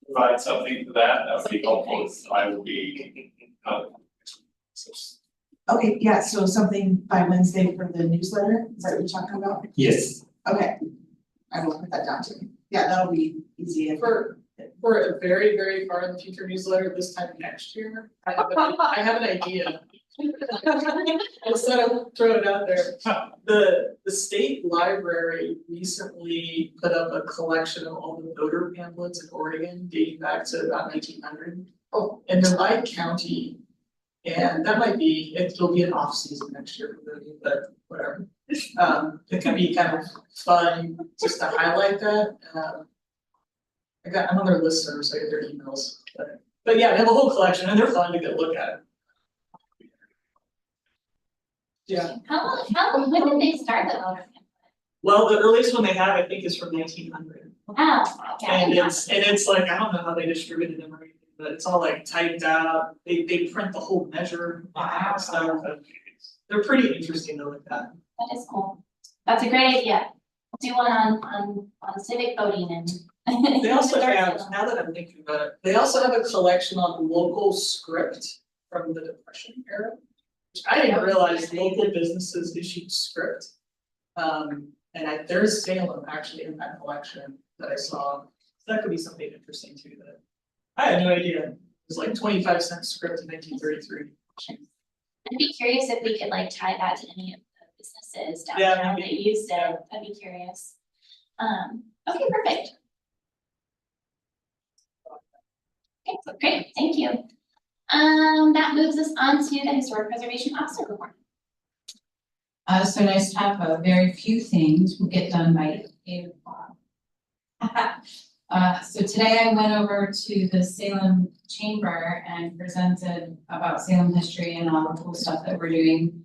provide something for that, that would be helpful. I will be Okay, yeah, so something by Wednesday for the newsletter, is that what you're talking about? Yes. Okay, I will put that down too. Yeah, that'll be easy. For a very, very far in the future newsletter this time next year, I have an idea. Instead of throwing it out there, the state library recently put up a collection of all the voter pamphlets in Oregon dating back to about 1900. Oh, and they're by county. And that might be, it'll be an off season next year for me, but whatever. It could be kind of fun just to highlight that. I'm on their listserv, so I get their emails, but yeah, they have a whole collection and they're fun to get a look at. Yeah, When did they start the voter? well, the earliest one they have, I think, is from 1900. Wow, okay. And it's like, I don't know how they distributed them or anything, but it's all like typed out, they print the whole measure. Wow. Stuff, and they're pretty interesting to look at. That is cool. That's a great idea. Do one on civic voting and. They also have, now that I'm thinking about it, they also have a collection on local script from the Depression era. Which I didn't realize local businesses issued script. There's Salem actually in that collection that I saw. So that could be something interesting too that I had no idea. It was like 25-cent script in 1933. I'd be curious if we could like tie that to any of the businesses downtown that used it. I'd be curious. Okay, perfect. Okay, great, thank you. That moves us on to the Historic Preservation Officer report. So nice to have a very few things will get done by 8 o'clock. So today I went over to the Salem Chamber and presented about Salem history and all the cool stuff that we're doing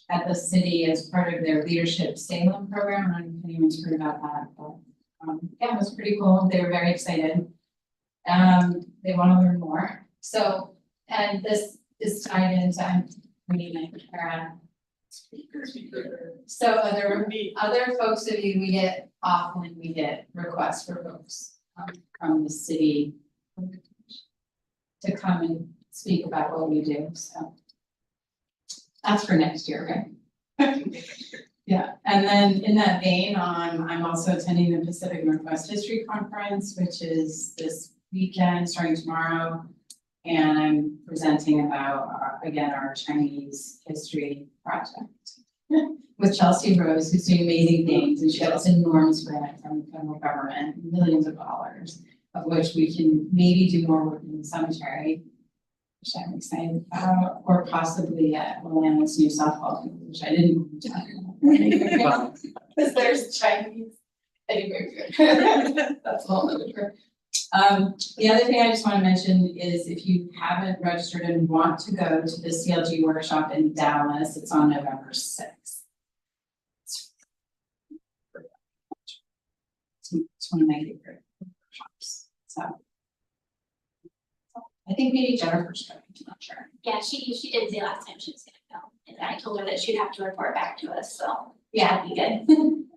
at the city as part of their Leadership Salem program. I don't know if anyone's heard about that, but yeah, it was pretty cool. They were very excited. They want to learn more. So, and this is tied into, I'm reading my Kara. So other folks of you, we get often we get requests for folks from the city to come and speak about what we do, so. That's for next year, right? Yeah, and then in that vein, I'm also attending the Pacific Northwest History Conference, which is this weekend, starting tomorrow. And I'm presenting about, again, our Chinese history project with Chelsea Rose, who's doing amazing things, and she got this enormous grant from the federal government, millions of dollars, of which we can maybe do more work in the cemetery, which I'm excited about, or possibly at Willamette new softball field, which I didn't talk about. Because there's Chinese. Anyway, that's a whole other trip. The other thing I just want to mention is if you haven't registered and want to go to the CLG workshop in Dallas, it's on November 6th. It's one of my favorite workshops. So I think maybe Jennifer's going, I'm not sure. Yeah, she did say last time she was gonna go, and I told her that she'd have to report back to us, so Yeah, that'd be good.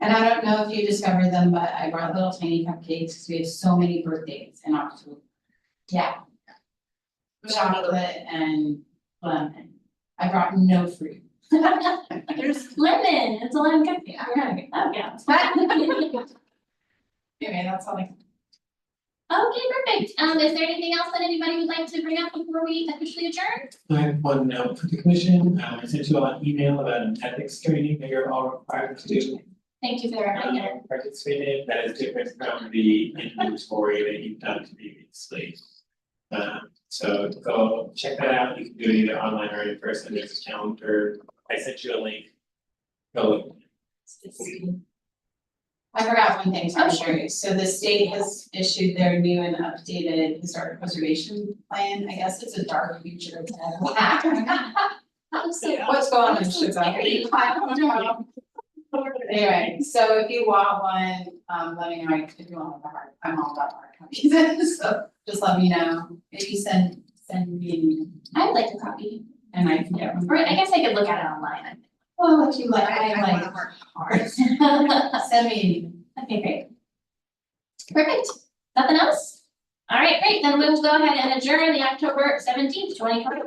And I don't know if you discovered them, but I brought little tiny cupcakes because we have so many birthdays in October. Yeah. Chocolate and lemon. I brought no fruit. There's lemon, it's a lemon cupcake. Oh, yeah. Anyway, that's all I can. Okay, perfect. Is there anything else that anybody would like to bring up before we officially adjourn? I have one note for the commission. I sent you all an email about an ethics training that you're all required to do. Thank you for the reminder. Participated, that is different from the inventory that you've done previously. So go check that out, you can do it either online or in person, there's a calendar, I sent you a link. Go. I forgot one thing, sorry. So the state has issued their new and updated historic preservation plan. I guess it's a dark future. It's kind of black. What's going on in Chicago? I don't know. Anyway, so if you want one, let me know if you want the hard, I'm all about hard copies, so just let me know. Maybe send me. I'd like a copy. And I can get one. Or I guess I could look at it online. Well, if you like, I like hard. Send me. Okay, great. Perfect. Nothing else? All right, great. Then we'll go ahead and adjourn the October 17th, 2020